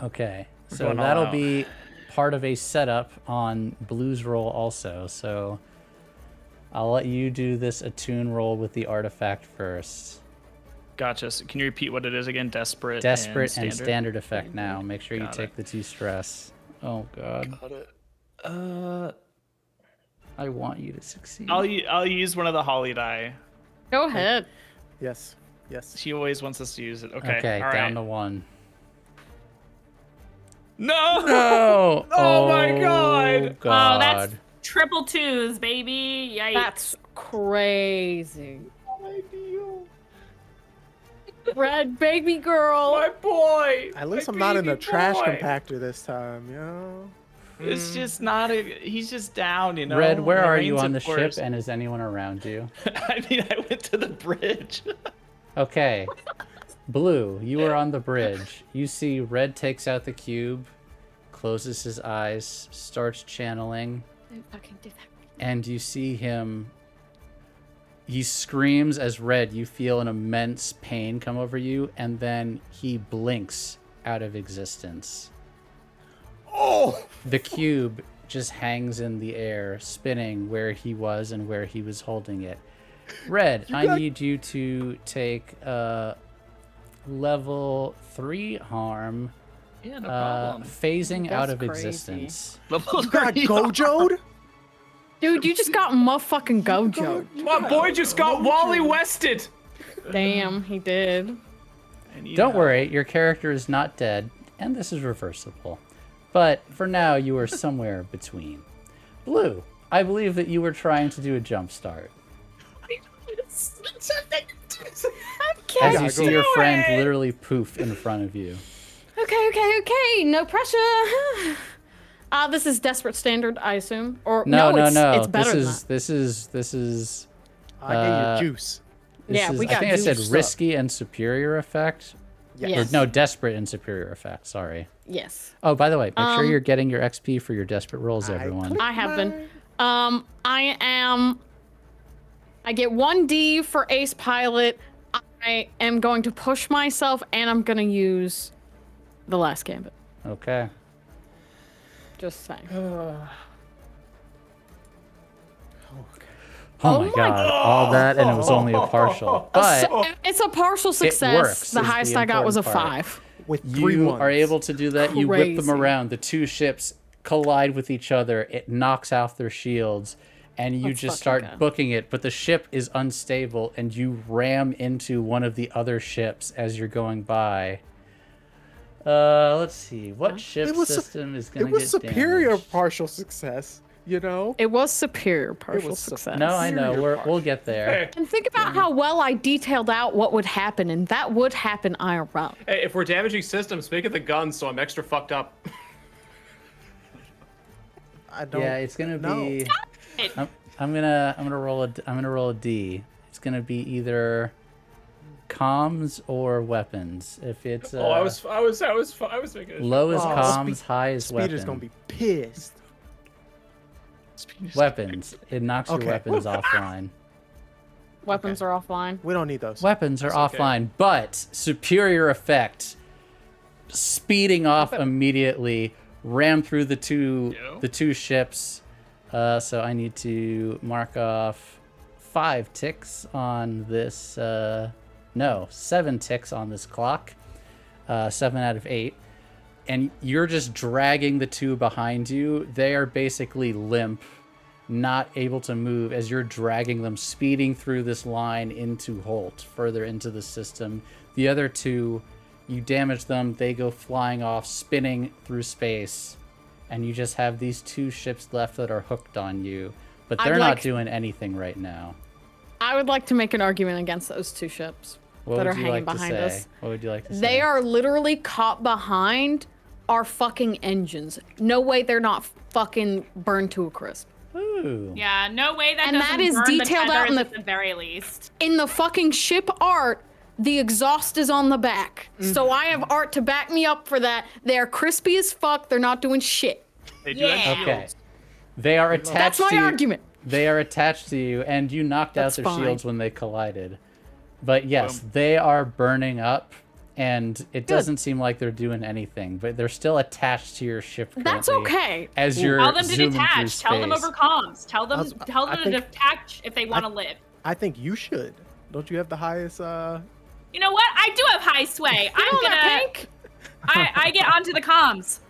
Okay, so going all that'll out. be part of a setup on Blue's roll also. So I'll let you do this attune roll with the artifact first. Gotcha. So can you repeat what it is again? Desperate And standard effect now. Make sure you Got take the 2 stress. Oh god. Got it. I want you to succeed. I'll use one of the holly die. Go ahead. Yes. Yes. She always wants us to use it. Okay. Okay, all down right. to 1. No! No! Oh my god! God. Oh, that's triple 2s, baby. Yikes. That's crazy. Red baby girl. My boy! At least My I'm not in a baby trash boy. compactor this time, you know? It's just not a. He's just down, you know. Red, where It are you rains, on the of course. ship, and is anyone around you? I mean, I went to the bridge. Okay. Blue, you are on the bridge. You see Red takes out the cube, closes his eyes, starts channeling, Don't fucking do that. and you see him. He screams as Red, you feel an immense pain come over you, and then he blinks out of existence. Oh! The cube just hangs in the air, spinning where he was and where he was holding it. Red, I need you to take level 3 harm, Yeah, no problem. phasing out That's of crazy. existence. Level Got 3. Gojo'd? Dude, you just got motherfucking Gojo. My boy just got Wally Wested. Damn, he did. I need Don't help. worry, your character is not dead, and this is reversible. But for now, you are somewhere between. Blue, I believe that you were trying to do a jump start. As you see your friend literally poof in front of you. Okay. No pressure. This is desperate standard, I assume. Or No. It's better than that. This is. I gave you juice. Yeah, we got I think I said juiced up. risky and superior effect. Yes. Or, no, desperate and superior effect. Sorry. Yes. Oh, by the way, make sure you're getting your XP for your desperate rolls, everyone. I have been. I get 1D for Ace Pilot. I am going to push myself, and I'm going to use the last gambit. Okay. Just saying. Oh my god, all that, and it was only a partial. But It's a partial success. works, The is highest the I got was a important part. 5. With 3 you ones. are able to do that. You whip them Crazy. around. The 2 ships collide with each other. It knocks off their shields, and you Let's just fucking start go. booking it. But the ship is unstable, and you ram into one of the other ships as you're going by. Let's see. What ship It was system is It going to was get superior damaged? partial success, you know? It was superior partial was success. No, I know. We'll get there. And think about how well I detailed out what would happen, and that would happen IRL. Hey, if we're damaging systems, make it the guns so I'm extra fucked up. I don't Yeah, it's gonna know. be. I'm gonna roll a D. It's gonna be either comms or weapons. If it's I was making it. low is Oh, comms, high is Speeder's weapon. gonna be pissed. Weapons. It knocks Okay. your weapons offline. Weapons are offline. We don't need those. Weapons are That's okay. offline, but superior effect. Speeding off immediately, ram through the two ships. So I need to mark off 5 ticks on this. No, 7 ticks on this clock. 7 out of 8. And you're just dragging the 2 behind you. They are basically limp, not able to move as you're dragging them, speeding through this line into Holt, further into the system. The other 2, you damage them, they go flying off, spinning through space, and you just have these 2 ships left that are hooked on you. But they're not doing anything right now. I would like to make an argument against those 2 ships What that would are you hanging like to behind say? us. What would you like to say? They are literally caught behind our fucking engines. No way they're not fucking burned to a crisp. Ooh. Yeah, no way that And doesn't that is burn detailed the out in tethers the- at the very least. In the fucking ship art, the exhaust is on the back. So I have art to back me up for that. They're crispy as fuck. They're not doing shit. They do have Okay. shields. They are attached That's my to you. argument. They are attached to you, and you knocked out That's their fine. shields when they collided. But yes, they are burning up, and it doesn't seem like they're doing anything. But they're still attached to your ship. That's currently okay. As you're Tell them to zooming through detach. Tell them space. over comms. Tell them I to think- detach if they want to live. I think you should. Don't you have the highest? You know what? I do have high sway. I'm on that, gonna. Pink. I get onto the comms.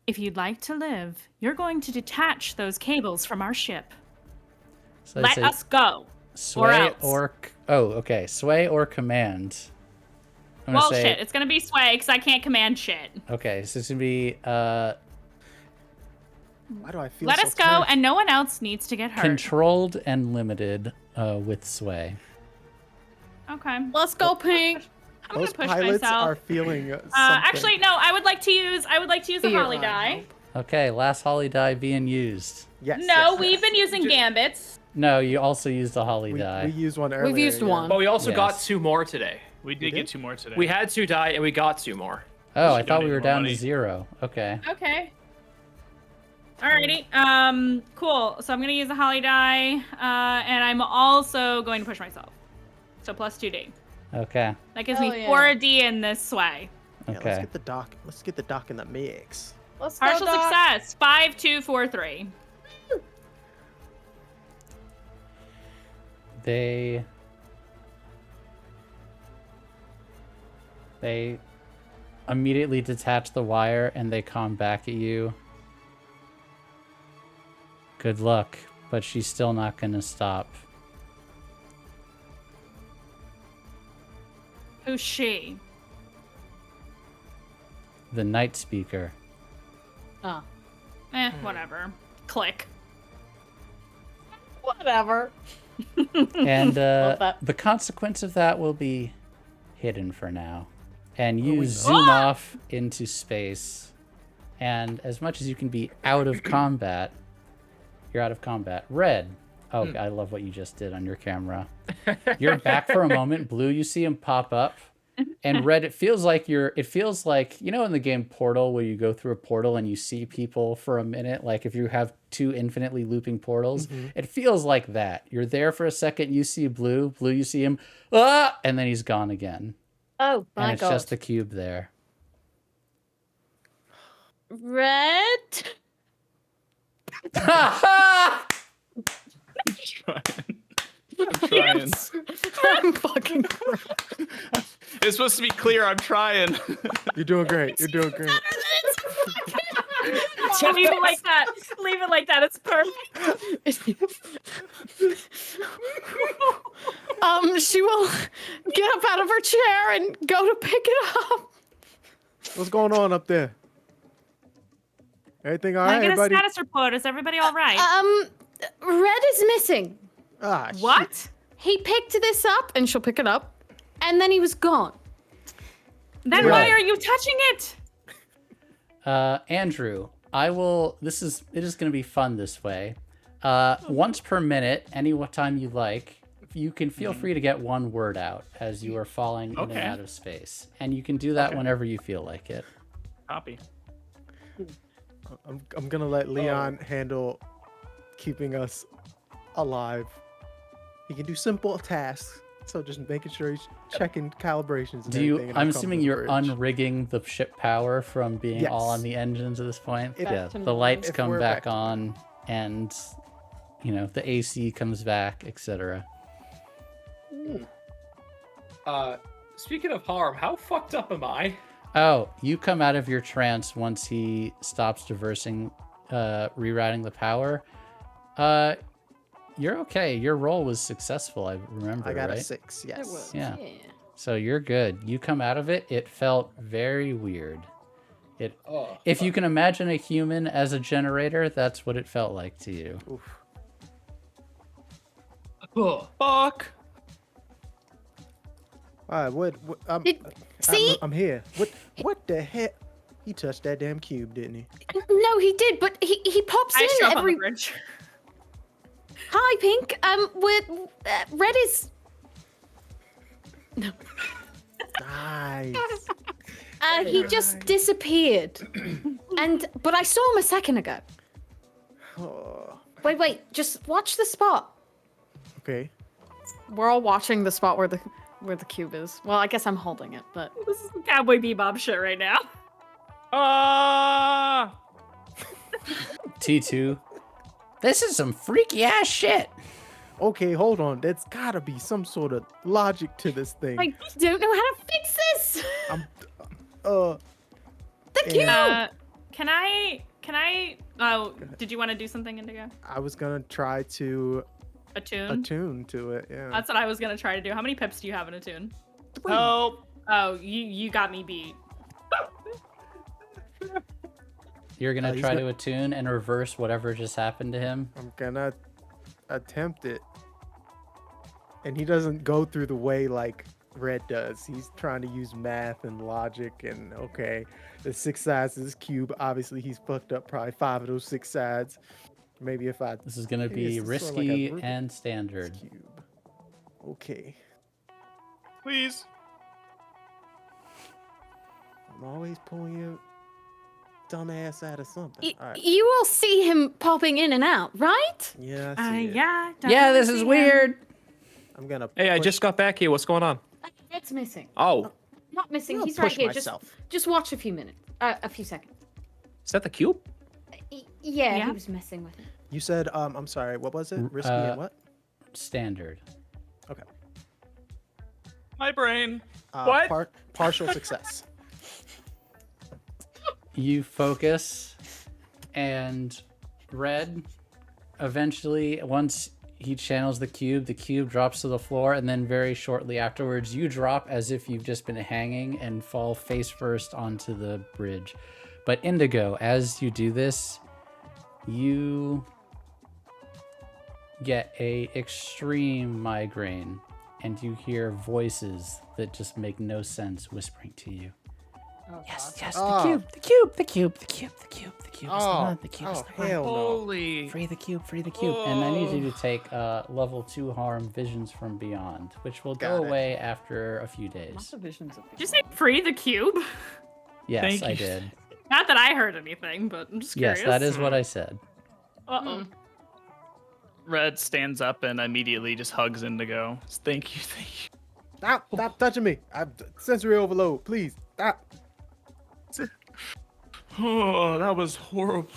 If you'd like to live, you're going to detach those cables from our ship. So I Let say us go. sway else. okay, sway or command. I'm gonna Well, say, shit. It's gonna be sway because I can't command shit. Okay, so it's gonna be Why do I feel? Let so us go, terrible? and no one else needs to get hurt. controlled and limited with sway. Okay. Let's go, Pink. I'm gonna Those push pilots myself. are feeling. Something. Actually, no. I would like to use a You're holly on. die. Okay, last holly die being used. yes. No, yes, we've yes. been using gambits. No, you also used a holly die. We used one earlier. We've used yeah. one. But we also got Yes. 2 more today. We did get 2 more today. We had 2 die and we got 2 more. Oh, I should thought we donate were more down money. to 0. Okay. Okay. Alrighty. Cool. So I'm gonna use a holly die, and I'm also going to push myself. So plus 2d. Okay. That gives Hell me yeah. 4d in this way. Yeah, let's Okay. get the dock. Let's get the dock in the mix. Let's Partial go, Doc. success. 5, 2, 4, 3. They immediately detach the wire and they come back at you. Good luck, but she's still not gonna stop. Who's she? The night speaker. Oh, Whatever. Click. whatever. And that. the consequence of that will be hidden for now. And you zoom off into space. And as much as you can be out of combat, you're out of combat. Red. Oh, I love what you just did on your camera. You're back for a moment. Blue, you see him pop up. And red, it feels like you know in the game Portal where you go through a portal and you see people for a minute, like if you have 2 infinitely looping portals, it feels like that. You're there for a second, you see blue, you see him, and then he's gone again. Oh my And it's god. just the cube there. Red. I'm trying. I'm fucking. It's supposed to be clear. I'm trying. You're doing great. You're doing great. Leave it like that. Leave it like that. It's perfect. She will get up out of her chair and go to pick it up. What's going on up there? Everything all Can I right, get a everybody? status report? Is everybody all right? Red is missing. Ah, shit. What? He picked this up, and she'll pick it up, and then he was gone. Then Right. why are you touching it? Andrew, it is going to be fun this way. Once per minute, any time you like, you can feel free to get 1 word out as you are falling in and Okay. out of space. And you can do that whenever you feel like it. Copy. I'm gonna let Leon handle keeping us alive. He can do simple tasks, so just making sure he's checking calibrations. And everything, and I'm I'll come assuming to the you're bridge. unrigging the ship power from being all Yes. on the engines at this point? If- Yeah, Back to the lights if come we're back back to on and, the AC comes back, etc. Speaking of harm, how fucked up am I? Oh, you come out of your trance once he stops rerouting the power. You're okay. Your roll was successful, I remember, I got right? a 6. Yes. Yeah. So you're good. You come out of it. It felt very weird. If you can imagine a human as a generator, that's what it felt like to you. Oof. Fuck. All right. What? See? I'm here. What the heck? He touched that damn cube, didn't he? No, he did, but he pops I in show up on every. the bridge. Hi, Pink. Red is. Nice. He just disappeared. But I saw him a second ago. Oh, Wait, just watch the spot. okay. We're all watching the spot where the cube is. Well, I guess I'm holding it, but This is some Cowboy Bebop shit right now. Ah! T2. This is some freaky ass shit. Okay, hold on. There's gotta be some sort of logic to this thing. I don't know how to fix this. Uh, The cube. Can I? Oh, did you want to do something, Indigo? I was gonna try to Attune? attune to it. Yeah. That's what I was gonna try to do. How many pips do you have in Attune? Help! Oh, you got me beat. You're gonna he's try not- to attune and reverse whatever just happened to him. I'm gonna attempt it. And he doesn't go through the way like Red does. He's trying to use math and logic and okay, the 6 sides of this cube. Obviously, he's fucked up probably 5 of those 6 sides. Maybe if I This is gonna maybe be it's sort of like a risky Rubik's and standard. cube. Okay. Please. I'm always pulling you dumbass out of something. All right. You will see him popping in and out, right? Yeah, I see it. Yeah. Yeah, this is weird. I'm gonna Hey, I push- just got back here. What's going on? Red's missing. Oh, Not missing. I'm gonna He's right push here. myself. Just watch a few minutes. A few seconds. is that the cube? Yeah, Yeah. he was messing with it. You said I'm sorry, what was it? Risky and what? Standard. Okay. My brain. What? Partial success. You focus, and Red, eventually, once he channels the cube drops to the floor, and then very shortly afterwards, you drop as if you've just been hanging and fall face first onto the bridge. But Indigo, as you do this, you get a extreme migraine, and you hear voices that just make no sense whispering to you. Yes, Oh. the cube is the Oh, one, the cube is the one. hell no. Holy. Free the cube. And I need you to take level 2 harm visions from beyond, which will Got go it. away after a few days. Did you say free the cube? Yes, Thank I you. did. Not that I heard anything, but I'm just curious. Yes, that is what I said. Uh-oh. Red stands up and immediately just hugs Indigo. Thank you. Stop touching me. I'm sensory overload. Please stop. Oh, that was horrible.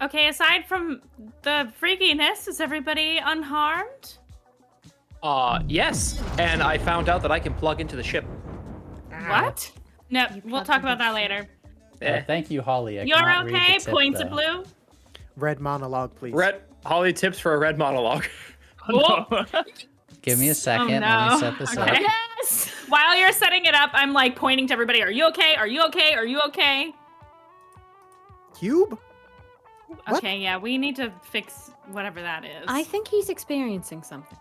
Okay, aside from the freakiness, is everybody unharmed? Yes. And I found out that I can plug into the ship. What? No, we'll talk about that later. Thank you, Holly. I You're cannot read the okay? tip, Points though. of blue? Red monologue, please. Red Holly tips for a red monologue. Oh, Give me a second. no. Let me set this Okay. up. Yes. While you're setting it up, I'm like pointing to everybody. Are you okay? Are you okay? Are you okay? Cube? What? Okay, yeah, we need to fix whatever that is. I think he's experiencing something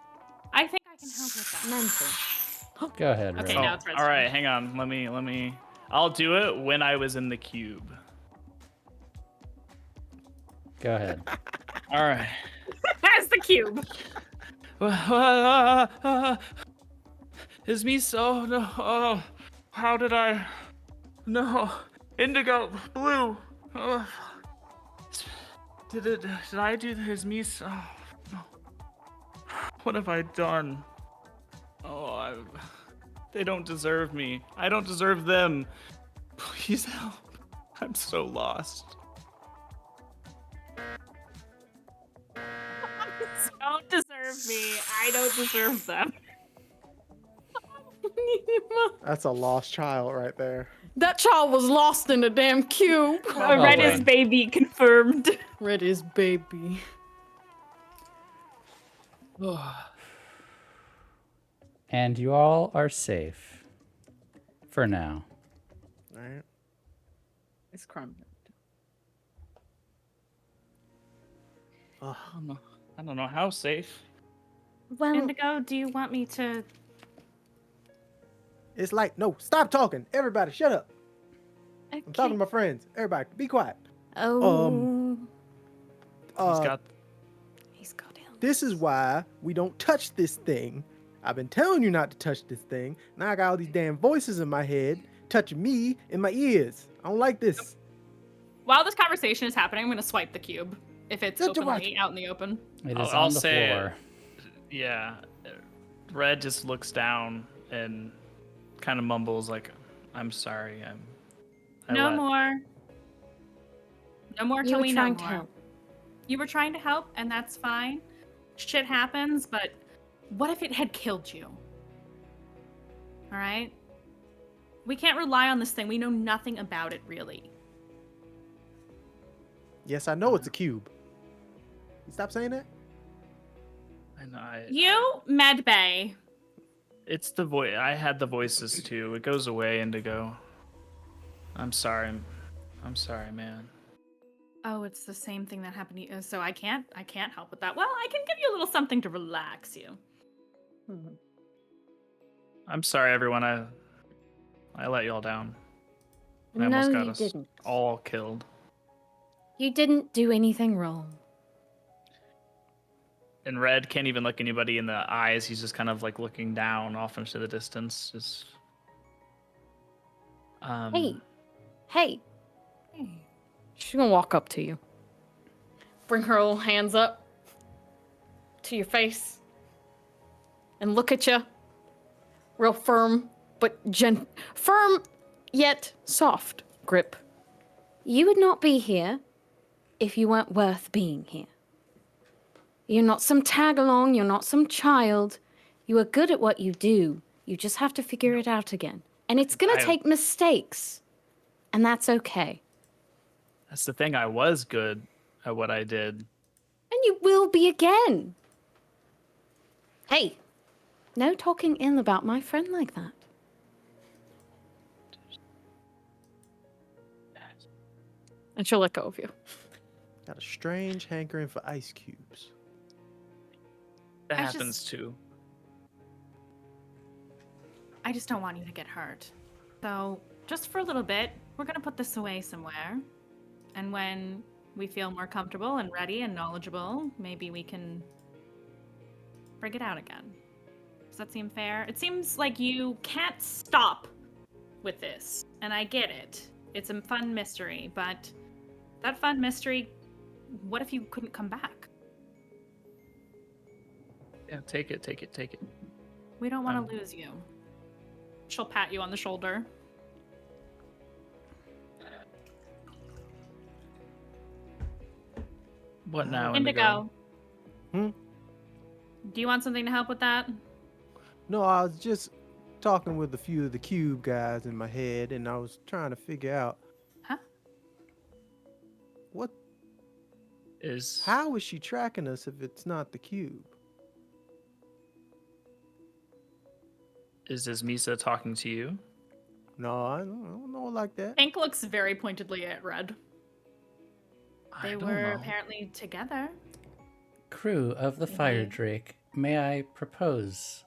I think I can help with that. mental. Go ahead, Red. Okay, now it's Red's All right, turn. hang on. Let me. I'll do it when I was in the cube. Go ahead. All right. That's the cube. Is me so no? Oh, how did I? No, Indigo, blue. Oh. Did I do this? Me so? No. What have I done? Oh, they don't deserve me. I don't deserve them. Please help. I'm so lost. Don't deserve me. I don't deserve them. That's a lost child right there. That child was lost in the damn cube. Red boy. is baby confirmed. Red is baby. And you all are safe. For now. All right. It's crumbling. Ugh. I don't know how safe. Well, Indigo, do you want me to? It's like, no, stop talking. Everybody, shut up. I'm okay. talking to my friends. Everybody, be quiet. Oh. He's got. He's got him. This is why we don't touch this thing I've been telling you not to touch this thing. Now I got all these damn voices in my head touching me in my ears. I don't like this. While this conversation is happening, I'm gonna swipe the cube if it's Shut your openly out in the open. It is I'll on the say, floor. Yeah. Red just looks down and kind of mumbles like, "I'm sorry. No more. No more You till were we know trying to more. help. You were trying to help, and that's fine. Shit happens, but what if it had killed you? All right? We can't rely on this thing. We know nothing about it, really. Yes, I know it's a cube. You stop saying that? I know. You, Medbay. It's the voice. I had the voices too. It goes away, Indigo. I'm sorry. I'm sorry, man. Oh, it's the same thing that happened to you. So I can't help with that. Well, I can give you a little something to relax you. I'm sorry, everyone. I let y'all down. I No, almost got you us didn't. all killed. You didn't do anything wrong. And Red can't even look anybody in the eyes. He's just kind of like looking down off into the distance. Just. Hey. She's gonna walk up to you. Bring her little hands up to your face and look at you. Real firm, but firm yet soft grip. You would not be here if you weren't worth being here. You're not some tag-along, you're not some child. You are good at what you do. You just have to figure it out again. And it's gonna take mistakes. And that's okay. That's the thing. I was good at what I did. And you will be again. Hey, no talking ill about my friend like that. And she'll let go of you. Got a strange hankering for ice cubes. That happens too. I just don't want you to get hurt. So, just for a little bit, we're gonna put this away somewhere. And when we feel more comfortable and ready and knowledgeable, maybe we can bring it out again. Does that seem fair? It seems like you can't stop with this, and I get it. It's a fun mystery, but that fun mystery, what if you couldn't come back? Yeah, take it. We don't want to lose you. She'll pat you on the shoulder. What now, Indigo? Hmm? Do you want something to help with that? No, I was just talking with a few of the cube guys in my head, and I was trying to figure out. Huh? What? Is How is she tracking us if it's not the cube? Is Misa talking to you? No, I don't know like that. Hank looks very pointedly at Red. They I don't were know. apparently together. Crew of the Fire Drake, may I propose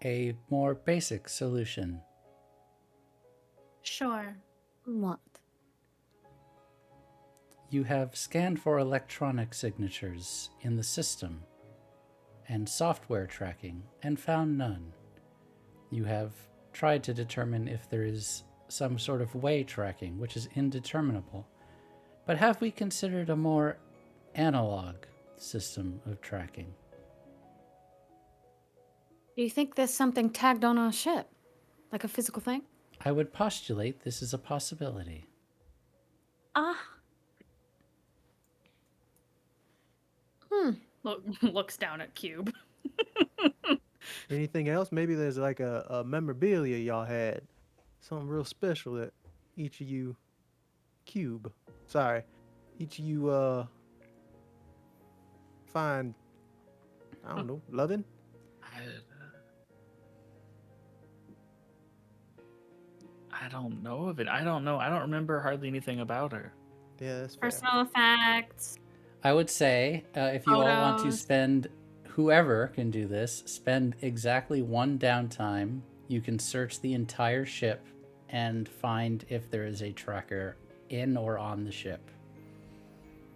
a more basic solution? Sure. What? You have scanned for electronic signatures in the system and software tracking and found none. You have tried to determine if there is some sort of way tracking, which is indeterminable. But have we considered a more analog system of tracking? Do you think there's something tagged on our ship? Like a physical thing? I would postulate this is a possibility. Looks down at Cube. Anything else? Maybe there's like a memorabilia y'all had. Something real special that each of you each of you find, I don't know, loving? I don't know of it. I don't know. I don't remember hardly anything about her. Yeah, that's fair. Personal effects. I would say if you all want to Photos. spend, whoever can do this, spend exactly one downtime. You can search the entire ship and find if there is a tracker in or on the ship.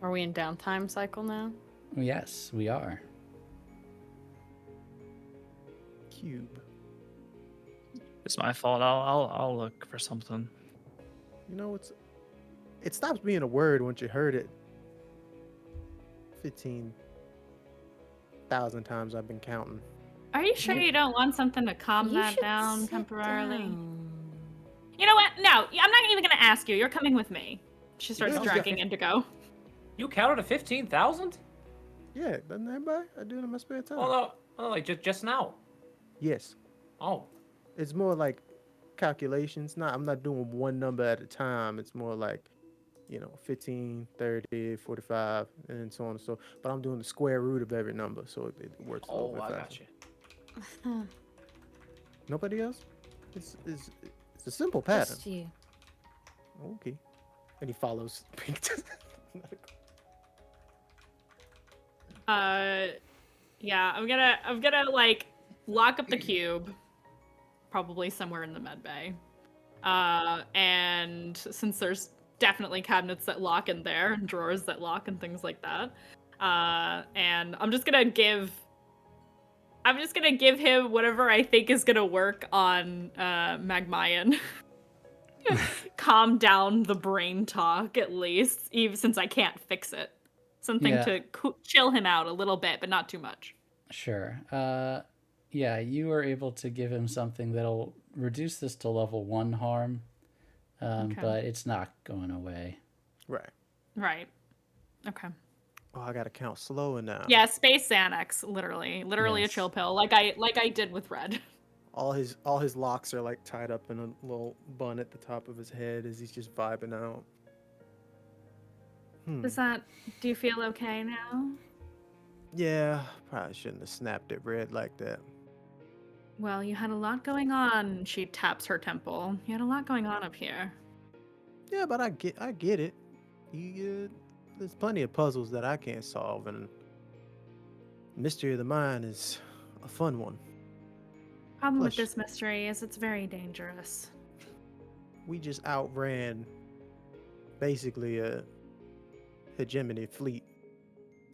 Are we in downtime cycle now? Yes, we are. cube. It's my fault. I'll look for something. You know, it stops being a word once you heard it 15,000 times I've been counting. Are you sure you don't want something to calm You that should down sit temporarily? down. You know what? No, I'm not even gonna ask you. You're coming with me. She starts Yeah. dragging Indigo. You counted to 15,000? Yeah, doesn't everybody? I do it in my spare time. Like just now. Yes. Oh. It's more like calculations. I'm not doing one number at a time. It's more like, 15, 30, 45, and so on and so. But I'm doing the square root of every number, so it works a little Oh, bit I faster. got you. Nobody else? It's a simple pattern. Just you. Okay. And he follows Pink. Yeah, I'm gonna like lock up the cube, probably somewhere in the med bay. And since there's definitely cabinets that lock in there and drawers that lock and things like that, and I'm just gonna give him whatever I think is gonna work on Magmayan. Calm down the brain talk at least, even since I can't fix it. Something Yeah. to chill him out a little bit, but not too much. Sure. Yeah, you are able to give him something that'll reduce this to level 1 harm, Okay. but it's not going away. Right. Right. Okay. Oh, I gotta count slower now. Yeah, space Xanax, literally a Yes. chill pill, like I did with Red. All his locks are like tied up in a little bun at the top of his head as he's just vibing out. Do you feel okay now? Yeah, probably shouldn't have snapped at Red like that. Well, you had a lot going on. She taps her temple. You had a lot going on up here. Yeah, but I get it. There's plenty of puzzles that I can't solve, and Mystery of the Mind is a fun one. Problem with Plus- this mystery is it's very dangerous. We just outran basically a hegemony fleet.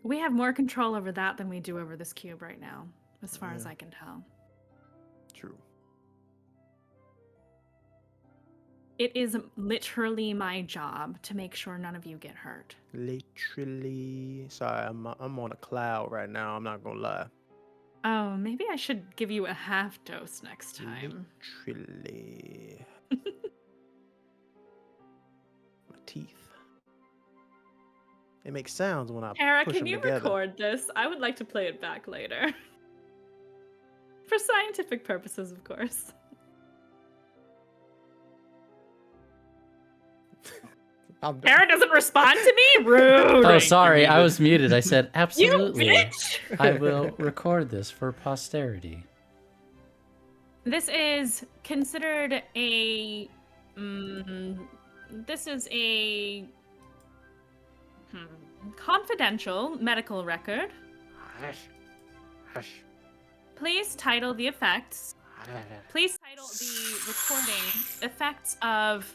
We have more control over that than we do over this cube right now, as far as Yeah. I can tell. True. It is literally my job to make sure none of you get hurt. Literally. Sorry, I'm on a cloud right now. I'm not gonna lie. Oh, maybe I should give you a half dose next time. Literally. My teeth. It makes sounds when I Tara, push can them you together. record this? I would like to play it back later. For scientific purposes, of course. Tara doesn't respond to me? Rude! Oh, sorry, I was muted. I said You absolutely. bitch! I will record this for posterity. This is considered a... this is a... confidential medical record. Hush. Hush. Please title the effects. Please title the recording effects of...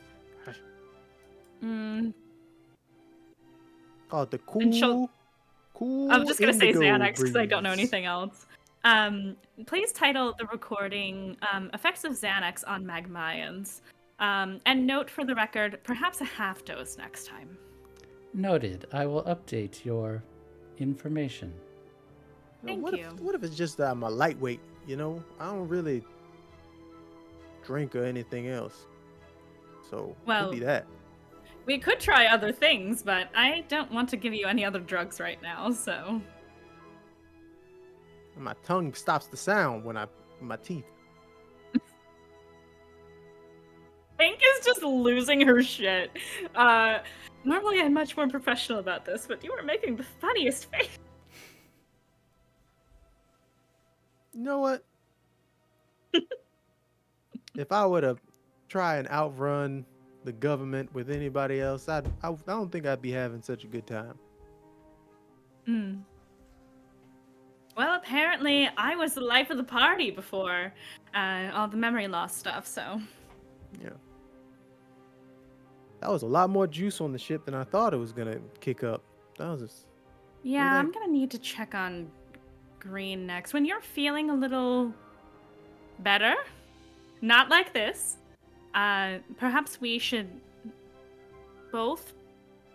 Oh, the And she'll- cool. I'm just gonna say indigo Xanax because I don't know breeze. anything else. Please title the recording effects of Xanax on Magmayans. And note for the record, perhaps a half dose next time. Noted. I will update your information. Thank what you. What if it's just that I'm a lightweight? I don't really drink or anything else. So Well- could be that. We could try other things, but I don't want to give you any other drugs right now, so... My tongue stops the sound when my teeth. Pink is just losing her shit. Normally I'm much more professional about this, but you are making the funniest face. You know what? If I were to try and outrun the government with anybody else, I don't think I'd be having such a good time. Well, apparently I was the life of the party before all the memory loss stuff, so... Yeah. That was a lot more juice on the ship than I thought it was gonna kick up. That was just... Yeah, that- I'm gonna need to check on Green next. When you're feeling a little Better? Not like this. Perhaps we should both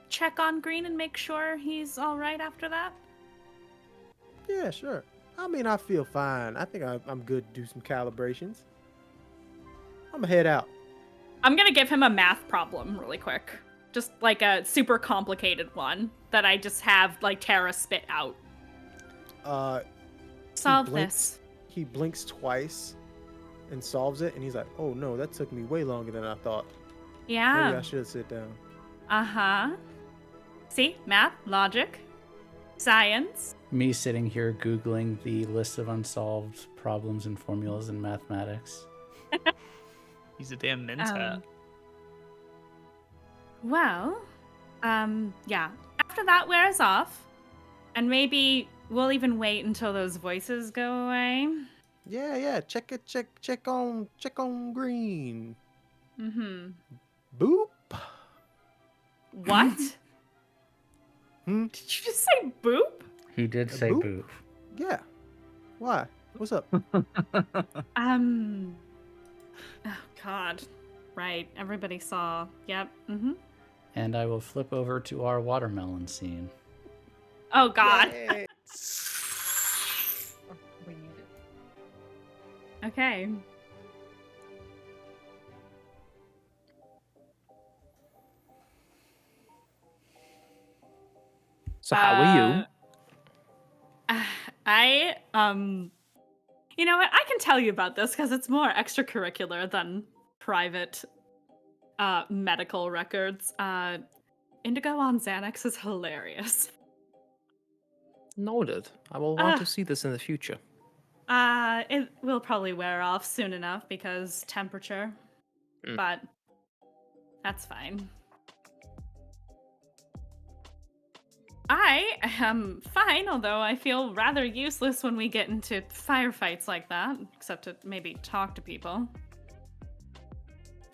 check on Green and make sure he's all right after that? Yeah, sure. I mean, I feel fine. I think I'm good to do some calibrations. I'm gonna head out. I'm gonna give him a math problem really quick. Just like a super complicated one that I just have like Tara spit out. Solve this. He blinks twice and solves it, and he's like, "Oh no, that took me way longer than I thought. Yeah. Maybe I should sit down." Uh-huh. See? Math, logic, science. Me sitting here Googling the list of unsolved problems and formulas in mathematics. He's a damn mentat. Well, yeah. After that wears off, and maybe we'll even wait until those voices go away. Yeah. Check on Green. Mm-hmm. Boop. What? Hmm? Did you just say boop? He did say boop? boop. Yeah. Why? What's up? Oh God. Right. Everybody saw. Yep. Mm-hmm. And I will flip over to our watermelon scene. Oh God. Yay. Okay. So how are you? You know what? I can tell you about this because it's more extracurricular than private medical records. Indigo on Xanax is hilarious. Noted. I will want to see this in the future. It will probably wear off soon enough because temperature. But that's fine. I am fine, although I feel rather useless when we get into firefights like that, except to maybe talk to people.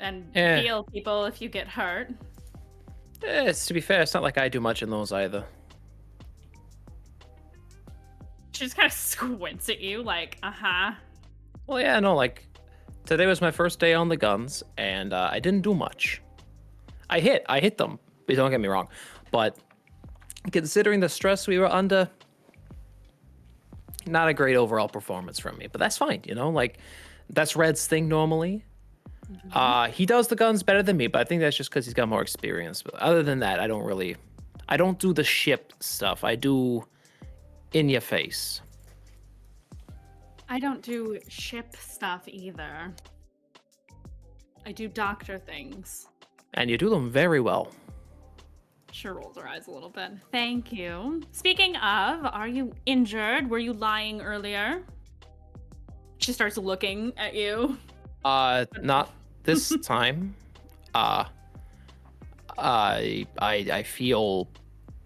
And heal people if you get hurt. To be fair, it's not like I do much in those either. She just kind of squints at you like, Well, yeah, no, like, today was my first day on the guns, and I didn't do much. I hit them, don't get me wrong, but considering the stress we were under, not a great overall performance from me, but that's fine, you know, like, that's Red's thing normally. He does the guns better than me, but I think that's just because he's got more experience. But other than that, I don't do the ship stuff. I do in your face. I don't do ship stuff either. I do doctor things. And you do them very well. She rolls her eyes a little bit. Thank you. Speaking of, are you injured? Were you lying earlier? She starts looking at you. Not this time. I feel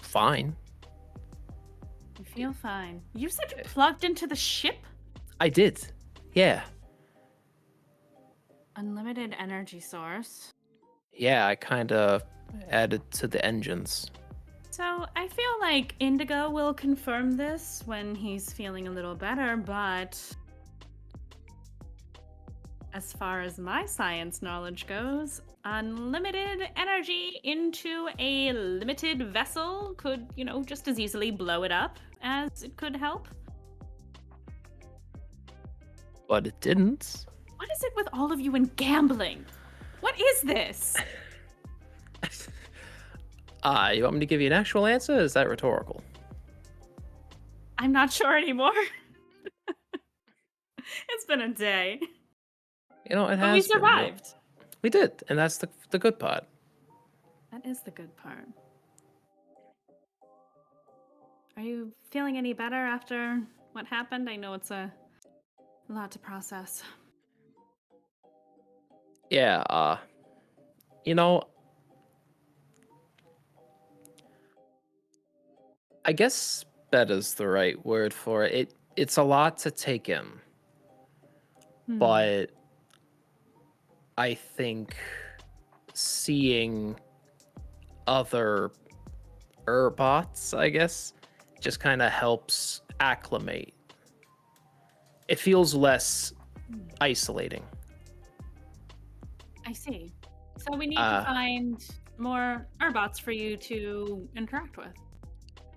fine. You feel fine. You said you plugged into the ship? I did. Yeah. Unlimited energy source. Yeah, I kind of added to the engines. So I feel like Indigo will confirm this when he's feeling a little better, but as far as my science knowledge goes, unlimited energy into a limited vessel could, just as easily blow it up as it could help. But it didn't. What is it with all of you and gambling? What is this? You want me to give you an actual answer? Or is that rhetorical? I'm not sure anymore. It's been a day. It has. But we survived. We did, and that's the good part. That is the good part. Are you feeling any better after what happened? I know it's a lot to process. Yeah, I guess better's the right word for it. It's a lot to take in. But I think seeing other Urbots, I guess, just kind of helps acclimate. It feels less isolating. I see. So we need to find more Urbots for you to interact with.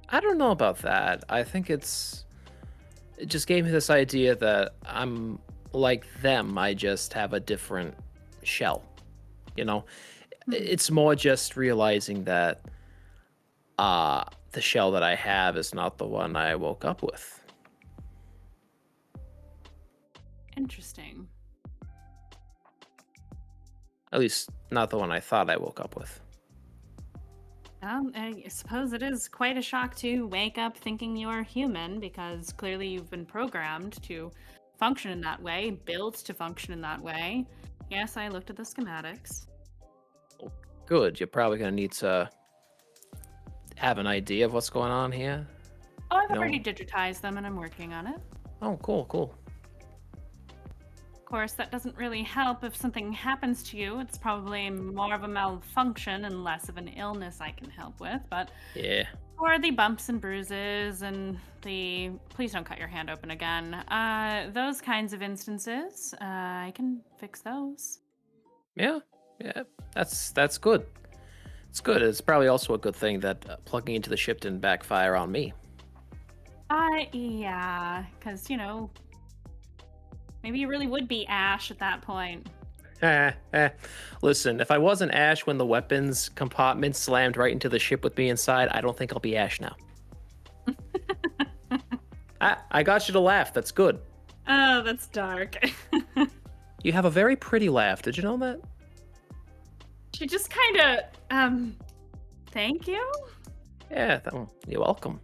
I don't know about that. I think it just gave me this idea that I'm like them. I just have a different shell. You know, it's more just realizing that the shell that I have is not the one I woke up with. Interesting. At least not the one I thought I woke up with. I suppose it is quite a shock to wake up thinking you're human, because clearly you've been programmed to function in that way, built to function in that way. Yes, I looked at the schematics. Good. You're probably going to need to have an idea of what's going on here. Oh, I've already digitized them and I'm working on it. Oh, cool. Of course, that doesn't really help if something happens to you. It's probably more of a malfunction and less of an illness I can help with, but Yeah. for the bumps and bruises and the please don't cut your hand open again, those kinds of instances, I can fix those. Yeah. That's good. It's good. It's probably also a good thing that plugging into the ship didn't backfire on me. Yeah, because, maybe you really would be Ash at that point. Listen, if I wasn't Ash when the weapons compartment slammed right into the ship with me inside, I don't think I'll be Ash now. I got you to laugh. That's good. Oh, that's dark. You have a very pretty laugh. Did you know that? She just kind of, thank you? Yeah, you're welcome.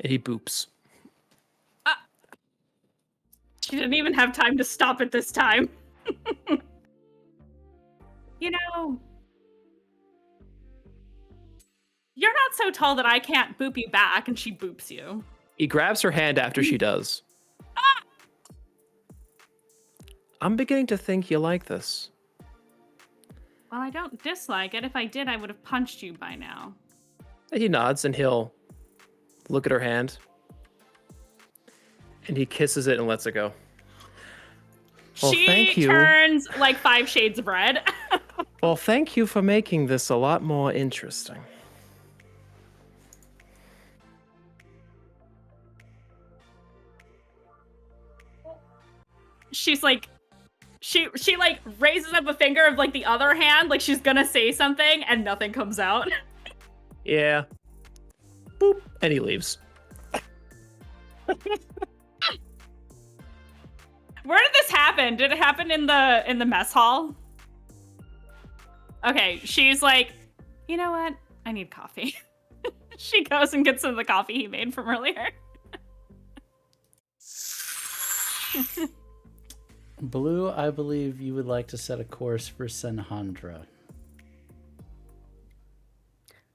And he boops. She didn't even have time to stop it this time. You're not so tall that I can't boop you back, and she boops you. He grabs her hand after she does. I'm beginning to think you like this. Well, I don't dislike it. If I did, I would have punched you by now. He nods and he'll look at her hand. And he kisses it and lets it go. Well, she thank you. turns like 5 shades of red. Well, thank you for making this a lot more interesting. She's like, she like raises up a finger of like the other hand, like she's gonna say something, and nothing comes out. Yeah. Boop. And he leaves. Where did this happen? Did it happen in the mess hall? Okay, she's like, you know what? I need coffee. She goes and gets some of the coffee he made from earlier. Blue, I believe you would like to set a course for Senhandra.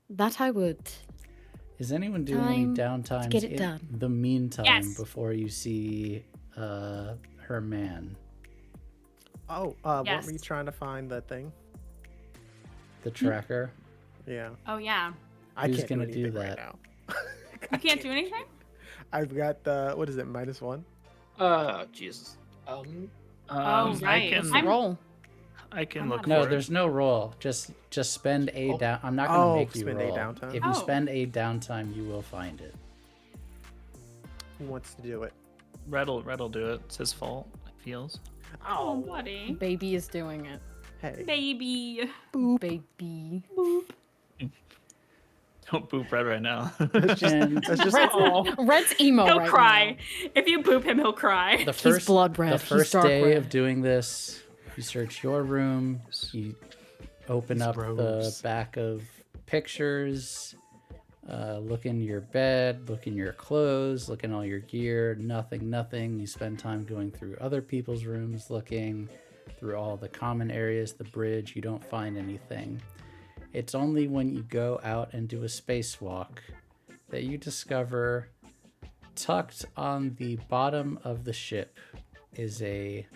That I would. Is anyone doing any downtime to get it in done. the meantime Yes. before you see her man? Oh, Yes. what were you trying to find that thing? The tracker? Yeah. Oh yeah. I Who's can't gonna do do anything right that? now. You can't do anything? I've got the, what is it, -1? Jesus. Oh, I right. can Roll. I can I'm look No, for it. there's no roll. Just spend a down. I'm not going to make you spend a roll. downtime? If you Oh. spend a downtime, you will find it. Who wants to do it? Red'll do it. It's his fault, it feels. Oh, buddy. Baby is doing it. Hey. Baby. Baby. Don't boop Red right now. That's just Red's emo He'll right cry. If you boop him, he'll cry. The first, blood red. The He's first dark day red. of doing this, you search your room. You open up the Bros. back of pictures. Look in your bed. Look in your clothes. Look in all your gear. Nothing. You spend time going through other people's rooms, looking through all the common areas, the bridge. You don't find anything. It's only when you go out and do a spacewalk that you discover tucked on the bottom of the ship is a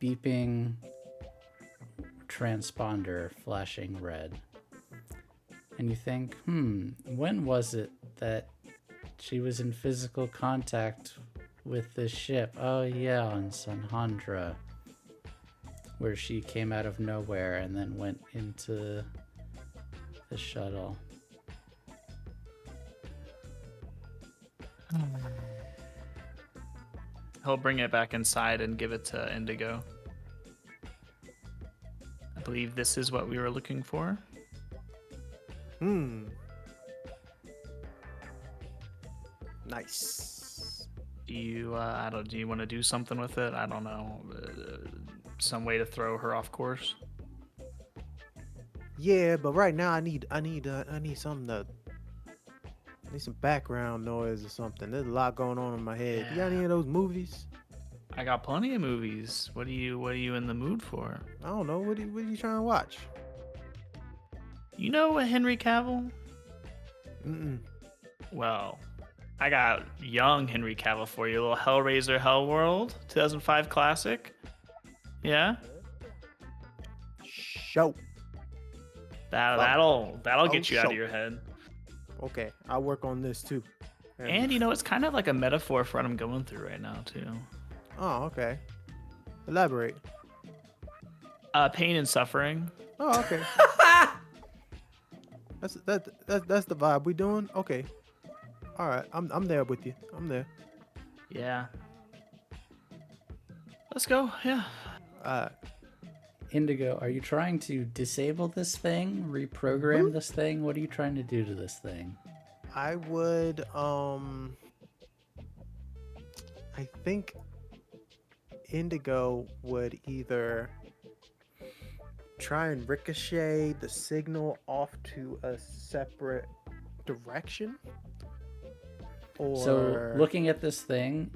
beeping transponder flashing red. And you think, when was it that she was in physical contact with this ship. Oh yeah, on Sanhandra, where she came out of nowhere and then went into the shuttle. He'll bring it back inside and give it to Indigo. I believe this is what we were looking for. Nice. Do you, do you want to do something with it? I don't know. Some way to throw her off course? Yeah, but right now I need something to. I need some background noise or something. There's a lot going on in my head. You got any of those movies? I got plenty of movies. What are you in the mood for? I don't know. What are you trying to watch? You know Henry Cavill? Well, I got young Henry Cavill for you. A little Hellraiser Hellworld, 2005 classic. Yeah? Show. That'll get you out of your head. Okay, I'll work on this too. And it's kind of like a metaphor for what I'm going through right now too. Oh, okay. Elaborate. Pain and suffering. Oh, okay. That's the vibe we doing. Okay. All right, I'm there with you. I'm there. Yeah. Let's go. Yeah. Indigo, are you trying to disable this thing? Reprogram this thing? What are you trying to do to this thing? I would I think Indigo would either try and ricochet the signal off to a separate direction, or So, looking at this thing,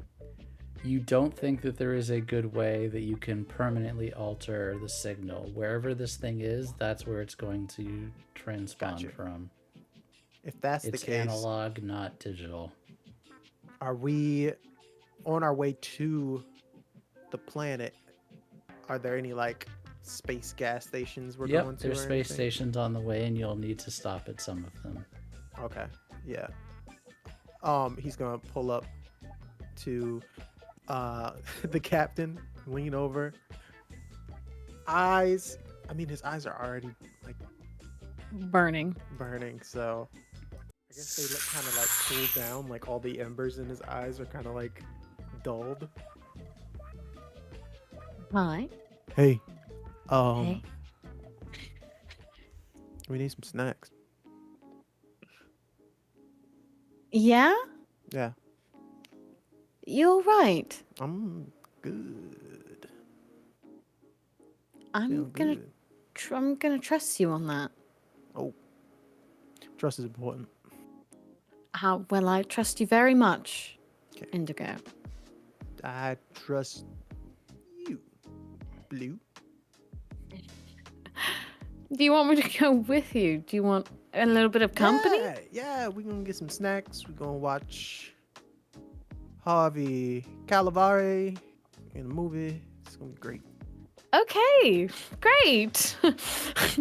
you don't think that there is a good way that you can permanently alter the signal. Wherever this thing is, that's where it's going to transpond from. if that's It's the case, analog, not digital. are we on our way to the planet? Are there any like space gas stations we're going Yep, to? there's or space anything? stations on the way, and you'll need to stop at some of them. Okay, yeah. He's gonna pull up to the captain, lean over. His eyes are already like Burning. burning, so I guess they look kind of like cooled down, like all the embers in his eyes are kind of like dulled. Hi. Hey, Hey. we need some snacks. Yeah? Yeah, You're right. I'm good. I'm Feel gonna good. I'm gonna trust you on that. Oh, trust is important. Well, I trust you very much, Okay. Indigo. I trust you, Blue. Do you want me to go with you? Do you want a little bit of company? Yeah, we're gonna get some snacks. We're gonna watch Harvey Calavari in a movie. It's gonna be great. Okay, great.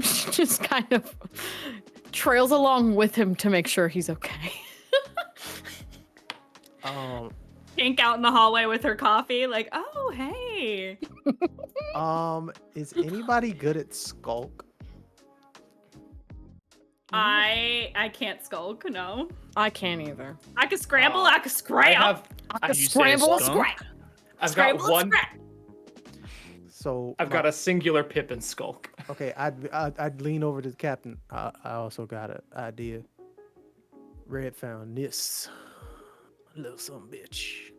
She just kind of trails along with him to make sure he's okay. Pink out in the hallway with her coffee, like, oh, hey. Is anybody good at Skulk? I can't skulk, no. I can't either. I can scramble, I can scram. You say Scramble and skunk? scrap. I've Scramble got and one. scrap. So I've got a singular pip and skulk. Okay, I'd lean over to the captain. I also got an idea. Red found this little son bitch.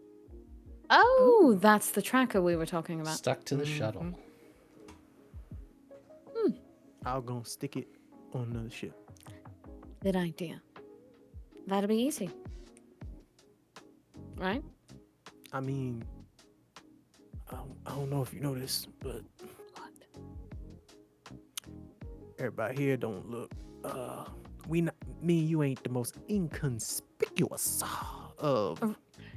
Oh, that's the tracker we were talking about. Stuck to the shuttle. I'll go stick it on the ship. Good idea. That'll be easy. Right? I mean, I don't know if you know this, but everybody here don't look. Me and you ain't the most inconspicuous of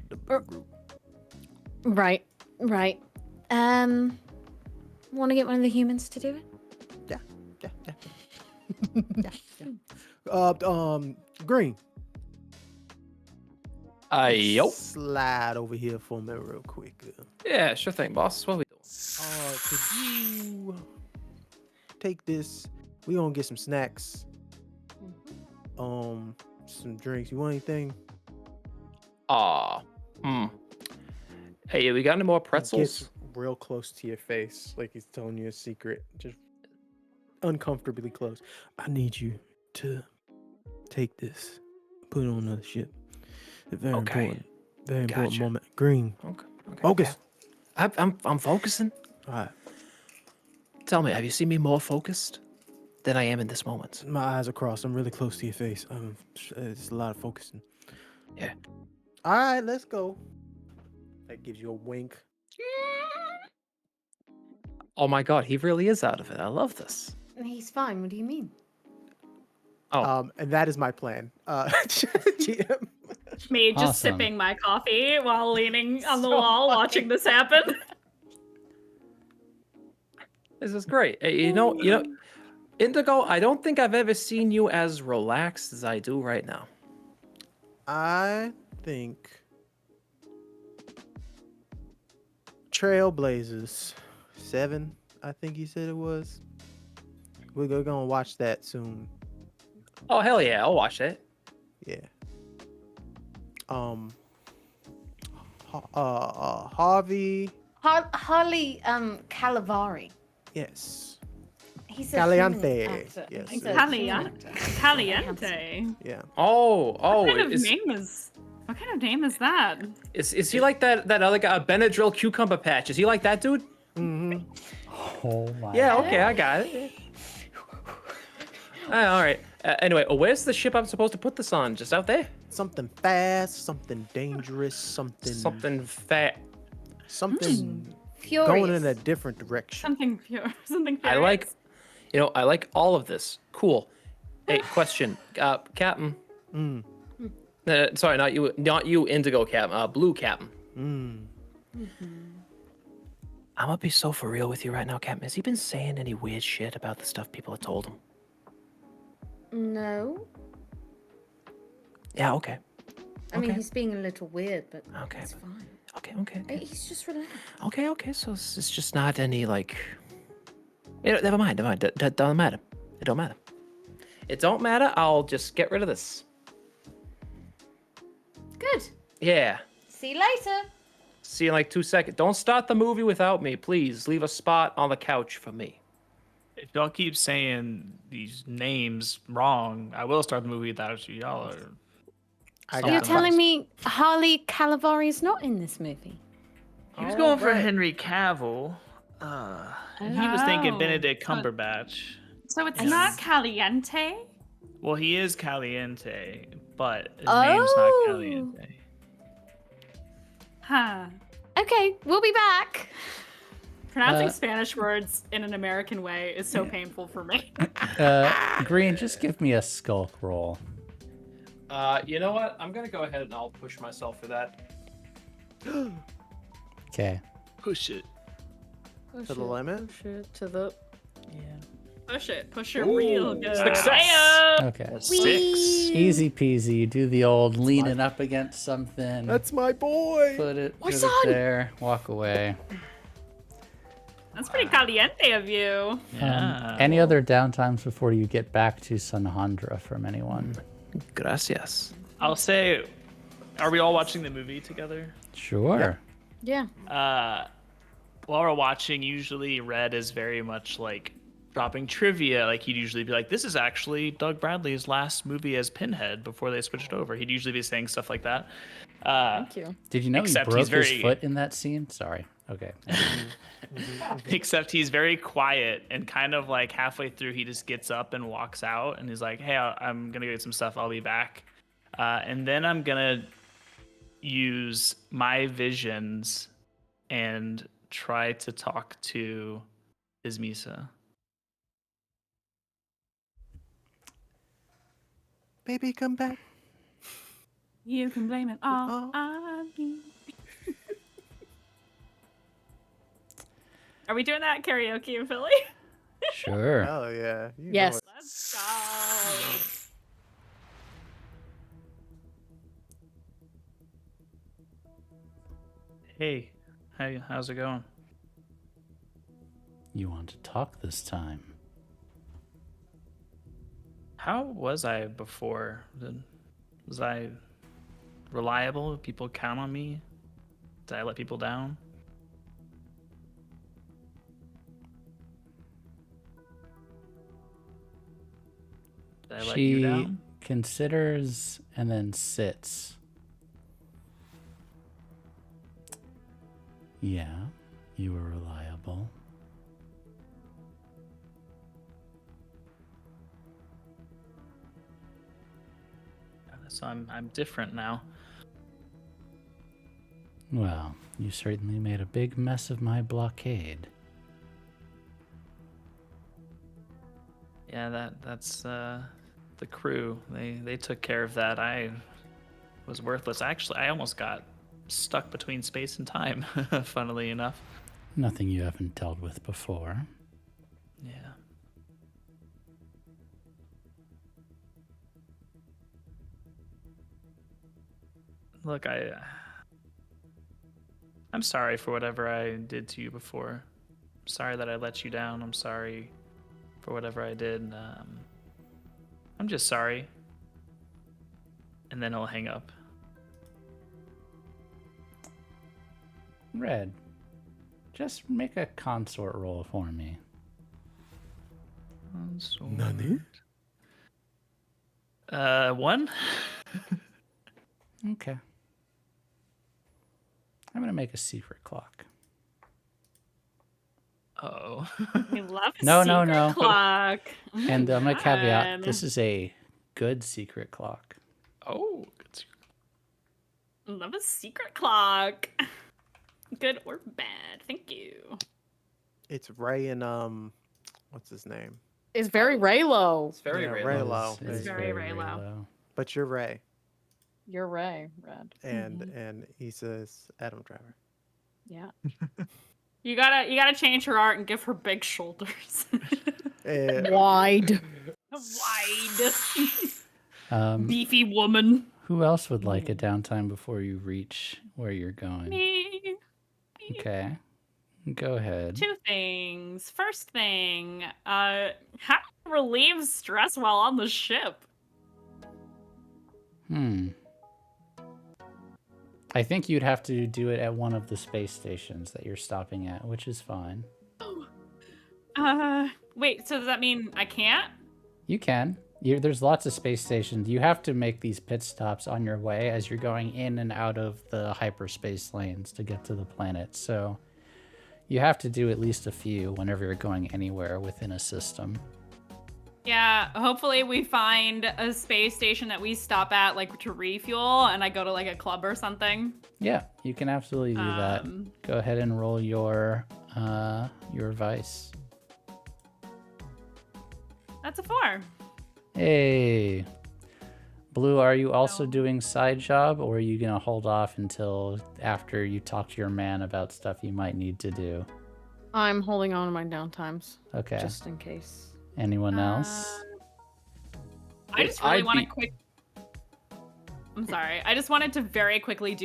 the group. Right. Want to get one of the humans to do it? Yeah. Green. Yo. Slide over here for me real quick. Yeah, sure thing, boss. What are we doing? Could you take this? We gonna get some snacks. Some drinks. You want anything? Hey, we got any more He pretzels? gets real close to your face, like he's telling you a secret. Just uncomfortably close. I need you to take this, put it on another ship. It's very important. Very important Gotcha. moment. Green. Okay. Focus. I'm focusing. All right. Tell me, have you seen me more focused than I am in this moment? My eyes are crossed. I'm really close to your face. It's a lot of focusing. Yeah. All right, let's go. That gives you a wink. Oh my god, he really is out of it. I love this. He's fine. What do you mean? And that is my plan. GM. Me just Awesome. sipping my coffee while leaning on the wall watching this happen. This is great. Hey, you know, Indigo, I don't think I've ever seen you as relaxed as I do right now. I think Trailblazers 7, I think he said it was. We're gonna watch that soon. Oh hell yeah, I'll watch it. Yeah. Harvey. Harley Calavari. Yes. He's a Caliente. human actor. Yes. He's a human Caliente. actor. Caliente. Yeah. Oh, What kind of name is? What kind of name is that? Is he like that other guy, Benadryl cucumber patch? Is he like that dude? Mm-hmm. Oh my. Yeah, okay, I got it. All right. Anyway, where's the ship I'm supposed to put this on? Just out there? Something fast, something dangerous, something fat. something Furious. going in a different direction. Something pure. Something I furious. like, I like all of this. Cool. Hey, question, Captain. Sorry, not you, Indigo Captain. Blue Captain. I'm gonna be so for real with you right now, Captain. Has he been saying any weird shit about the stuff people have told him? No. Yeah, okay. I mean, he's being a little weird, but Okay. it's fine. Okay. He's just relaxed. Okay. So it's just not any like. Never mind. That don't matter. It don't matter. It don't matter. I'll just get rid of this. Good. Yeah. See you later. See you in like 2 seconds. Don't start the movie without me, please. Leave a spot on the couch for me. If y'all keep saying these names wrong, I will start the movie without you. Y'all are. You're telling me Harley Calavari is not in this movie? He was going for Henry Cavill. And he was thinking Benedict Cumberbatch. So it's not Caliente? Well, he is Caliente, but his name's not Caliente. Huh. Okay, we'll be back. Pronouncing Spanish words in an American way is so painful for me. Green, just give me a skulk roll. You know what? I'm gonna go ahead and I'll push myself for that. Okay. Push it. To the limit? Push it to the... Push it real good. Success! Okay. 6. Easy peasy. You do the old leaning up against something. That's my boy. Put it son! there. Walk away. That's pretty caliente of you. Yeah. Any other downtimes before you get back to Sanhandra from anyone? Gracias. I'll say, are we all watching the movie together? Sure. Yeah. While we're watching, usually Red is very much like dropping trivia. Like he'd usually be like, "This is actually Doug Bradley's last movie as Pinhead before they switched over." He'd usually be saying stuff like that. Thank you. Did you know he Except broke he's his very- foot in that scene? Sorry. Okay. Except he's very quiet and kind of like halfway through, he just gets up and walks out and he's like, "Hey, I'm gonna get some stuff. I'll be back." And then I'm gonna use my visions and try to talk to Ismisa. Baby, come back. You can blame it all on me. Are we doing that karaoke in Philly? Sure. Oh yeah. You know Yes. it. Let's go. Hey, how's it going? You want to talk this time? How was I before? Was I reliable? Did people count on me? Did I let people down? Did I let you She down? considers and then sits. Yeah, you were reliable. So I'm different now. Well, you certainly made a big mess of my blockade. Yeah, that's the crew. They took care of that. I was worthless. Actually, I almost got stuck between space and time, funnily enough. Nothing you haven't dealt with before. Yeah. Look, I'm sorry for whatever I did to you before. I'm sorry that I let you down. I'm sorry for whatever I did. I'm just sorry. And then he'll hang up. Red, just make a consort roll for me. Nani? 1? Okay. I'm gonna make a secret clock. Oh. I love a No, secret clock. Oh my And I'm gonna caveat, God. this is a good secret clock. Oh, good. Love a secret clock. Good or bad? Thank you. It's Ray and what's his name? It's very Raylo. It's very Yeah, rare. Raylo. It's very Raylo. But you're Ray, You're Ray, Red. and he says Adam Driver. Yeah. You gotta change her art and give her big shoulders. Wide. Wide. Um, Beefy woman. who else would like a downtime before you reach where you're going? Me. Okay. Go ahead. 2 things. First thing, how do you relieve stress while on the ship? I think you'd have to do it at one of the space stations that you're stopping at, which is fine. Wait, so does that mean I can't? You can. There's lots of space stations. You have to make these pit stops on your way as you're going in and out of the hyperspace lanes to get to the planet. So you have to do at least a few whenever you're going anywhere within a system. Yeah, hopefully we find a space station that we stop at, like, to refuel, and I go to, like, a club or something. Yeah, you can absolutely do that. Go ahead and roll your vice. That's a 4. Hey. Blue, are you also doing side job, or are you going to hold off until after you talk to your man about stuff you might need to do? I'm holding on to my downtimes. Okay. Just in case. Anyone else? I just really want to I'm sorry. I just wanted to very quickly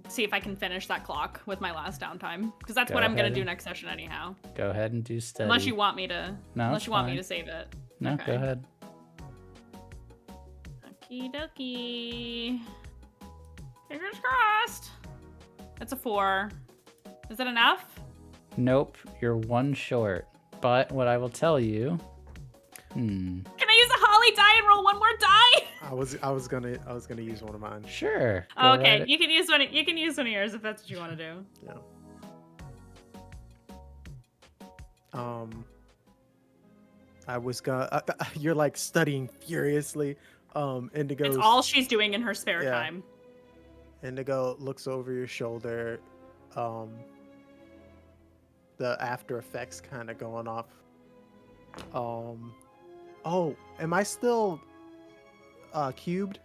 see if I can finish that clock with my last downtime, because that's what I'm gonna do next session anyhow. Go ahead and do steady. Unless you want me to. No, unless it's you want fine. me to save it. No, Okay. go ahead. Okie dokie. Fingers crossed. That's a 4. Is that enough? Nope, you're 1 short. But what I will tell you... Can I use a holly die and roll 1 more die? I was gonna use one of mine. Sure. Oh, go okay, ahead. you can use one. You can use one of yours if that's what you want to do. Yeah. I was gonna. You're like studying furiously. Indigo. It's all she's doing in her spare Yeah. time. Indigo looks over your shoulder. The after effects kind of going off. Oh, am I still cubed?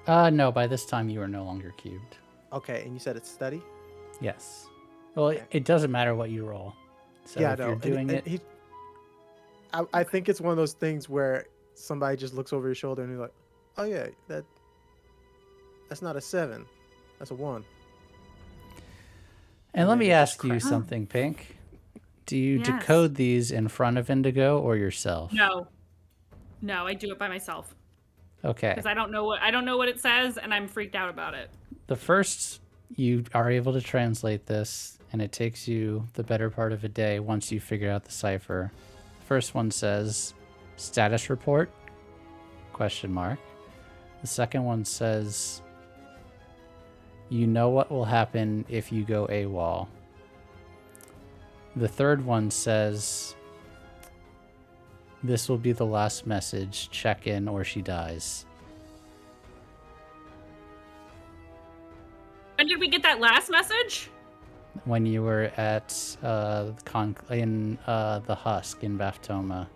No, by this time you are no longer cubed. Okay, and you said it's steady? Yes. Well, it doesn't matter what you roll. So yeah, if no. you're doing it... I think it's one of those things where somebody just looks over your shoulder and you're like, oh yeah, that's not a 7. That's a 1. And let then me it just ask you cracks. something, Pink. Do you Yes. decode these in front of Indigo or yourself? No. No, I do it by myself. Okay. Because I don't know what it says, and I'm freaked out about it. The first, you are able to translate this, and it takes you the better part of a day once you figure out the cipher. The first one says, status report, ? The second one says, you know what will happen if you go AWOL. The third one says, this will be the last message, check in or she dies. When did we get that last message? When you were at the Husk in Baftoma.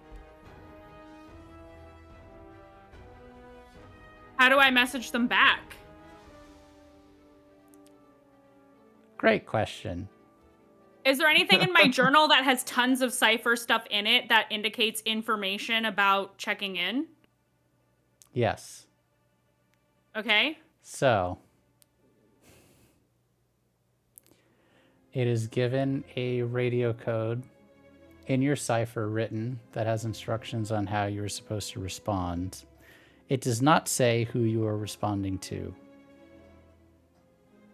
How do I message them back? Great question. Is there anything in my journal that has tons of cipher stuff in it that indicates information about checking in? Yes. Okay. So, it is given a radio code in your cipher written that has instructions on how you're supposed to respond. It does not say who you are responding to.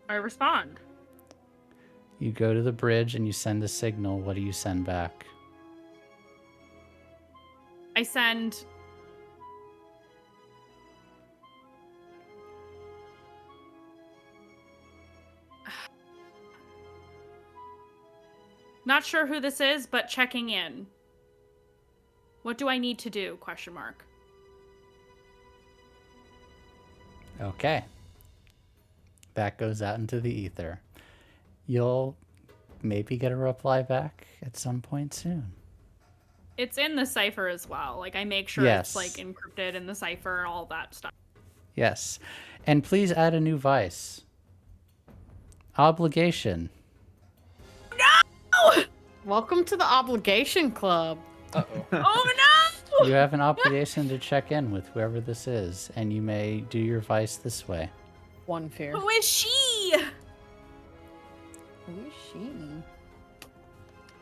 I respond. You go to the bridge and you send a signal. What do you send back? I send... Not sure who this is, but checking in. What do I need to do? ? Okay. That goes out into the ether. You'll maybe get a reply back at some point soon. It's in the cipher as well. Like, I make sure Yes. it's, like, encrypted in the cipher, all that stuff. Yes. And please add a new vice. Obligation. Welcome to the obligation club. Uh-oh. Oh, no! You have an obligation to check in with whoever this is, and you may do your vice this way. One fear. Who is she? Who is she?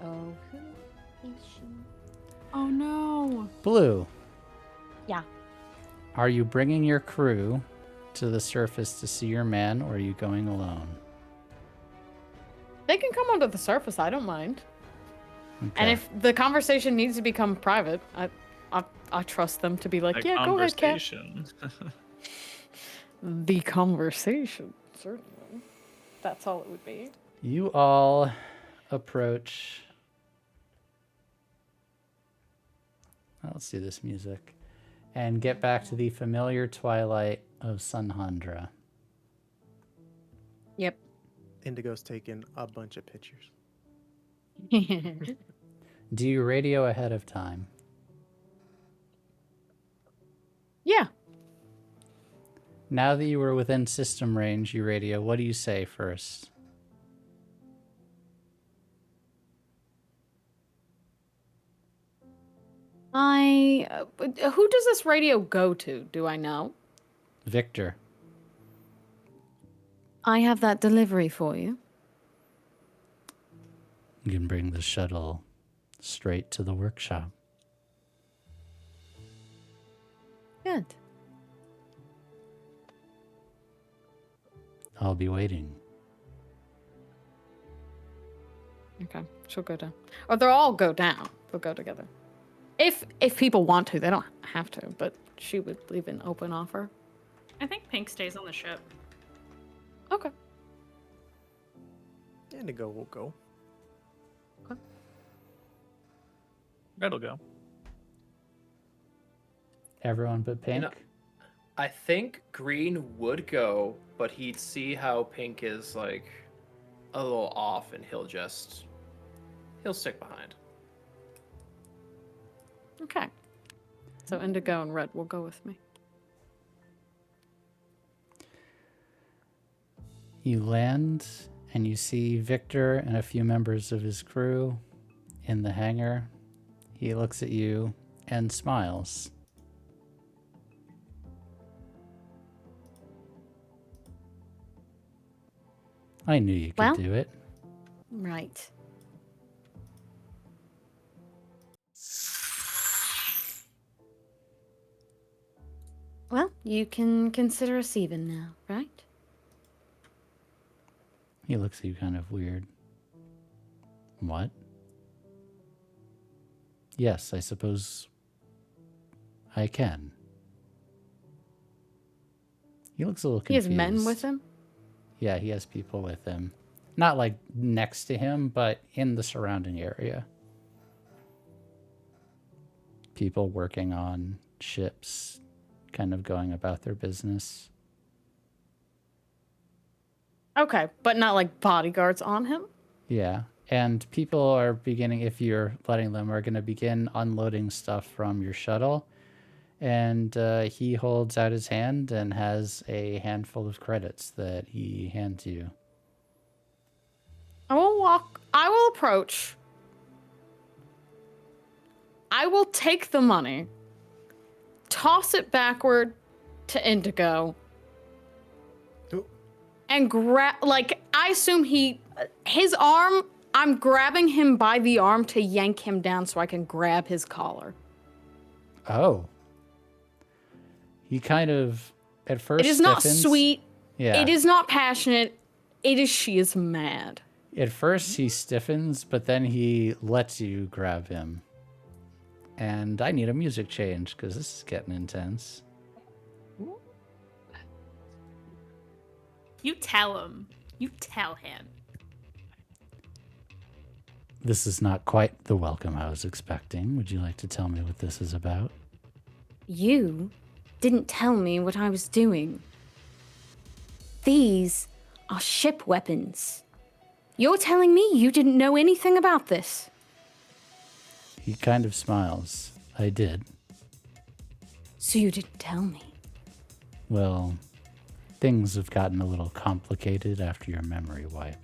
Oh, who is she? Oh, no. Blue. Yeah. Are you bringing your crew to the surface to see your man, or are you going alone? They can come onto the surface. I don't mind. Okay. And if the conversation needs to become private, I trust them to be like, yeah, go ahead, Kat. Conversation. The conversation, certainly. That's all it would be. You all approach. Let's see this music. And get back to the familiar twilight of Sunhandra. Yep. Indigo's taking a bunch of pictures. Do you radio ahead of time? Yeah. Now that you are within system range, you radio. What do you say first? Who does this radio go to? Do I know? Victor. I have that delivery for you. You can bring the shuttle straight to the workshop. Good. I'll be waiting. Okay, she'll go down. Or they'll all go down. They'll go together. If people want to, they don't have to, but she would leave an open offer. I think Pink stays on the ship. Okay. Indigo will go. Red'll go. Everyone but Pink? You know, I think Green would go, but he'd see how Pink is like a little off, and he'll stick behind. Okay. So Indigo and Red will go with me. You land and you see Victor and a few members of his crew in the hangar. He looks at you and smiles. I knew you could Well- do it. Right. Well, you can consider us even now, right? He looks at you kind of weird. What? Yes, I suppose I can. He looks a little He has confused. men with him? Yeah, he has people with him. Not like next to him, but in the surrounding area. People working on ships, kind of going about their business. Okay, but not like bodyguards on him? Yeah, and people are beginning, if you're letting them, are going to begin unloading stuff from your shuttle. And he holds out his hand and has a handful of credits that he hands you. I will approach. I will take the money, toss it backward to Indigo, and grab, like, I assume his arm, I'm grabbing him by the arm to yank him down so I can grab his collar. Oh. He kind of, at first, It is not stiffens. sweet. Yeah. It is not passionate. It is she is mad. At first, he stiffens, but then he lets you grab him. And I need a music change, because this is getting intense. You tell him. You tell him. This is not quite the welcome I was expecting. Would you like to tell me what this is about? You didn't tell me what I was doing. These are ship weapons. You're telling me you didn't know anything about this? He kind of smiles. I did. So you didn't tell me? Well, things have gotten a little complicated after your memory wipe.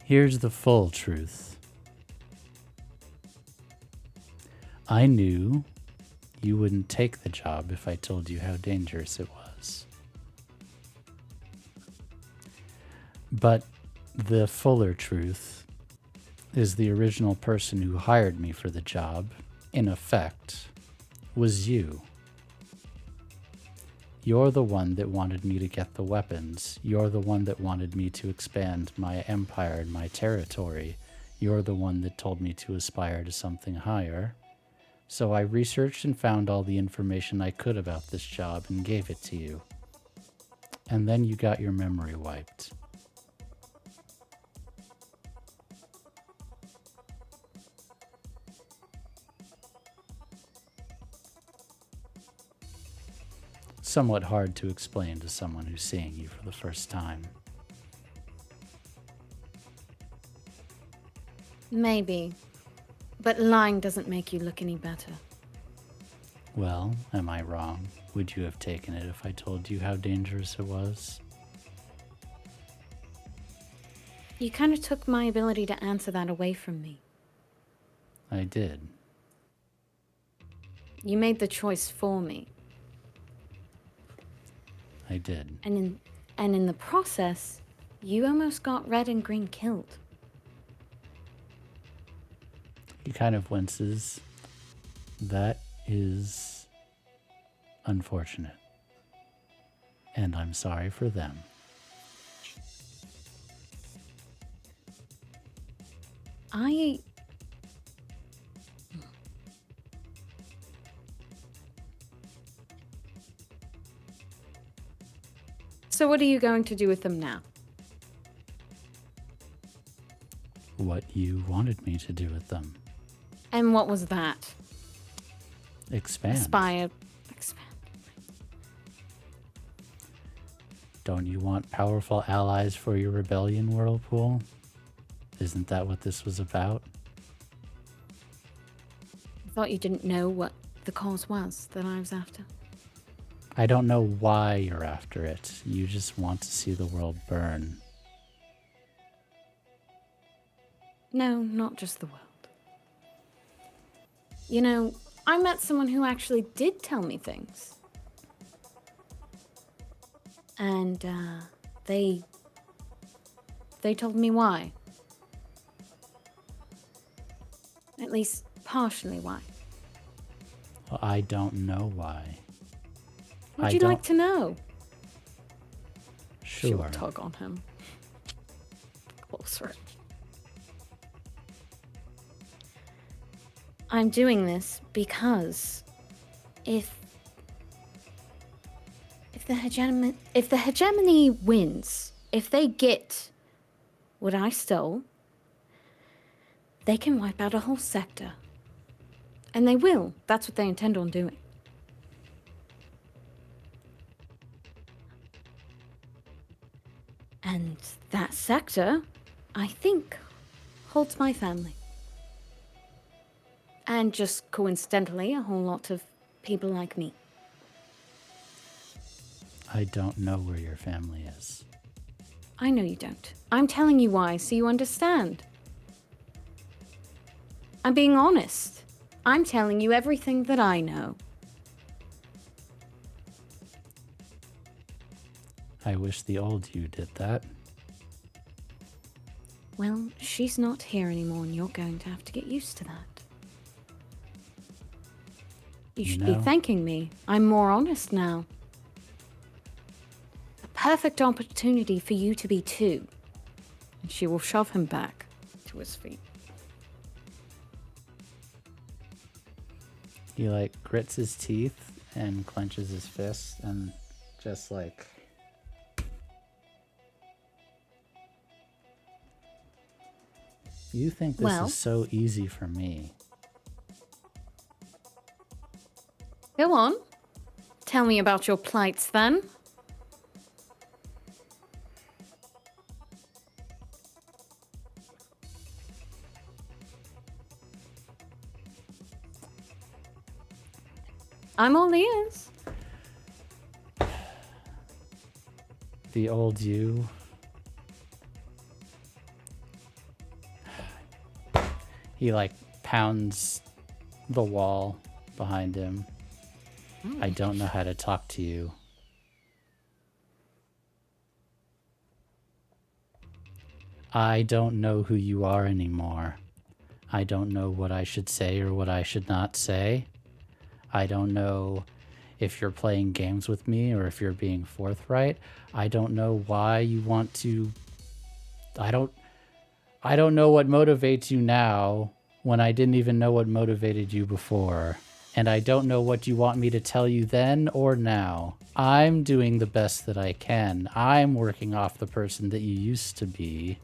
Here's the full truth. I knew you wouldn't take the job if I told you how dangerous it was. But the fuller truth is the original person who hired me for the job, in effect, was you. You're the one that wanted me to get the weapons. You're the one that wanted me to expand my empire and my territory. You're the one that told me to aspire to something higher. So I researched and found all the information I could about this job and gave it to you. And then you got your memory wiped. Somewhat hard to explain to someone who's seeing you for the first time. Maybe. But lying doesn't make you look any better. Well, am I wrong? Would you have taken it if I told you how dangerous it was? You kind of took my ability to answer that away from me. I did. You made the choice for me. I did. And in the process, you almost got Red and Green killed. He kind of winces. That is unfortunate. And I'm sorry for them. So what are you going to do with them now? What you wanted me to do with them. And what was that? Expand. Expand. Don't you want powerful allies for your rebellion, Whirlpool? Isn't that what this was about? I thought you didn't know what the cause was that I was after. I don't know why you're after it. You just want to see the world burn. No, not just the world. You know, I met someone who actually did tell me things. And they they told me why. At least partially why. Well, I don't know why. Would you like to know? Sure. She'll tug on him. Closer. I'm doing this because if the hegemony wins, if they get what I stole, they can wipe out a whole sector. And they will. That's what they intend on doing. And that sector, I think, holds my family. And just coincidentally, a whole lot of people like me. I don't know where your family is. I know you don't. I'm telling you why, so you understand. I'm being honest. I'm telling you everything that I know. I wish the old you did that. Well, she's not here anymore, and you're going to have to get used to that. You should be thanking me. I'm more honest now. A perfect opportunity for you to be too. And she will shove him back to his feet. He like grits his teeth and clenches his fist and just like you think this is so easy for me. Go on. Tell me about your plights then. I'm all ears. The old you. He like pounds the wall behind him. I don't know how to talk to you. I don't know who you are anymore. I don't know what I should say or what I should not say. I don't know if you're playing games with me or if you're being forthright. I don't know why you want to... I don't know what motivates you now when I didn't even know what motivated you before. And I don't know what you want me to tell you then or now. I'm doing the best that I can. I'm working off the person that you used to be.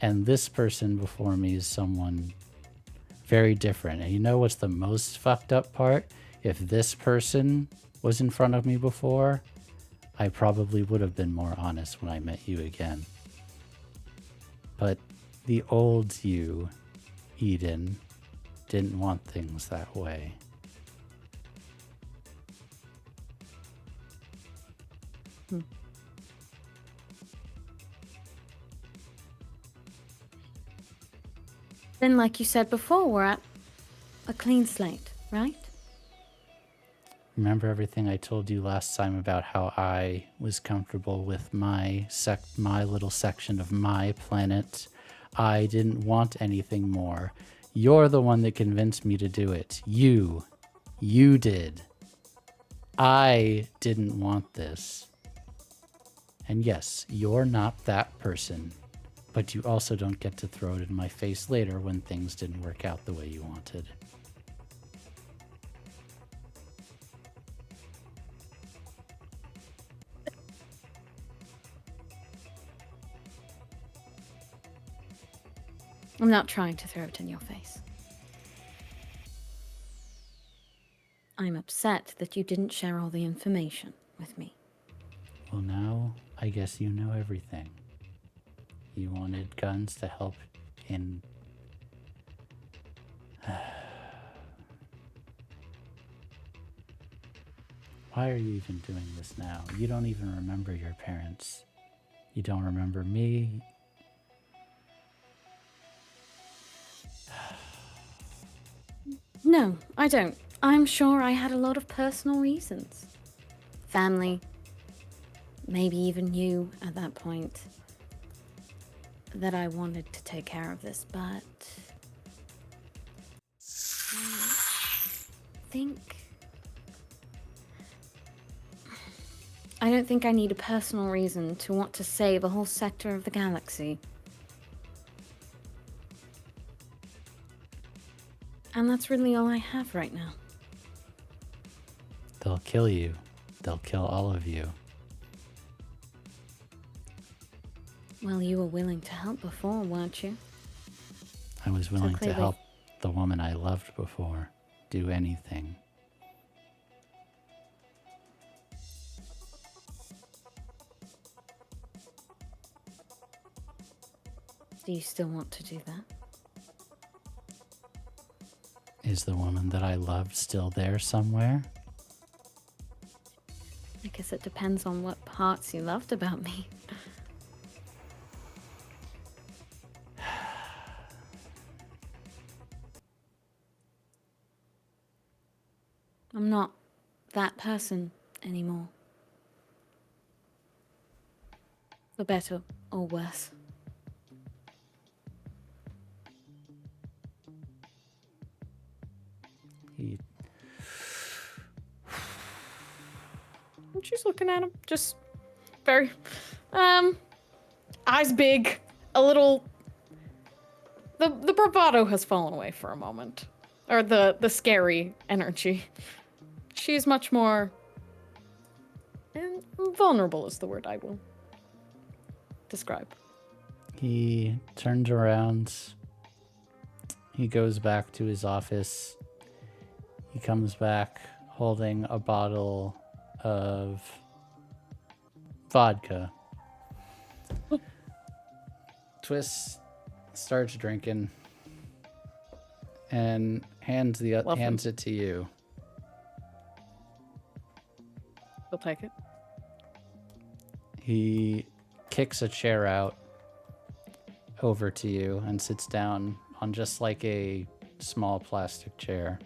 And this person before me is someone very different. And you know what's the most fucked up part? If this person was in front of me before, I probably would have been more honest when I met you again. But the old you, Eden, didn't want things that way. Then, like you said before, we're at a clean slate, right? Remember everything I told you last time about how I was comfortable with my little section of my planet? I didn't want anything more. You're the one that convinced me to do it. You did. I didn't want this. And yes, you're not that person, but you also don't get to throw it in my face later when things didn't work out the way you wanted. I'm not trying to throw it in your face. I'm upset that you didn't share all the information with me. Well, now I guess you know everything. You wanted guns to help in... Why are you even doing this now? You don't even remember your parents. You don't remember me. No, I don't. I'm sure I had a lot of personal reasons. Family. Maybe even you at that point. that I wanted to take care of this, but I don't think I need a personal reason to want to save a whole sector of the galaxy. And that's really all I have right now. They'll kill you. They'll kill all of you. Well, you were willing to help before, weren't you? I was willing to clearly- help the woman I loved before do anything. Do you still want to do that? Is the woman that I loved still there somewhere? I guess it depends on what parts you loved about me. I'm not that person anymore. For better or worse. He And she's looking at him, just very, eyes big, a little. The bravado has fallen away for a moment, or the scary energy. She's much more vulnerable is the word I will describe. He turns around. He goes back to his office. He comes back holding a bottle of vodka. Twist starts drinking and hands it to you. He'll take it. He kicks a chair out over to you and sits down on just like a small plastic chair.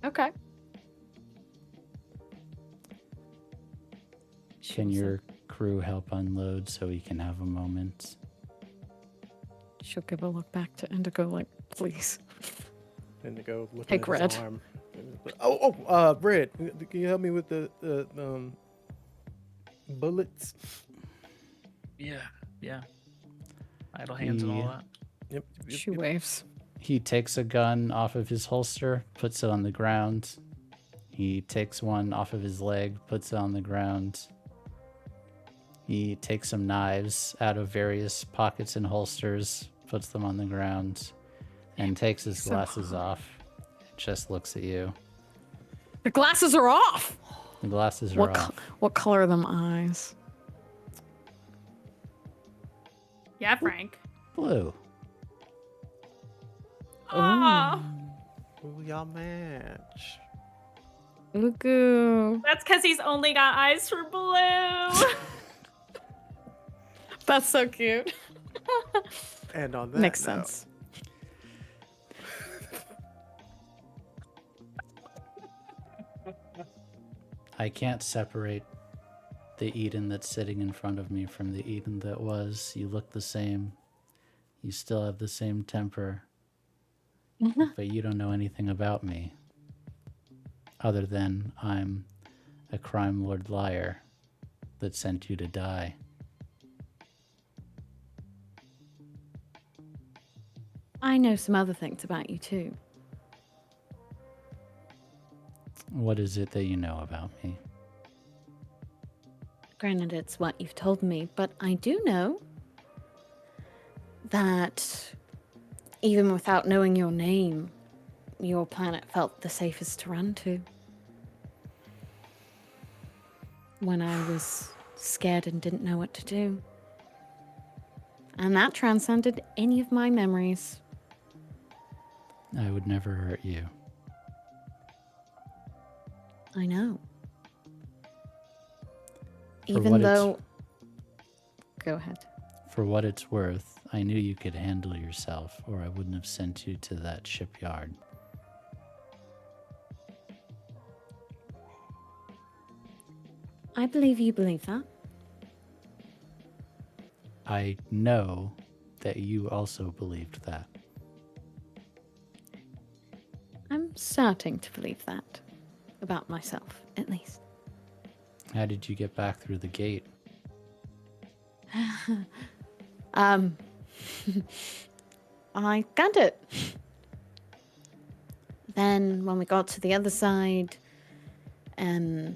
Okay. Can your crew help unload so we can have a moment? She'll give a look back to Indigo, like, please. Indigo looking Take at Red. his arm. Red, can you help me with the bullets? Yeah. Idle hands and all that. Yep. She waves. He takes a gun off of his holster, puts it on the ground. He takes one off of his leg, puts it on the ground. He takes some knives out of various pockets and holsters, puts them on the ground, and takes his glasses off. Just looks at you. The glasses are off! The glasses are off. What color are them eyes? Yeah, Frank. Blue. Oh, Ooh, y'all match. Ooh. that's because he's only got eyes for blue. That's so cute. And on that Makes note, sense. I can't separate the Eden that's sitting in front of me from the Eden that was. You look the same. You still have the same temper. But you don't know anything about me. Other than I'm a crime lord liar that sent you to die. I know some other things about you too. What is it that you know about me? Granted, it's what you've told me, but I do know that even without knowing your name, your planet felt the safest to run to. When I was scared and didn't know what to do. And that transcended any of my memories. I would never hurt you. I know. For Even what it's- though... Go ahead. For what it's worth, I knew you could handle yourself, or I wouldn't have sent you to that shipyard. I believe you believe that. I know that you also believed that. I'm starting to believe that. About myself, at least. How did you get back through the gate? I got it. Then when we got to the other side, they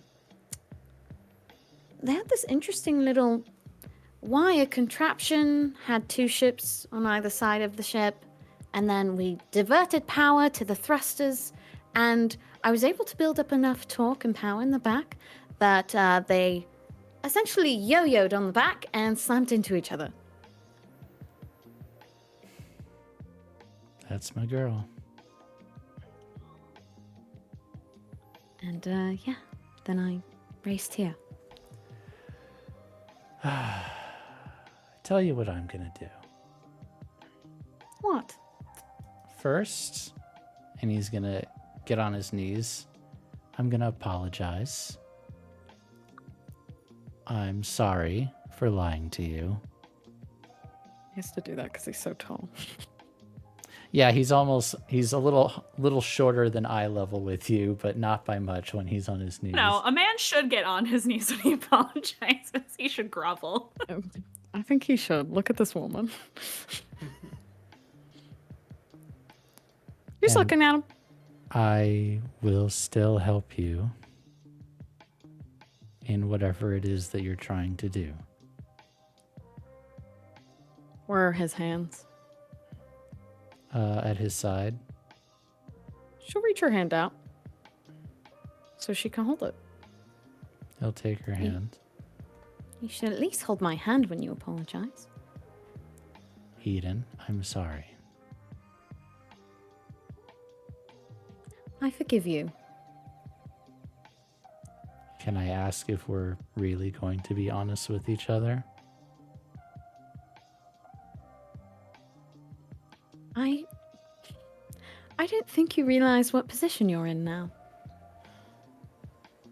had this interesting little wire contraption, had 2 ships on either side of the ship, and then we diverted power to the thrusters, and I was able to build up enough torque and power in the back that they essentially yo-yoed on the back and slammed into each other. That's my girl. And yeah, then I raced here. Tell you what I'm gonna do. What? First, and he's gonna get on his knees, I'm gonna apologize. I'm sorry for lying to you. He has to do that because he's so tall. Yeah, he's a little shorter than eye level with you, but not by much when he's on his knees. No, a man should get on his knees when he apologizes. He should grovel. I think he should. Look at this woman. He's And looking at him. I will still help you in whatever it is that you're trying to do. Where are his hands? At his side. She'll reach her hand out so she can hold it. He'll take her hand. You should at least hold my hand when you apologize. Eden, I'm sorry. I forgive you. Can I ask if we're really going to be honest with each other? I don't think you realize what position you're in now.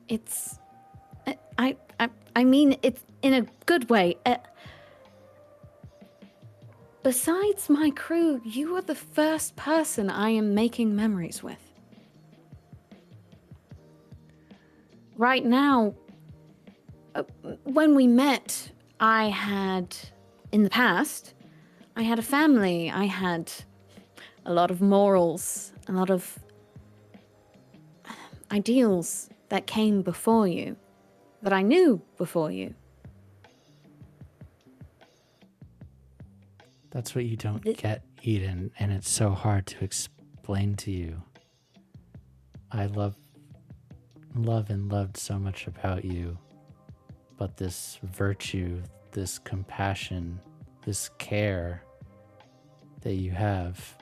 It's... I mean, it's in a good way. Besides my crew, you are the first person I am making memories with. Right now, when we met, in the past, I had a family. I had a lot of morals, a lot of ideals that came before you, that I knew before you. That's what you don't get, Eden, and it's so hard to explain to you. I love and loved so much about you, but this virtue, this compassion, this care that you have,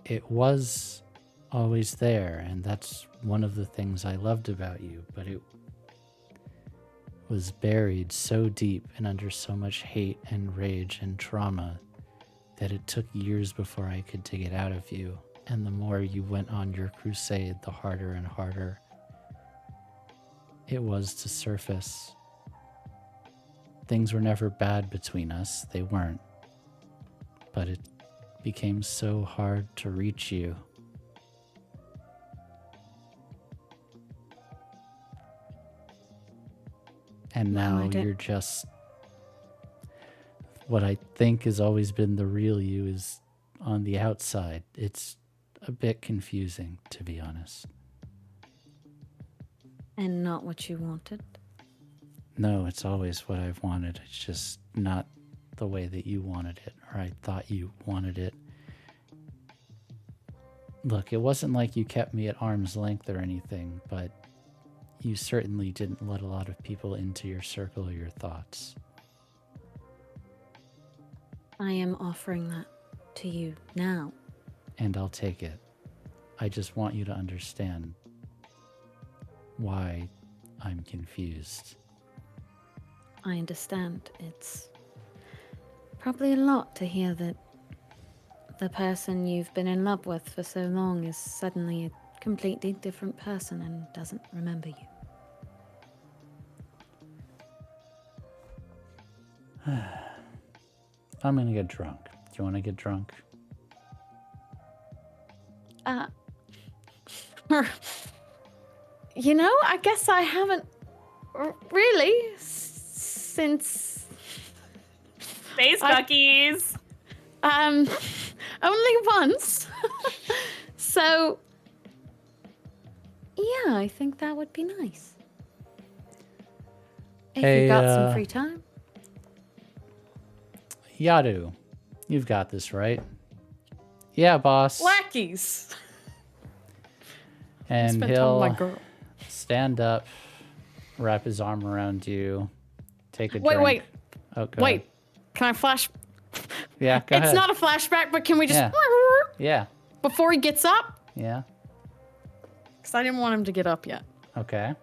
it was always there, and that's one of the things I loved about you, but it was buried so deep and under so much hate and rage and trauma that it took years before I could dig it out of you. And the more you went on your crusade, the harder and harder it was to surface. Things were never bad between us, they weren't. But it became so hard to reach you. And now you're just... What I think has always been the real you is on the outside. It's a bit confusing, to be honest. And not what you wanted? No, it's always what I've wanted. It's just not the way that you wanted it, or I thought you wanted it. Look, it wasn't like you kept me at arm's length or anything, but you certainly didn't let a lot of people into your circle or your thoughts. I am offering that to you now. And I'll take it. I just want you to understand why I'm confused. I understand. It's probably a lot to hear that the person you've been in love with for so long is suddenly a completely different person and doesn't remember you. I'm gonna get drunk. Do you want to get drunk? You know, I guess I haven't really since Space Buckies. only once. So yeah, I think that would be nice. If Hey, you got some free time. Yadu, you've got this, right? Yeah, boss. Lackeys. And Spent time with my he'll girl. stand up, wrap his arm around you, take a Wait, drink. wait. Oh, go Wait. ahead. Can I flash? Yeah, go It's ahead. not a flashback, but can we just Yeah. before he gets up? Yeah. Because I didn't want him to get up yet. Okay.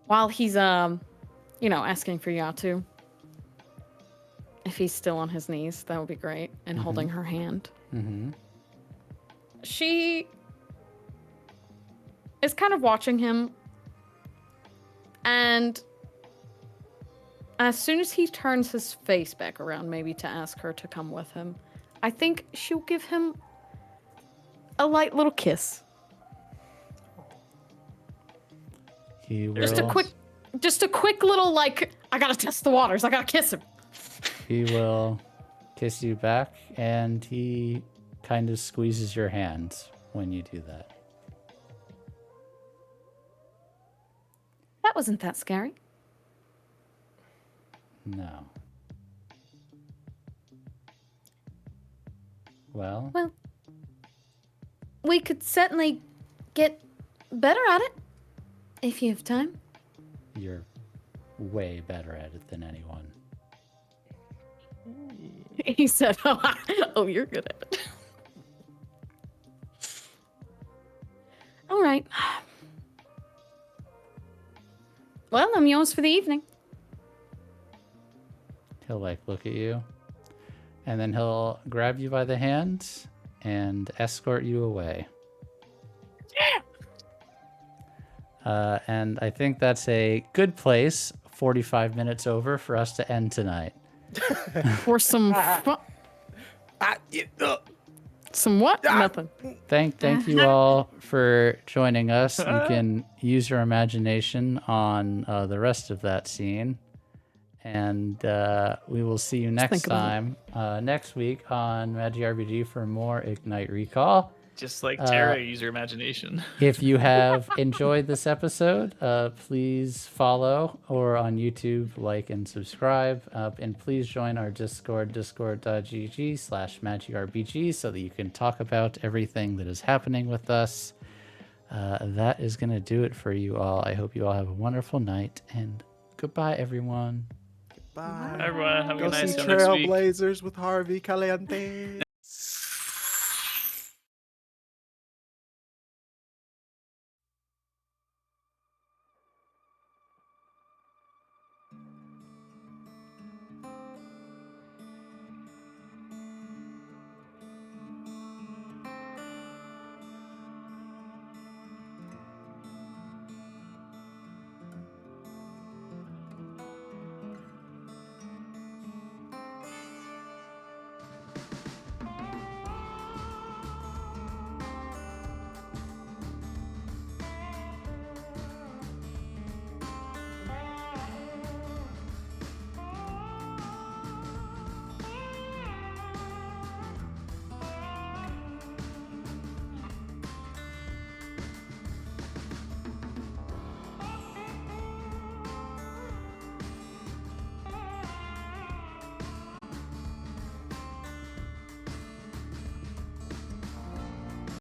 While he's asking for Yatu. If he's still on his knees, that would be great. And holding her hand. Mm-hmm. She is kind of watching him. And as soon as he turns his face back around, maybe to ask her to come with him, I think she'll give him a light little kiss. He will, Just a quick little, like, I gotta test the waters. I gotta kiss him. He will kiss you back, and he kind of squeezes your hand when you do that. That wasn't that scary. No. Well, Well, we could certainly get better at it if you have time. you're way better at it than anyone. He said, oh, you're good at it. All right. Well, I'm yours for the evening. He'll like look at you, and then he'll grab you by the hand and escort you away. And I think that's a good place, 45 minutes over, for us to end tonight. For some some what? Nothing. Thank you all for joining us. You can use your imagination on the rest of that scene. And we will see you next time, next week on Magic RPG for more Ignite Recall. Just like Tara, use your imagination. If you have enjoyed this episode, please follow, or on YouTube, like and subscribe. And please join our Discord, discord.gg/magicrpg, so that you can talk about everything that is happening with us. That is going to do it for you all. I hope you all have a wonderful night, and goodbye, everyone. Bye. Everyone, have a Go good night. see Till next week. Trailblazers with Harvey Caliente.